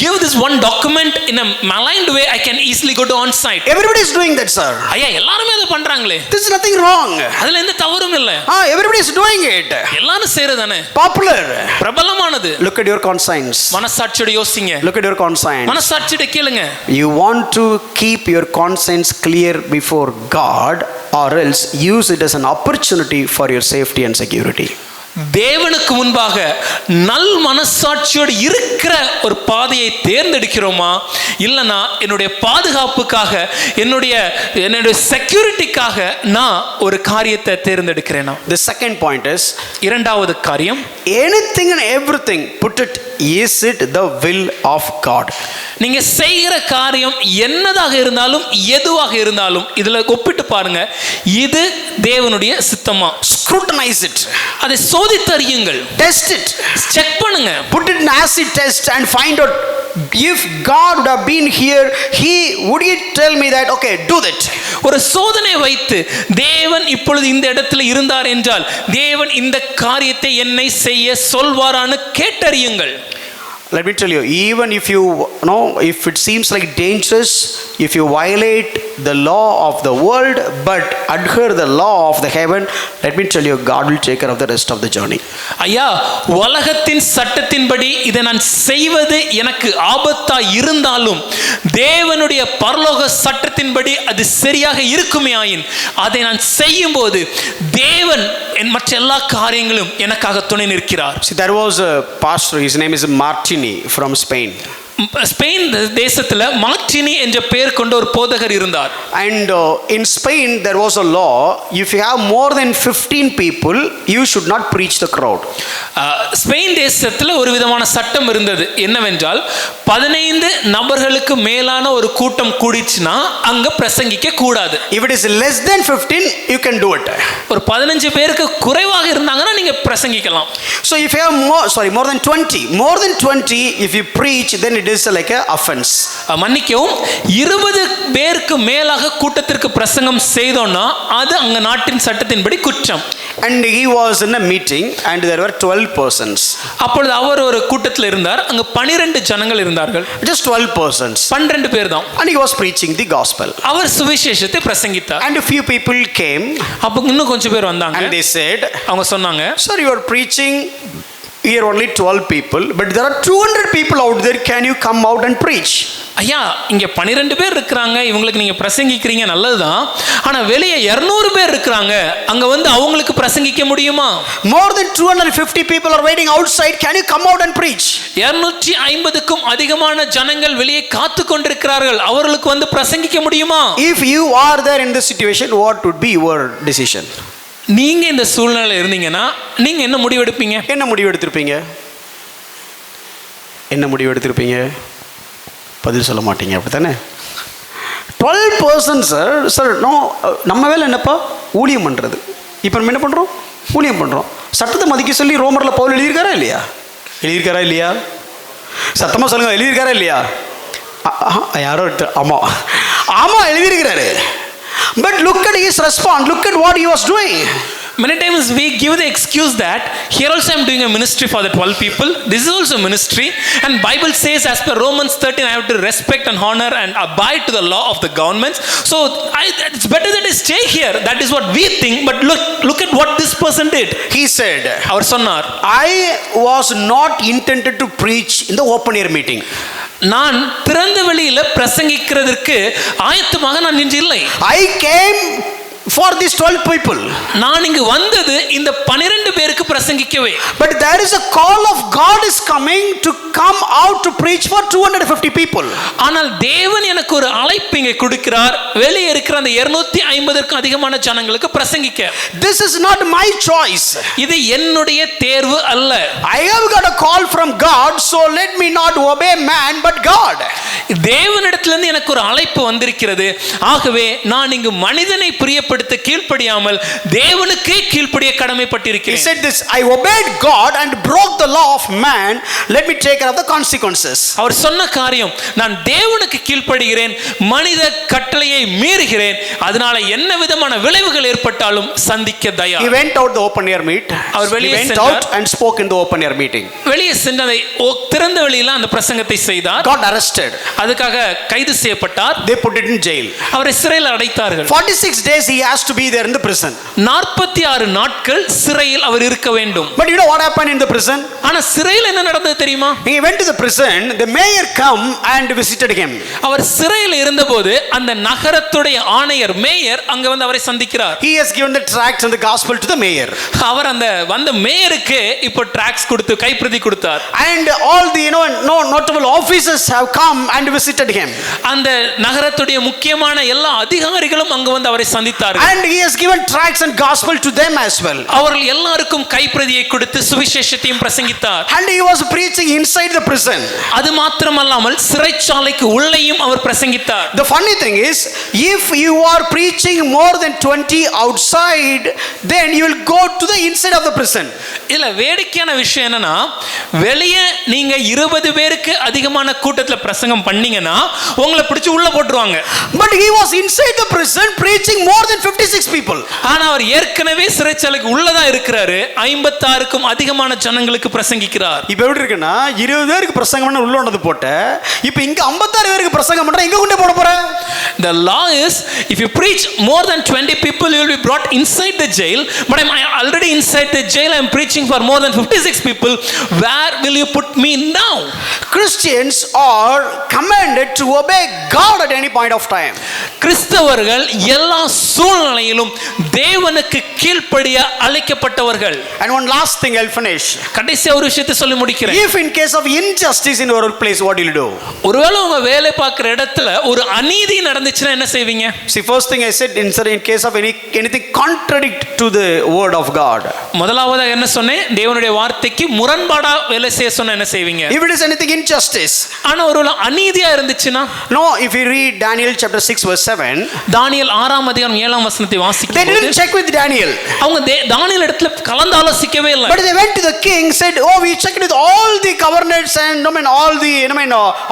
give this one document in a maligned way, I can easily go to on site. Everybody is doing that, sir. ஐயா எல்லாரும் அதை பண்றாங்களே. There is nothing wrong. அதுல எந்த தவறும் இல்ல. Everybody is doing it. எல்லாரும் செய்யறதானே. Popular. பிரபலமானது. Look at your conscience. மனசாட்சியோட யோசிங்க. Look at your conscience. மனசாட்சியோட கேளுங்க. You want to keep your conscience clear before God, or else use it as an opportunity for your safety and security. தேவனுக்கு முன்பாக நல் மனசாட்சியோடு இருக்கிற ஒரு பாதையை தேர்ந்தெடுக்கிறோமா, இல்லைனா என்னுடைய பாதுகாப்புக்காக என்னுடைய செக்யூரிட்டிக்காக நான் ஒரு காரியத்தை தேர்ந்தெடுக்கிறேனா? The second point is, இரண்டாவது காரியம், anything and everything put it, is it the will of God? நீங்க செய்கிற காரியம் என்னதாக இருந்தாலும் எதுவாக இருந்தாலும் இதுல ஒப்பிட்டு பாருங்க, இது தேவனுடைய சித்தமா? Scrutinize it. அதை சோதித்தறியுங்கள். Test it. செக் பண்ணுங்க. Put it in acid test and find out if God would have been here, would he tell me that, okay, do that? ஒரு சோதனை வைத்து தேவன் இப்பொழுது இந்த இடத்துல இருந்தார் என்றால் தேவன் இந்த காரியத்தை என்னை செய்ய சொல்வாரான்னு கேட்டறியுங்கள். Let me tell you, even if you know, if it seems like dangerous, if you violate the law of the world but adhere the law of the heaven, let me tell you, God will take care of the rest of the journey. ஐயா, உலகத்தின் சட்டத்தின்படி இதை நான் செய்வது எனக்கு ஆபத்தா இருந்தாலும் தேவனுடைய பரலோக சட்டத்தின்படி அது சரியாக இருக்குமே ஆயின் அதை நான் செய்யும் போது தேவன் மற்ற எல்லா காரியங்களும் எனக்காக துணை நிற்கிறார். See, there was a pastor, his name is Martini from Spain. Spain தேசத்துல மார்டினி என்ற பெயர் கொண்ட ஒரு போதகர் இருந்தார். And in Spain there was a law, if you have more than 15 people, you should not preach the crowd. Spain தேசத்துல ஒரு விதமான சட்டம் இருந்தது. என்னவென்றால் 15 நபர்களுக்கு மேலான ஒரு கூட்டம் கூடிச்சுனா அங்க பிரசங்கிக்க கூடாது. If it is less than 15, you can do it. ஒரு 15 பேருக்கு குறைவாக இருந்தாங்கன்னா நீங்க பிரசங்கிக்கலாம். So if you have more than 20, if you preach, then it is like a offense. மன்னிக்கவும், 20 பேருக்கு மேலாக கூட்டத்திற்கு பிரசங்கம் செய்தோம்னா அது அங்க நாட்டின் சட்டத்தின்படி குற்றம். And he was in a meeting and there were 12 persons. அப்பொழுது அவர் ஒரு கூட்டத்தில் இருந்தார். அங்க 12 ஜனங்கள் இருந்தார்கள். Just 12 persons. 12 பேர் தான். And he was preaching the gospel. அவர் சுவிசேஷத்தை பிரசங்கித்தார். And a few people came. அப்ப இன்னும் கொஞ்சம் பேர் வந்தாங்க. And they said, அவங்க சொன்னாங்க, sir, you are preaching here only 12 people, but there are 200 people out there, can you come out and preach? ஐயா, இங்க 12 பேர் இருக்கிறாங்க, இவங்களுக்கு நீங்க பிரசங்கிக்கிறீங்க நல்லதுதான், ஆனா வெளியே 200 பேர் இருக்கிறாங்க, அங்க வந்து அவங்களுக்கு பிரசங்கிக்க முடியுமா? More than 250 people are waiting outside, can you come out and preach? 250க்கும் அதிகமான ஜனங்கள் வெளியே காத்து கொண்டிருக்கிறார்கள், அவர்களுக்கு வந்து பிரசங்கிக்க முடியுமா? If you are there in this situation, what would be your decision? நீங்க இந்த சூழ்நிலையில் இருந்தீங்கன்னா நீங்க என்ன முடிவு எடுப்பீங்க? என்ன முடிவு எடுத்திருப்பீங்க? பதில் சொல்ல மாட்டீங்க, அப்படித்தானே? 12 persons, சார் நோ, நம்ம வேலை என்னப்பா? ஊழியம் பண்ணுறது. இப்போ நம்ம என்ன பண்ணுறோம்? ஊழியம் பண்ணுறோம். சட்டத்தை மதிக்க சொல்லி ரோமரில் பவுல் எழுதியிருக்காரா இல்லையா? சத்தமாக சொல்லுங்க, எழுதியிருக்காரா இல்லையா? யாரோ ஆமாம் எழுதியிருக்கிறாரு. But look at his response, look at what he was doing. Many times we give the excuse that here also I am doing a ministry for the 12 people, this is also ministry, and Bible says as per Romans 13 I have to respect and honor and abide to the law of the governments, so it's better that I stay here. That is what we think, but look at what this person did. He said, அவர் சொன்னார், I was not intended to preach in the open air meeting. நான் திறந்த வெளியில பிரசங்கிக்கிறதற்கு ஆயத்தமாக நான் நின்று இல்லை. I came for these 12 people. நான் இங்கு வந்தது இந்த 12 பேருக்கு பிரசங்கிக்கவே. But there is a call of God is coming to come out to preach for 250 people. ஆனால் தேவன் எனக்கு ஒரு அழைப்பு இங்கே கொடுக்கிறார், வெளியே இருக்கிற அந்த 250க்கும் அதிகமான ஜனங்களுக்கு பிரசங்கிக்க. This is not my choice. இது என்னுடைய தேர்வு அல்ல. I have got a call from God, so let me not obey man but God. தேவனிடத்திலிருந்து எனக்கு ஒரு அழைப்பு வந்திருக்கிறது, ஆகவே நான் இங்கு மனிதனை பிரியப்படுத்த கீழ்ப்படியாமல் தேவனுக்கே கீழ்ப்படிய கடமைப்பட்டிருக்கிறேன். He said this, I obeyed God and broke the law of man, let me take care of the consequences. அவர் சொன்ன காரியம், நான் தேவனுக்கு கீழ்ப்படுகிறேன், மனித கட்டளையை மீறுகிறேன், அதனால என்ன விதமான விளைவுகள் ஏற்பட்டாலும் சந்திக்க தயார். He went out the open air meet. அவர் வெளியே went out and spoke in the open air meeting. வெளியே சென்றதை திறந்த வெளியில அந்த பிரசங்கத்தை செய்தார். Got arrested. அதுக்காக கைது செய்யப்பட்டார். They put it in jail. அவரை சிறையில் அடைத்தார்கள். 46 days he has to be there in the prison. 46 நாட்கள் சிறையில் அவர் இருக்க வேண்டும். But you know what happened in the prison? ஆனா சிறையில் என்ன நடந்தது தெரியுமா? He went to the prison, the mayor come and visited him. அவர் சிறையில் இருந்தபோது அந்த நகரத்துடைய ஆணையர் மேயர் அங்க வந்து அவரை சந்திக்கிறார். He has given the tracts and the gospel to the mayor. அவர் அந்த வந்த மேயருக்கு இப்போ ட்ராக்ஸ் கொடுத்து கைப்பிரதி கொடுத்தார். And all the notable officers have come and visited him. அந்த நகரத்துடைய முக்கியமான எல்லா அதிகாரிகளும் அங்க வந்து அவரை சந்தித்தார்கள். And he has given tracts and gospel to them as well. அவர்கள் எல்லாருக்கும் கைப்பிரதியை கொடுத்து சுவிசேஷத்தையும் பிரசங்கித்தார். And he was preaching inside the prison. அது மாத்திரமல்லாமல் சிறைச்சாலைக்கு உள்ளேயும் அவர் பிரசங்கித்தார். The funny thing is, if you are preaching more than 20 outside, then you will go to the inside of the prison. இல்ல வேடிக்கையான விஷயம் என்னன்னா, வெளியே நீங்க 20 பேருக்கு அதிகமான கூட்டத்துல பிரசங்கம் பண்ணீங்கன்னா உங்களை பிடிச்சு உள்ள போட்டுருவாங்க. But he was inside the prison preaching more than 56 people. ஆனா அவர் ஏற்கனவே சிறைச்சாலைக்கு உள்ளதா இருக்கிறாரு, 56க்கும் அதிகமான ஜனங்களுக்கு பிரசங்கிக்கிறார். இப்போ எப்படி இருக்குன்னா 20 பேருக்கு பிரசங்கம் பண்ண உள்ள வந்தது போட்ட, இப்போ இங்க 56 பேருக்கு பிரசங்கம் பண்ற எங்க கொண்டு போட போற? The law is, if you preach more than 20 people, you will be brought inside the jail. But I'm already inside the jail. I'm preaching for more than 56 people. Where will you put me now? Christians are commanded to obey God at any point of time. கிறிஸ்தவர்கள் எல்லா சூழ்நிலையிலும் தேவனுக்கு கீழ்ப்படிய அழைக்கப்பட்டவர்கள். And one last thing I'll finish. கடைசி ஒரு விஷயத்தை சொல்லி முடிக்கிறேன். If in case of injustice in your workplace, what will you do? ஒருவேளை உங்க வேலை பார்க்குற இடத்துல ஒரு அநீதி நடந்துச்சுன்னா என்ன செய்வீங்க? See, first thing I said, in case of anything contradict to the word of God. முதலாவதாக என்ன சொன்னேன்? தேவனுடைய வார்த்தைக்கு முரண்பாடா வேலை செய்ய சொன்னா என்ன செய்வீங்க? If it is anything injustice. ஆனா ஒருவேளை அநீதியா இருந்துச்சுன்னா? No, if you read Daniel chapter 6 verse 7, தானியேல் 6ஆம் அதிகாரம் 7ஆம் வசனத்தை வாசிக்கும்போது they didn't check with Daniel. அவங்க தானியேல் இடத்துல கலந்து ஆலோசிக்கவே இல்லை. But they went to the king, said, "Oh, we checked with all the governors and all the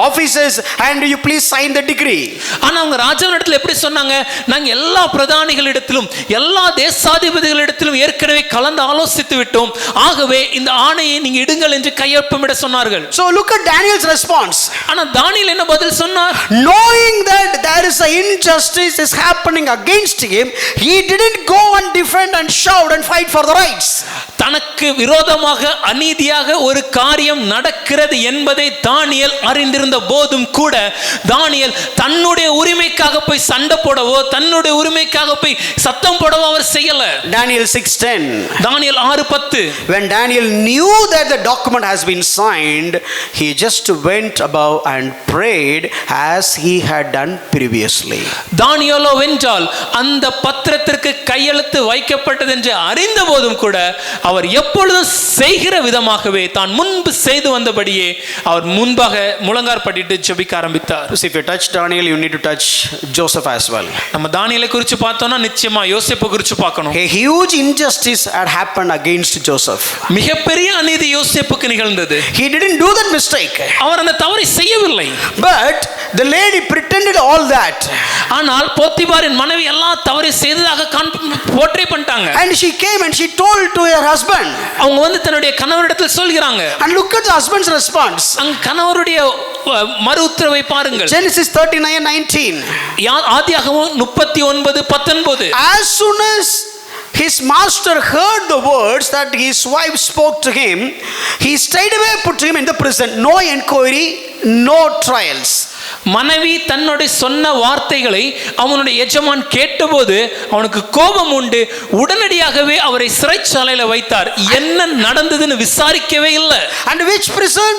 officers, and you please sign the decree." ஆனா அவங்க ராஜாவின் இடத்துல எப்படி சொன்னாங்க? நாங்க எல்லா பிரதானிகளிடத்திலும் எல்லா தேசாதிபதிகளிடத்திலும் ஏற்கனவே கலந்து ஆலோசித்து விட்டோம், ஆகவே இந்த ஆணையை நீங்க இடுங்கள் என்று கையொப்பமிட சொன்னார்கள். So look at Daniel's response. ஆனா தானியேல் என்ன பதில் சொன்னார்? Knowing that there is an injustice is happening against him, he didn't go and defend and shout and fight for the rights. தனக்கு விரோதமாக அநீதியாக ஒரு காரியம் நடக்கிறது என்பதை தானியேல் அறிந்திருந்த போதும் கூட தானியேல் தன்னுடைய உரிமைக்காக போய் சண்டை போடவோ தன்னுடைய உரிமைக்காக போய் சத்தம் போடவோ அவர் செய்யல. Daniel 6:10. Daniel 6:10. When Daniel knew that the document has been signed, he just went above and prayed as he had done previously. தானியேலோ வென்றால் அந்த பத்திரத்திற்கு கையெழுத்து வைக்கப்பட்டது என்று அறிந்த போதும் கூட அவர் எப்பொழுதும் செய்கிற விதமாகவே தான் முன்பு செய்து வந்தபடியே அவர் முன்பாக முழங்கார் படிட்டு ஜெபிக்க ஆரம்பித்தார். So if you touch Daniel, you need to touch Joseph as well. நம்ம தானியேலை குறித்து பார்த்தோம்னா நிச்சயமா யோசேப்பை குறித்து பார்க்கணும். A huge injustice had happened against Joseph. மிகப்பெரிய அநீதி யோசேப்புக்கு நிகழ்ந்தது. He didn't do that mistake. அவர் அந்த தவறை செய்யவில்லை. But the lady pretended all that. ஆனால் போத்திபாரின் மனைவி எல்லா தவறை செய்ததாக போர்ட்ரே பண்ணிட்டாங்க. And she came and she told to her husband. அவங்க வந்து தன்னுடைய கணவரிடத்தில் சொல்கிறாங்க. And look at the husband's response. அங்க கணவருடைய மறு உத்தரவை பாருங்கள். Genesis 39:19. ஆதியாகமம் 39:19. As soon as his master heard the words that his wife spoke to him, he straightaway put him in the prison. No inquiry, no trials. மனைவி தன்னுடைய சொன்ன வார்த்தைகளை அவனுடைய எஜமான் கேட்டபோது அவனுக்கு கோபம் உண்டு. உடனடியாகவே அவரை சிறைச்சாலையில வைத்தார். என்ன நடந்ததுன்னு விசாரிக்கவே இல்லை. And which prison?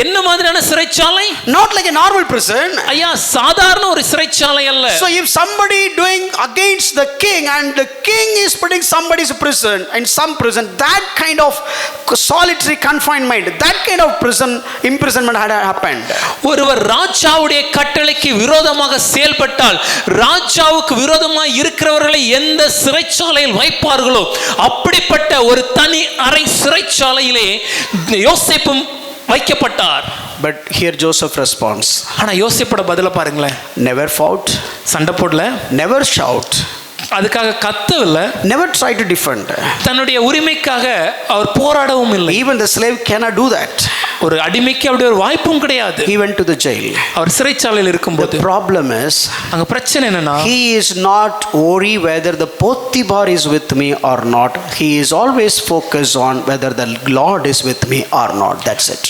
என்ன மாதிரியான சிறைச்சாலை? Not like a normal prison. ஐயா, சாதாரண ஒரு சிறைச்சாலை அல்ல. So if somebody doing against the king and the king is putting somebody's prison in some prison, that kind of solitary confinement, that kind of prison imprisonment had happened. ஒருவர் ராஜாவுடைய கட்டளைக்கு விரோதமாக செயல்பட்டால் ராஜாவுக்கு விரோதமாக இருக்கிறவர்களை எந்த சிறைச்சாலையில் வைப்பார்களோ அப்படிப்பட்ட ஒரு தனி அறை சிறைச்சாலையிலே யோசேப்பும் வைக்கப்பட்டார். But here Joseph responds. ஆனா யோசேப்போட பதில பாருங்களேன். Never fought, சண்டை போடல, never shout, அதுக்காக கத்தவில்லை, never try to defend. தன்னுடைய உரிமைக்காக அவர் போராடவும் இல்லை. Even the slave cannot do that. ஒரு அடிமைக்கு அப்படி ஒரு வாய்ப்பும் கிடையாது. He went to the jail. அவர் சிறைச்சாலையில் இருக்கும்போது The problem is, அங்க பிரச்சனை என்னன்னா, he is not worried whether the Potiphar is with me or not. He is always focused on whether the Lord is with me or not. That's it.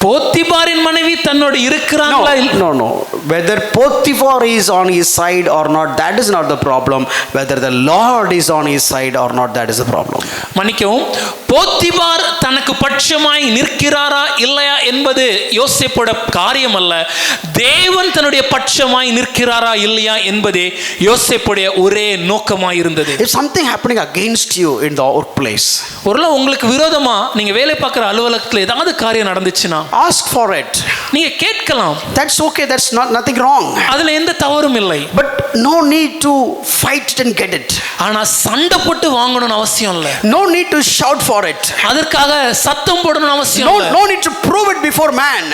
போத்திபாரின் மனைவி தன்னோடு இருக்கிறாங்களா? No. Whether Potiphar is on his side or not, that is not the problem. Whether the Lord is on his side or not, that is the problem. மன்னிக்கவும், போத்திபார் தனக்கு பட்சமாய் நிற்கிறாரா இல்லையா என்பது யோசேப்போட காரியம் அல்ல. தேவன் தன்னுடைய பட்சமாய் நிற்கிறாரா இல்லையா என்பதே யோசேப்புடைய ஒரே நோக்கமாய் இருந்தது. If something happening against you in the workplace, ஒருவேளை உங்களுக்கு விரோதமா நீங்க வேலை பார்க்குற அலுவலகத்தில் ஏதாவது காரியம் நடந்துச்சுன்னா ask for it. நீங்க கேட்கலாம். That's okay. That's nothing wrong. அதுல எந்த தவறும் இல்லை. But no need to fight it and get it. ஆனா சண்டை போட்டு வாங்கணும்னு அவசியம் இல்லை. No need to shout for it. அதற்காக சத்தம் போடணும்னு அவசியம் இல்லை. No need to prove it before man.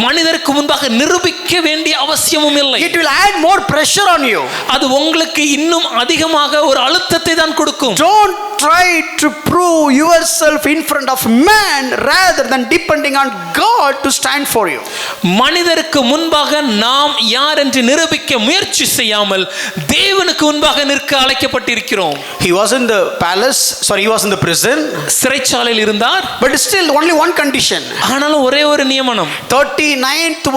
மனிதருக்கு முன்பாக நிரூபிக்க வேண்டிய அவசியமும் இல்லை. It will add more pressure on you. அது உங்களுக்கு இன்னும் அதிகமாக ஒரு அழுத்தத்தை தான் கொடுக்கும். Don't try to prove yourself in front of man rather than depending on God to stand for you. மனிதருக்கு முன்பாக நாம் யார் என்று நிரூபிக்க முயற்சி செய்யாமல் தேவனுக்கு முன்பாக நிற்க அழைக்கப்பட்டிருக்கிறோம். He was in the palace, he was in the prison. சிறைச்சாலையில் இருந்தார். But still only one condition. ஆனாலும் ஒரே ஒரு நியமனம். 39th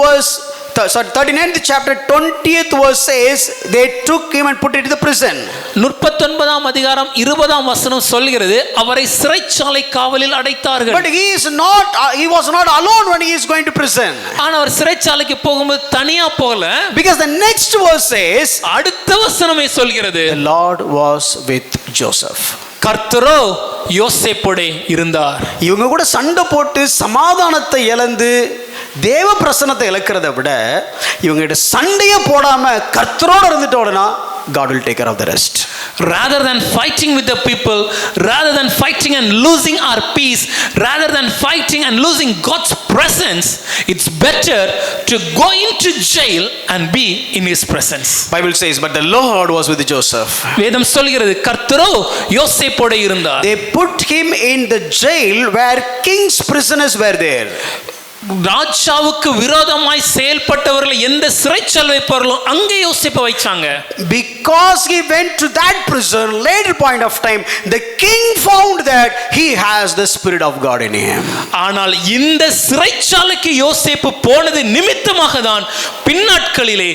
chapter 20th verse says they took him and put it in the prison. 39ஆம் அதிகாரம் 20ஆம் வசனம் சொல்கிறது அவரை சிறைச்சாலை காவலில் அடைத்தார்கள். But he was not alone when he is going to prison. ஆனா அவர் சிறைச்சாலைக்கு போகும்போது தனியா போகல. Because the next verse says அடுத்த வசனமே சொல்கிறது the Lord was with Joseph. கர்த்தரோ யோசேப்போடு இருந்தார். இவங்க கூட சண்டை போட்டு சமாதானத்தை இழந்து தேவ பிரசன்னத்தை இழக்கிறத விட இவங்க சண்டையே போடாம கர்த்தரோட இருந்துட்டோம்னா God will take care of the rest. Rather than fighting with the people, rather than fighting and losing our peace, rather than fighting and losing God's presence, it's better to go into jail and be in his presence. Bible says but the Lord was with Joseph. வேதம் சொல்கிறது கர்த்தரோ யோசேப்போடு இருந்தார். They put him in the jail where king's prisoners were there. ராஜாவுக்கு விரோதமாய் செயல்பட்டவர்கள் எந்த சிறைச்சாலை வைப்பார்களோ அங்கே யோசேப்பை வைச்சாங்க. Because he went to that prison later point of time, the king found that he has the spirit of God in him. ஆனால் இந்த சிறைச்சாலைக்கு யோசேப்பு போனது நிமித்தமாக தான் பின்னாட்களிலே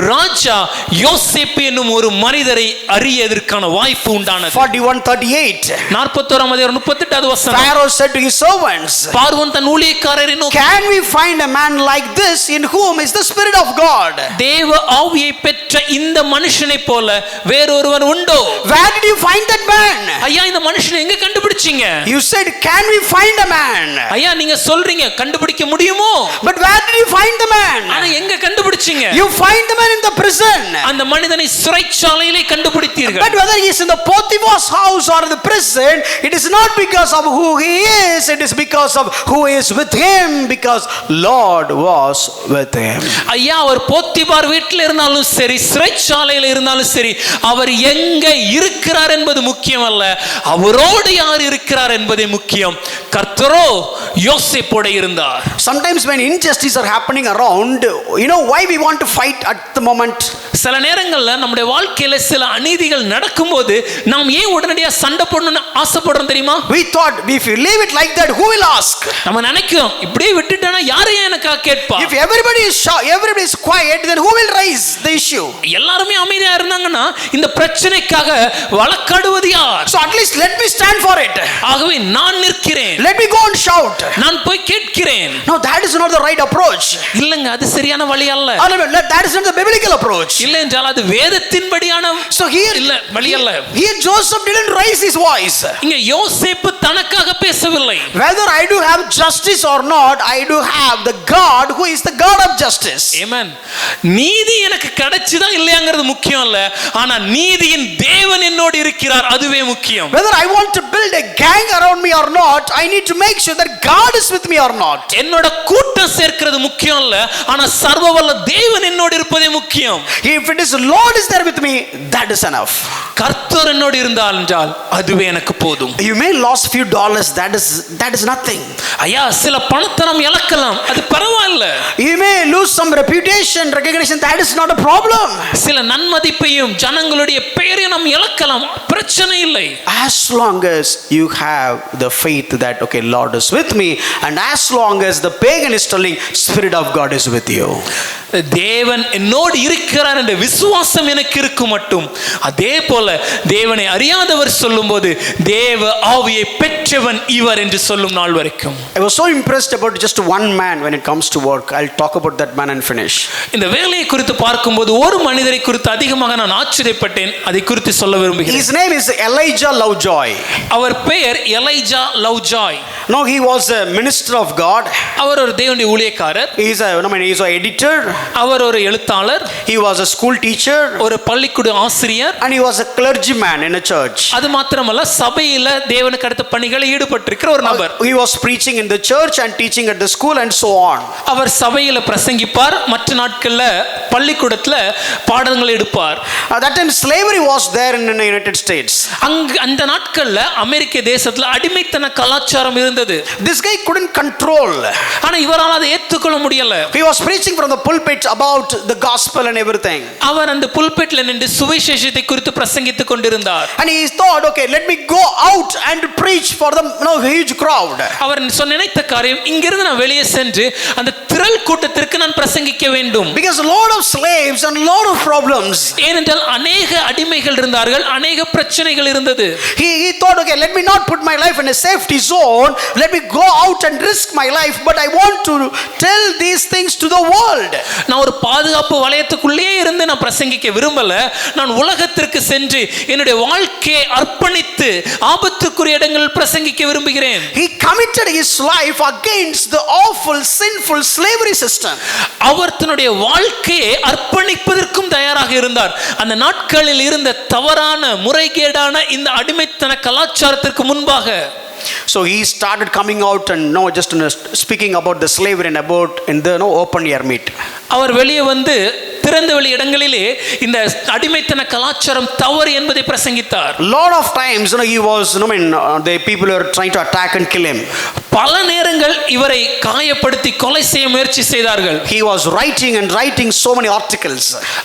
ராஜா யோசேப்பு என்னும் ஒரு மனிதரை அறியதற்கான வாய்ப்பு உண்டானது. 41:38 41ஆம் அதிகாரம் 38வது வசனம். Pharaoh said to his servants, பார்வோன் தன் ஊழியக்காரரை நோக்கி, can we find a man like this in whom is the spirit of God? தேவ ஆவியை பெற்ற இந்த மனுஷனை போல வேறொருவன் உண்டோ? Where did you find that man? ஐயா, இந்த மனுஷனை எங்க கண்டுபிடிச்சீங்க? You said can we find a man? ஐயா, நீங்க சொல்றீங்க கண்டுபிடிக்க முடியுமோ? But where did you find the man? ஆனா எங்க கண்டுபிடிச்சீங்க? You find the man in the prison. அந்த மனிதனை சிறைச்சாலையிலே கண்டுபிடித்தீர்கள். But whether he is in the Potiphar's house or in the prison, it is not because of who he is, it is because of who is with him, because Lord was with him. ஐயா, அவர் போத்திபார் வீட்டில் இருந்தாலும் சரி சிறைச்சாலையில் இருந்தாலும் சரி அவர் எங்க இருக்கிறார் என்பது முக்கியம் அல்ல, அவரோடு யார் இருக்கிறார் என்பதே முக்கியம். கர்த்தரோ யோசேப்போடு இருந்தார். Sometimes when injustice are happening around, why we want to fight at the moment? சில நேரங்கள்ல நம்முடைய வாழ்க்கையில சில அநீதிகள் நடக்கும்போது நாம் நாம் ஏன் உடனடியா சண்டை போடணும்னு ஆசைப்படுறோம் தெரியுமா? We thought if you leave it like that, who will ask? நம்ம நினைக்கிறோம் இப்படியே விட்டுட்டேனா யாரு எனக்கா கேட்பா? If everybody is quiet, then who will raise the issue? எல்லாரும் அமைதியா இருந்தாங்கன்னா இந்த பிரச்சனைக்காக வழக்காடுவது யார்? So at least let me stand for it. ஆகவே நான் நிற்கிறேன். Let me go and shout. நான் போய் கேட்கிறேன். No, that is not the right approach. இல்லங்க அது சரியான வழி அல்ல. That is not the biblical approach. இல்ல என்றால் அது வேதத்தின்படியான So here இல்ல வழி அல்ல. Here Joseph didn't raise his voice. இங்க யோசேப்பு தனக்காக பேசவில்லை. Whether I do have justice or not, I do have the God who is the God of justice. Amen. நீதி எனக்கு கிடைச்சதா இல்லையாங்கிறது முக்கியம் இல்ல, ஆனா நீதியின் தேவன் என்னோடு இருக்கிறார் அதுவே முக்கியம். Whether I want to build a gang around me or not, I need to make sure that God is with me or not. என்னோட கூட்டம் சேர்க்கிறது முக்கியம் இல்ல, ஆனா சர்வவல்ல தேவன் என்னோடு இருப்பதே முக்கியம். If it is Lord is there with me, that is enough. கர்த்தர் என்னோடு இருந்தால் என்றால் அதுவே எனக்கு போதும். You may lose few dollars, that is nothing. ஐயா சில பணத்தை நாம் இழக்கலாம், அது பரவாயில்ல. You may lose some reputation, recognition, that is not a problem. சில நன்மதிப்பையும் ஜனங்களுடைய பெயரையும் நாம் இழக்கலாம், பிரச்சனை இல்லை. As long as you have the faith that okay, Lord is with me, and as long as the pagan is telling Spirit of God is with you. தேவன் என்னோடு இருக்கிறார் என்ற விசுவாசம் எனக்கு இருக்கும் மட்டும், அதே போல தேவனை அறியாதவர் சொல்லும்போது தேவ ஆவியை பெற்றவன் இவர் என்று சொல்லும் நாள் வரைக்கும். I was so impressed about just one man when it comes to work. I'll talk about that man and finish. இந்த வேலையை குறித்து பார்க்கும்போது ஒரு மனிதரை குறித்து அதிகமாக நான் ஆச்சரியப்பட்டேன், அதை குறித்து சொல்ல விரும்புகிறேன். His name is Elijah Lovejoy. அவர் பெயர் Elijah Lovejoy. No, he was a minister of God. அவர் ஒரு தேவனுடைய ஊழியக்காரர். He is an editor. அவர் ஒரு எழுத்தாளர். He was a school teacher. ஒரு பள்ளிக்கூட ஆசிரியர். And he was a clergyman in a church. அது மாத்திரமல்ல சபையில தேவனுக்கு அடுத்த பணிகளை ஈடுபட்டிருக்கிற ஒரு நபர். He was preaching in the church and teaching at the school and so on. அவர் சபையில பிரசங்கிப்பார், மற்ற நாட்கள்ல பள்ளிக்கூடத்துல பாடங்களை எடுப்பார். That time slavery was there in the United States. அந்த நாட்கள்ல அமெரிக்க தேசத்துல அடிமைத்தன கலாச்சாரம் இருந்தது. This guy couldn't control. ஆனா இவரால் அதை ஏற்றுக்கொள்ள முடியல. He was preaching from the pulpit about the gospel and everything. அவர் அந்த புல்பிட்ல நின்று சுவிசேஷத்தை குறித்து பிரசங்கித்துக் கொண்டிருந்தார். And he thought, okay, let me go out and preach for the huge crowd. அவர் நினைத்த காரியம், இங்கிருந்து நான் வெளியே சென்று அந்த திரள் கூட்டத்திற்கு நான் பிரசங்கிக்க வேண்டும். Because a lot of slaves and a lot of problems. ஏனென்றால் அநேக அடிமைகள் இருந்தார்கள், அநேக பிரச்சனைகள் இருந்தது. He thought, okay, let me not put my life in a safety zone. Let me go out and risk my life, but I want to tell these things to the world. நான் ஒரு பாதுகாப்பு வலயத்துக்குள்ளே இருந்து நான் பிரசங்கிக்க விரும்பல, நான் உலகத்திற்கு சென்று என்னுடைய வாழ்க்கையை அர்ப்பணித்து ஆபத்துக்குரிய இடங்களில் பிரசங்கிக்க விரும்புகிறேன். He committed his life against the awful sinful slavery system. அவர் தன்னுடைய வாழ்க்கையை அர்ப்பணிப்பதற்கும் தயாராக இருந்தார். அந்த நாட்களில் இருந்த தவறான முறைகேடான இந்த அடிமைத்தன கலாச்சாரத்திற்கு முன்பாக. So he started coming out and just speaking about the slavery and about in the open air meet. அவர் வெளியே வந்து திறந்த வெளி இடங்களிலே இந்த அடிமைத்தன கலாச்சாரம் தவறு என்பதை பிரசங்கித்தார். Lot of times he was the people were trying to attack and kill him. பல நேரங்கள் இவரை காயப்படுத்தி கொலை செய்ய முயற்சி செய்தார்கள். He was writing so many articles.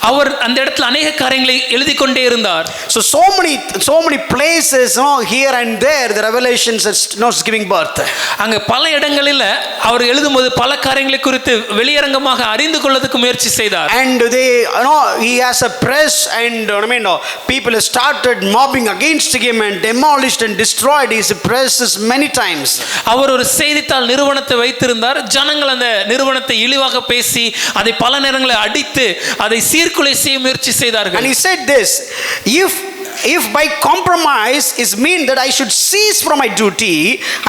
அவர் அந்த இடத்துல अनेक காரியங்களை எழுதி கொண்டே இருந்தார். So many places here and there the revelations is giving birth. அங்க பல இடங்களில் அவர் எழுதும்போது பல காரியங்களை குறித்து வெளியரங்கமாக அறிந்து கொள்ளதுக்கு முயற்சி செய்தார். And he has a press and people started mobbing against him and demolished and destroyed his presses many times. அவர் ஒரு செய்தித்தாள் நிறுவனத்தை வைத்திருந்தார். ஜனங்கள் அந்த நிறுவனத்தை இழிவாக பேசி அதை பல நேரங்களில் அடித்து அதை சீர்குலை செய்ய முயற்சி செய்தார்கள். And he said this, if by compromise is mean that I should cease from my duty,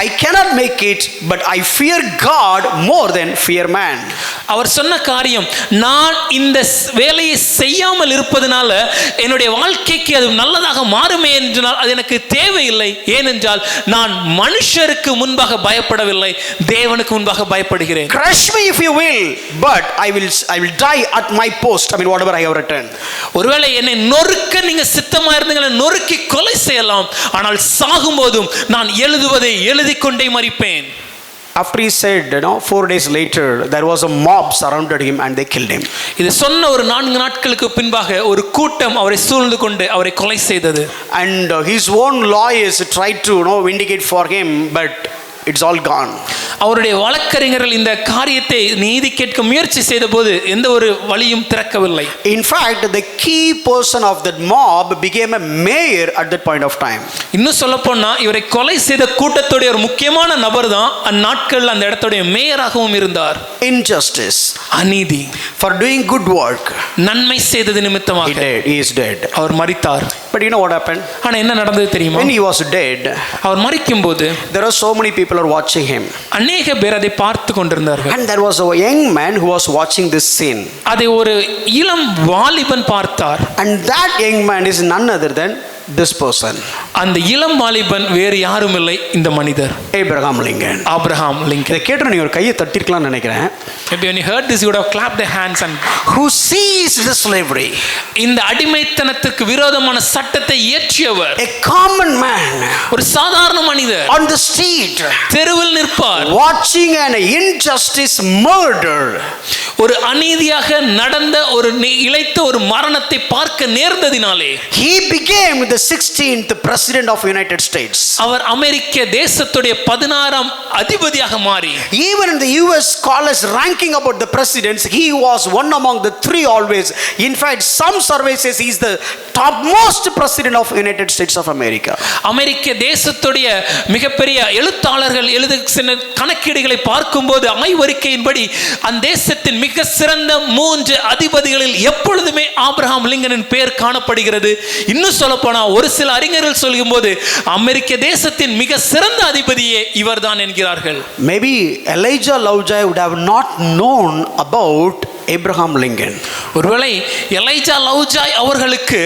I cannot make it, but I fear God more than fear man. அவர் சொன்ன காரியம், நான் இந்த வேலையை செய்யாமல் இருப்பதனால என்னுடைய வாழ்க்கைக்கு அது நல்லதாக மாறுமே என்றால் அது எனக்கு தேவையில்லை. ஏனென்றால் நான் மனுஷருக்கு முன்பாக பயப்படவில்லை, தேவனுக்கு முன்பாக பயப்படுகிறேன். Crush me if you will, but I will die at my post. Whatever I have written. ஒருவேளை என்னை நொறுக்க நீங்க சித்தமா இருந்தீங்க, நொறுக்கி கொலை செய்யலாம், ஆனால் சாகும்போதும் நான் எழுதுவதை எழுதிக் கொண்டே மரிப்பேன். After he said, 4 days later, there was a mob surrounded him and they killed him. இது சொன்ன ஒரு 4 நாட்களுக்கு பின்பாக ஒரு கூட்டம் அவரை சூழ்ந்து கொண்டு அவரை கொலை செய்தது. And his own lawyers tried to, vindicate for him, but it's all gone. அவருடைய வழக்கறிஞர்கள் இந்த காரியத்தை நீதி கேட்க முயற்சி செய்த போது எந்த ஒரு வழியும் திறக்கவில்லை. In fact, the key person of that mob became a mayor at that point of time. இன்னும் சொல்ல போனா இவரை கொலை செய்த கூட்டத்துடைய ஒரு முக்கியமான நபர் தான் அந்நாட்கள் அந்த இடத்துடைய மேயராகவும் இருந்தார். Injustice, அநீதி, for doing good work, நன்மை செய்தது நிமித்தமாக he is dead. அவர் மரித்தார். But you know what happened? ஆனா என்ன நடந்தது தெரியுமா? When he was dead, அவர் மரிக்கும் போது there are so many people are watching him. அநேக பேர் அதை பார்த்து கொண்டிருந்தார்கள். And there was a young man who was watching this scene. அதை ஒரு இளம் வாலிபன் பார்த்தார். And that young man is none other than this person. அந்த இளம் வாலிபன் வேறு யாரும் இல்லை, இந்த மனிதர் Abraham Lincoln. Abraham Lincoln. இதை கேட்ட நீ ஒரு கையை தட்டிருக்கலாம்னு நினைக்கிறேன். Maybe when you heard this you would have clapped their hands and who sees the slavery. இந்த அடிமைத்தனத்துக்கு விரோதமான சட்டத்தை இயற்றியவர். A common man. ஒரு சாதாரண மனிதர் on the street. தெருவில் நிற்பார். watching an injustice murder. ஒரு அநீதியாக நடந்த ஒரு இழைத்த ஒரு மரணத்தை பார்க்க நேர்ந்ததினாலே he became the 16th president of United States. அவர் அமெரிக்க தேசத்துடைய 16ஆம் அதிபதியாக மாறி even in the US scholars ranking about the presidents, he was one among the 3 always. In fact, some surveys says he is the topmost president of United States of America. அமெரிக்க தேசத்துடைய மிகப்பெரிய எழுத்தாளர்கள் எழுதுகிற கணக்கீடுகளை பார்க்கும்போது ஆய்வறிக்கையின்படி அந்த தேசத்தின் மிக சிறந்த 3 அதிபதிகளில் எப்பொழுதுமே ஆபிரகாம் லிங்கனின் பெயர் காணப்படுகிறது. இன்னும் சொல்ல போனா ஒரு சில அறிஞர்கள் சொல்லும்போது அமெரிக்க தேசத்தின் மிக சிறந்த அதிபதியே இவர்தான் என்கிறார்கள். Maybe Elijah Lovejoy would have not known about Abraham Lincoln. ஒருவேளை எலைஜா லவ்ஜாய் அவர்களுக்கு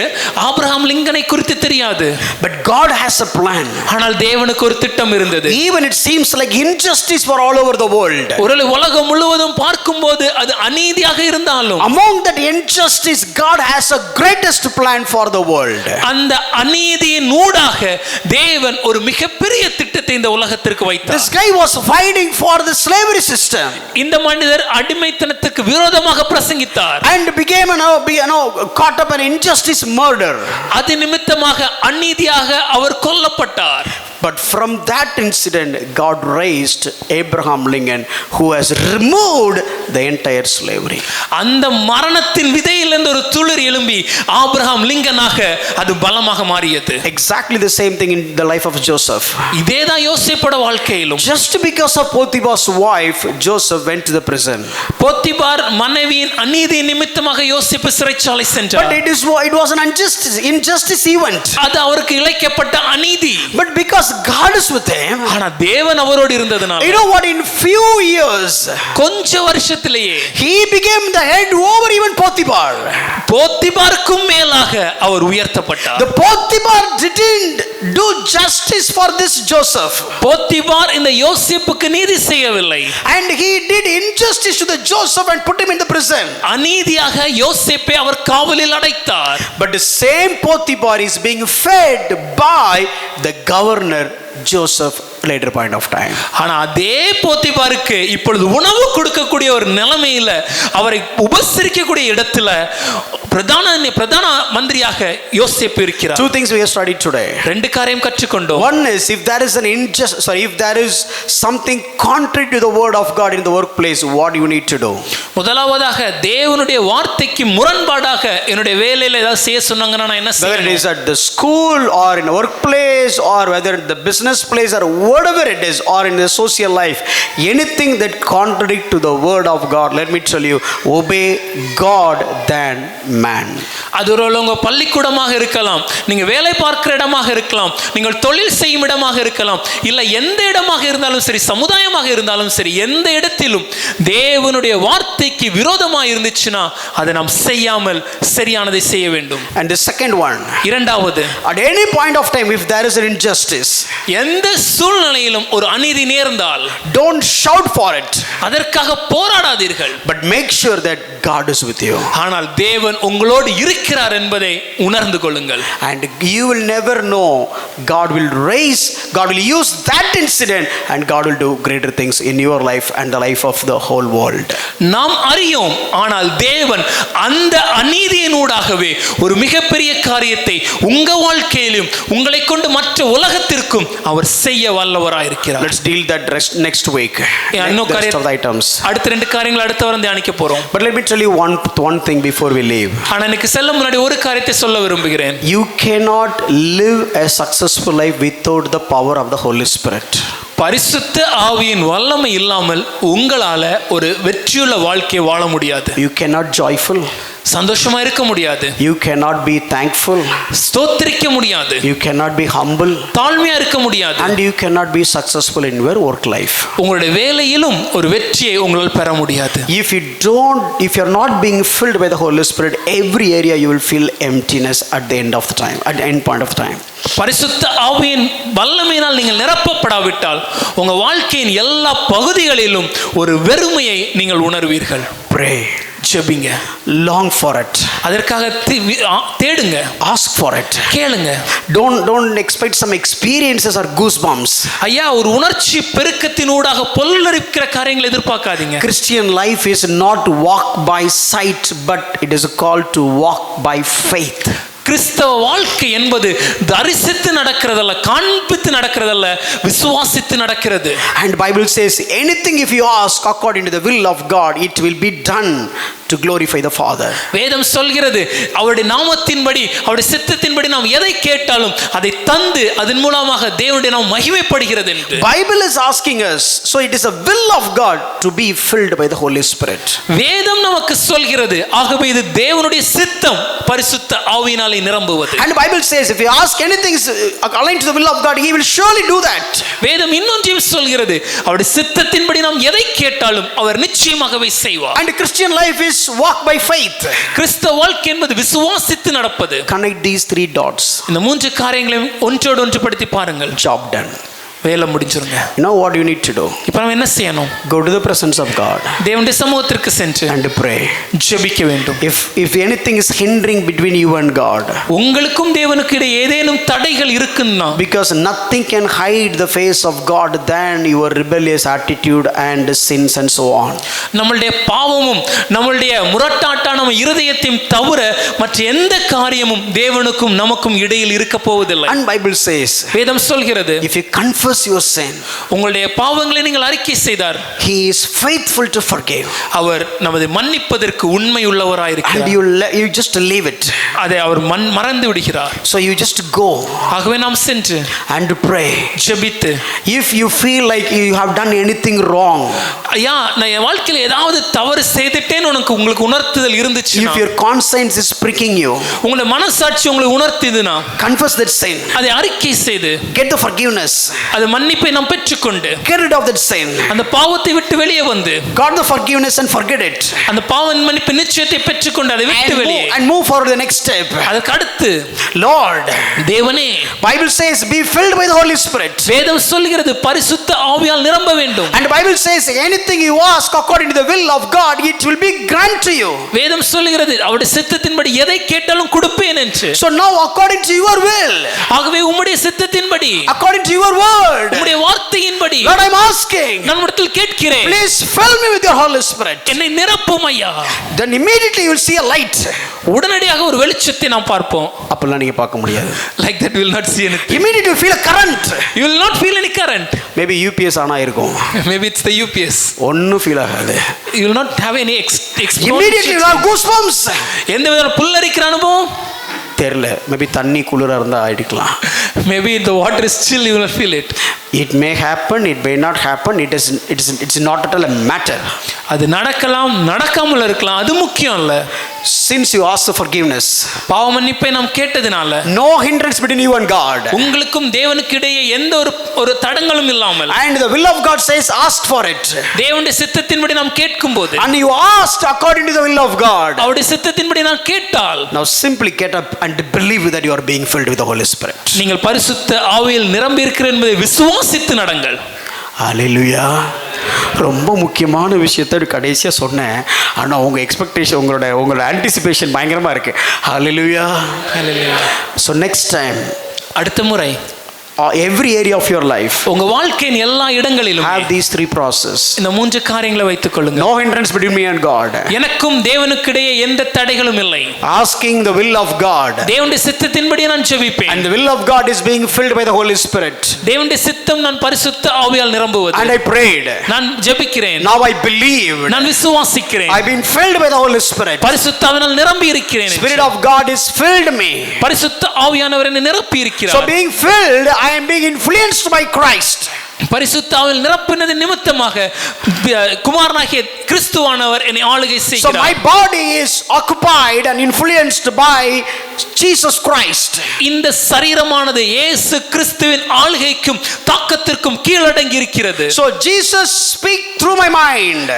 ஆபிரகாம் லிங்கனை குறித்து தெரியாது. But God has a plan. ஆனால் தேவனுக்கு ஒரு திட்டம் இருந்தது. Even it seems like injustice for all over the world. ஒருவேளை உலகம் முழுவதும் பார்க்கும்போது அது அநீதியாக இருந்தாலும் among that injustice God has a greatest plan for the world. அந்த அநீதியின் ஊடாக தேவன் ஒரு மிகப்பெரிய திட்டத்தை இந்த உலகத்திற்கு வைத்தார். This guy was fighting for the slavery system. இந்த மனிதர் அடிமைத்தனத்துக்கு விரோதமாக பிரசங்கித்தார். and became caught up in injustice murder. அது நிமித்தமாக அநீதியாக அவர் கொல்லப்பட்டார். But from that incident, God raised Abraham Lincoln, who has removed the entire slavery. அந்த மரணத்தின் விதையிலிருந்து ஒரு துளிர் எழும்பி ஆபிரகாம் லிங்கனாக அது பலமாக மாறியது. Exactly the same thing in the life of Joseph. இதேதான் யோசேப்போட வாழ்க்கையிலும். Just because of Potiphar's wife, Joseph went to the prison. Potiphar மனைவியின் அநீதி நிமித்தமாக யோசேப்பு சிறைச்சாலை சென்றார். But it was an injustice event. அது அவருக்கு இழைக்கப்பட்ட அநீதி. But because God is with him, ஆனா தேவன் அவரோடு இருந்ததனால you know what, in few years கொஞ்ச வருஷத்திலேயே he became the head over even Potiphar. போத்திபாருக்கும் மேலாக அவர் உயர்த்தப்பட்டார். The Potiphar didn't do justice for this Joseph. Potiphar இந்த யோசேப்புக்கு நீதி செய்யவில்லை. And he did injustice to the Joseph and put him in the prison. அநீதியாக யோசேப்பை அவர் காவலில் அடைத்தார். But the same Potiphar is being fed by the governor Joseph later point of time. ஆனா அதே போத்திபாருக்கு இப்பொழுது உணவு கொடுக்கக்கூடிய ஒரு நிலைமையில அவரை உபசரிக்கக்கூடிய இடத்துல பிரதான மந்திரியாக யோசேப்பு இருக்கிறார். Two things we have studied today. ரெண்டு காரியம் கற்றுக்கொண்டோம். One is, if there is something contrary to the word of God in the workplace, what you need to do. முதலாவதாக தேவனுடைய வார்த்தைக்கு முரண்பாடாக என்னுடைய வேலையில ஏதாவது செய்ய சொன்னாங்கன்னா நான் என்ன செய்யணும்? Whether it is at the school or in a workplace or whether the business place or whatever it is, or in the social life, anything that contradict to the word of God, let me tell you, obey God than man. அது ஒரு உங்க பள்ளிக்கூடமாக இருக்கலாம், நீங்க வேலை பார்க்கிற இடமாக இருக்கலாம், நீங்கள் தொழில் செய்யும் இடமாக இருக்கலாம், இல்ல எந்த இடமாக இருந்தாலும் சரி, சமுதாயமாக இருந்தாலும் சரி, எந்த இடத்திலும் தேவனுடைய வார்த்தைக்கு விரோதமாக இருந்துச்சுன்னா அதை நாம் செய்யாமல் சரியானதை செய்ய வேண்டும். And the second one, இரண்டாவது, at any point of time if there is an injustice, எந்த சூழ்நிலையிலும் ஒரு அநீதி நேர்ந்தால் don't shout for it, அதற்காக போராடாதீர்கள். but make sure that God is with you. ஆனால் தேவன் உங்களோடு இருக்கிறார் என்பதை உணர்ந்து கொள்ளுங்கள். And you will never know, God will use that incident and God will do greater things in your life and the life of the whole world. நாம் அறியோம், ஆனால் தேவன் அந்த அநீதியினூடாகவே ஒரு மிகப்பெரிய காரியத்தை உங்க வாழ்க்கையிலும் உங்களை கொண்டு மற்ற உலகத்திற்கும் அவர் செய்ய வல்லவராயிருக்கிறார். Let's deal that next week. இன்னும் The rest of the items. அடுத்த 2 காரியங்களை அடுத்த வாரம் தியானிக்க போறோம். But let me tell you one thing before we leave. ஆனா எனக்கு செல்ல முன்னாடி ஒரு காரியத்தை சொல்ல விரும்புகிறேன். You cannot live a successful life without the power of the Holy Spirit. பரிசுத்த ஆவியின் வல்லமை இல்லாமல் உங்களால ஒரு வெற்றியுள்ள வாழ்க்கையை வாழ முடியாது. You cannot joyful. சந்தோஷமா இருக்க முடியாது. You cannot be thankful. ஸ்தோத்திரிக்க முடியாது. You cannot be humble. தாழ்மையா இருக்க முடியாது. And you cannot be successful in your work life. உங்களுடைய வேலையிலும் ஒரு வெற்றியை உங்களால் பெற முடியாது. If you are not being filled by the Holy Spirit, every area you will feel emptiness at the end of the time, at the end point of time. பரிசுத்த ஆவியின் வல்லமையினால் நீங்கள் நிரப்பப்படாவிட்டால் உங்க வாழ்க்கையின் எல்லா பகுதிகளிலும் ஒரு வெறுமையை நீங்கள் உணர்வீர்கள். Pray. ஜெபிங்க. Long for it. அதற்காக தேடுங்க. Ask for it. கேளுங்க. Don't expect some experiences or goosebumps. ஐயா, ஒரு உணர்ச்சி பெருக்கத்தினூடாக பொல்லரிக்கிற காரியங்களை எதிர்பார்க்காதீங்க. Christian life is not walk by sight, but it is called to walk by faith. கிறிஸ்தவ வாழ்க்கை என்பது தரிசித்து நடக்கிறதல்ல, காண்பித்து நடக்கிறதல்ல, விசுவாசித்து நடக்கிறது. And Bible says anything if you ask according to the will of God, it will be done to glorify the Father. வேதம் சொல்கிறது அவருடைய நாமத்தின்படி அவருடைய சித்தத்தின்படி நாம் எதை கேட்டாலும் அதை தந்து அதன் மூலமாக தேவனுடைய நாமம் மகிமைப்படுகிறது என்று. Bible is asking us, so it is a will of God to be filled by the Holy Spirit. வேதம் நமக்கு சொல்கிறது, ஆகவே இது தேவனுடைய சித்தம் பரிசுத்த ஆவியினாலே நிரம்புவது. And Bible says if you ask anything according to the will of God, he will surely do that. வேதம் இன்னொன்றையும் சொல்கிறது, அவருடைய சித்தத்தின்படி நாம் எதை கேட்டாலும் அவர் நிச்சயமாகவே செய்வார். And Christian life is walk by faith. கிறிஸ்தவ வாழ்க்கை என்பது விசுவாசித்து நடப்பது. Connect these 3 dots. இந்த 3 காரியங்களையும் ஒன்றோடு ஒன்று படுத்தி பாருங்கள். Job done. வேலை முடிஞ்சிருங்க. You know what you need to do? இப்போ நம்ம என்ன செய்யணும்? Go to the presence of God. தேவனுடைய சமூகத்திற்கு சென்று and pray. ஜெபிக்க வேண்டும். If anything is hindering between you and God, உங்களுக்கும் தேவனுக்கு இடையே ஏதேனும் தடைகள் இருக்குன்னா, because nothing can hide the face of God than your rebellious attitude and sins and so on. நம்மளுடைய பாவமும் நம்மளுடைய முரட்டாட்டான நம்ம இருதயத்தையும் தவிர மற்ற எந்த காரியமும் தேவனுக்கும் நமக்கும் இடையில் இருக்க போவதில்லை. And Bible says, வேதம் சொல்கிறது, if you confess your sin, உங்களுடைய பாவங்களை நீங்கள் அறிக்கை செய்தார், he is faithful to forgive. அவர் நமது மன்னிப்பதற்கு உண்மை உள்ளவராய் இருக்கிறார். And you just leave it. அதை அவர் மறந்து விடுகிறார். So you just go. ஆகவே நாம் சென்று and pray. ஜெபித்து, if you feel like you have done anything wrong, ஐயா நான் என் வாழ்க்கையில ஏதாவது தவறு செய்துட்டேன்னு உங்களுக்கு உணர்த்துதல் இருந்துச்சு, if your conscience is pricking you, உங்களுடைய மனசாட்சி உங்களுக்கு உணர்த்துதுன்னா, confess that sin. அதை அறிக்கை செய்து get the forgiveness. அது மன்னிப்பை நாம் பெற்றுக்கொண்டு get rid of that sin. அந்த பாவத்தை விட்டு வெளியே வந்து got the forgiveness and forget it. அந்த பாவ மன்னிப்பு நிச்சயத்தை பெற்றுக்கொண்டு அதை விட்டு வெளியே and move forward the next step. அதுக்கு அடுத்து, Lord, தேவனே, Bible says be filled by the Holy Spirit. வேதம் சொல்கிறது பரிசுத்த ஆவியால் நிரம்ப வேண்டும். And Bible says anything you ask according to the will of God, it will be granted to you. வேதம் சொல்கிறது அவருடைய சித்தத்தின்படி எதை கேட்டாலும் கொடுப்பேன் என்று. So now according to your will, ஆகவே உம்முடைய சித்தத்தின்படி, according to your word, உம்முடைய வார்த்தையின்படி, Lord, I'm asking, நான் உம்மிடத்தில் கேட்கிறேன், please fill me with your Holy Spirit. என்னை நிரப்பும் ஐயா. Then immediately you will see a light. உடனடியாக ஒரு வெளிச்சத்தை நாம் பார்ப்போம். அப்பெல்லாம் நீங்க பார்க்க முடியாது. Like that we will not see anything. Immediately you feel a current. You will not feel any current. Maybe UPS ஆனா இருக்கும். Maybe it's the UPS. ஒண்ணும் ஃபீல் ஆகாது. You will not have any experience. Immediately you have goosebumps. எந்த விதமான புல்லரிக்கிற அனுபவம் தெரியல. மேபி தண்ணி குளிரா இருந்தா ஆயிடுக்கலாம். Maybe the water is chill, you will feel it. It may happen, it may not happen. It's not at all a matter. அது நடக்கலாம், நடக்காமல் இருக்கலாம், அது முக்கியம் இல்ல. since you asked for forgiveness, பாவ மன்னிப்பை நாம் கேட்டதினால no hindrance between you and God, உங்களுக்கும் தேவனுக்கு இடையே எந்த ஒரு தடங்களும் இல்லாமல், and the will of God says ask for it, தேவனுடைய சித்தத்தின்படி நாம் கேட்கும்போது, and you asked according to the will of God, அவருடைய சித்தத்தின்படி நாம் கேட்டால், now simply get up and believe that you are being filled with the Holy Spirit. நீங்கள் பரிசுத்த ஆவியில் நிரம்பி இருக்கிறீர்கள் என்பதை விசுவாசித்து நடங்கள். ஹல்லேலூயா. ரொம்ப முக்கியமான விஷயத்தை கடைசியாக சொன்னேன், ஆனால் உங்கள் எக்ஸ்பெக்டேஷன் உங்களோட ஆன்டிசிபேஷன் பயங்கரமாக இருக்கு. ஹல்லேலூயா. ஸோ நெக்ஸ்ட் டைம், அடுத்த முறை every area of your life, உங்க வாழ்க்கையின் எல்லா இடங்களிலும் have these three process. இந்த மூன்று காரியங்களை வைத்துக் கொள்ளுங்க. No hindrance between me and God. எனக்கும் தேவனுக்கு இடையே எந்த தடைகளும் இல்லை. Asking the will of God. தேவனுடைய சித்தத்தின்படி நான் ஜெபிப்பேன். And the will of God is being filled by the Holy Spirit. தேவனுடைய சித்தம் நான் பரிசுத்த ஆவியால் நிரம்புவது. And I prayed. நான் ஜெபிக்கிறேன். Now I believe. நான் விசுவாசிக்கிறேன். I've been filled by the Holy Spirit. பரிசுத்த ஆவியால் நிரம்பி இருக்கிறேன். Spirit of God is filled me. பரிசுத்த ஆவியானவர் என்னை நிரப்பி இருக்கிறார். So being filled, I am being influenced by Christ. பரிசுத்த ஆவியில் நிரப்பினது நிமித்தமாக குமாரனாகிய கிறிஸ்துவானவர் என்னை ஆளுகை செய்கிறார். So my body is occupied and influenced by Jesus Christ. இந்த சரீரமானது இயேசு கிறிஸ்துவின் ஆளுகைக்கும் தாக்கத்திற்கும் கீழடங்கி இருக்கிறது. So Jesus speak through my mind.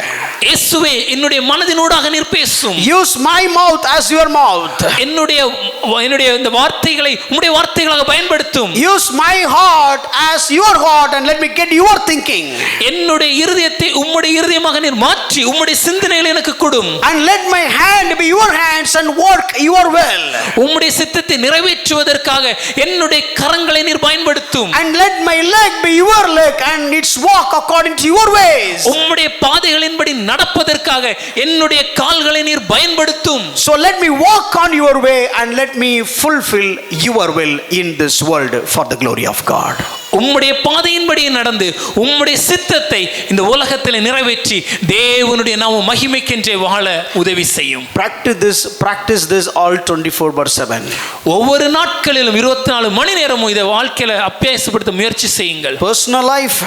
இயேசுவே என்னுடைய மனதினூடாக நீர் பேசும். Use my mouth as your mouth. என்னுடைய இந்த வார்த்தைகளை உம்முடைய வார்த்தைகளாக பயன்படுத்தும். Use my heart as your heart and let me get your thinking. என்னுடைய இருதயத்தை உம்முடைய இருதயமாக நீர் மாற்றி உம்முடைய சிந்தனைகளை எனக்கு கொடும். And let my hand be your hands and work your will. உம்முடைய சித்தத்தை நிறைவேற்றுவதற்காக என்னுடைய கரங்களை நீர் பயன்படுத்தும். And let my leg be your leg and its walk according to your ways. உம்முடைய பாதைகளின்படி நடப்பதற்காக என்னுடைய கால்களை நீர் பயன்படுத்தும். So let me walk on your way and let me fulfill your will in this world for the glory of God. உம்முடைய பாதையின்படி நடந்து உம்முடைய சித்தத்தை இந்த உலகத்தில் நிறைவேற்றி தேவனுடைய நாம மகிமைக்கென்றே வாழ உதவி செய்யும். Practice this all 24/7. ஒவ்வொரு நாட்களிலும் 24 மணி நேரமும் இதை வாழ்க்கையில அபியாசப்படுத்த முயற்சி செய்யுங்கள். Personal life,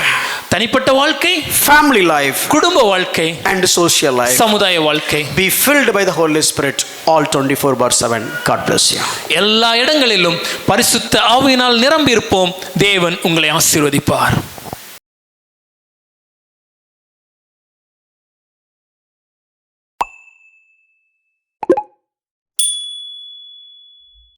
தனிப்பட்ட வாழ்க்கை, family life, குடும்ப வாழ்க்கை and social life. சமுதாய வாழ்க்கை. Be filled by the Holy Spirit all 24/7. God bless you. எல்லா இடங்களிலும் பரிசுத்த ஆவியினால் நிரம்பி இருப்போம். தேவன் உங்களை ஆசீர்வதிப்பார்.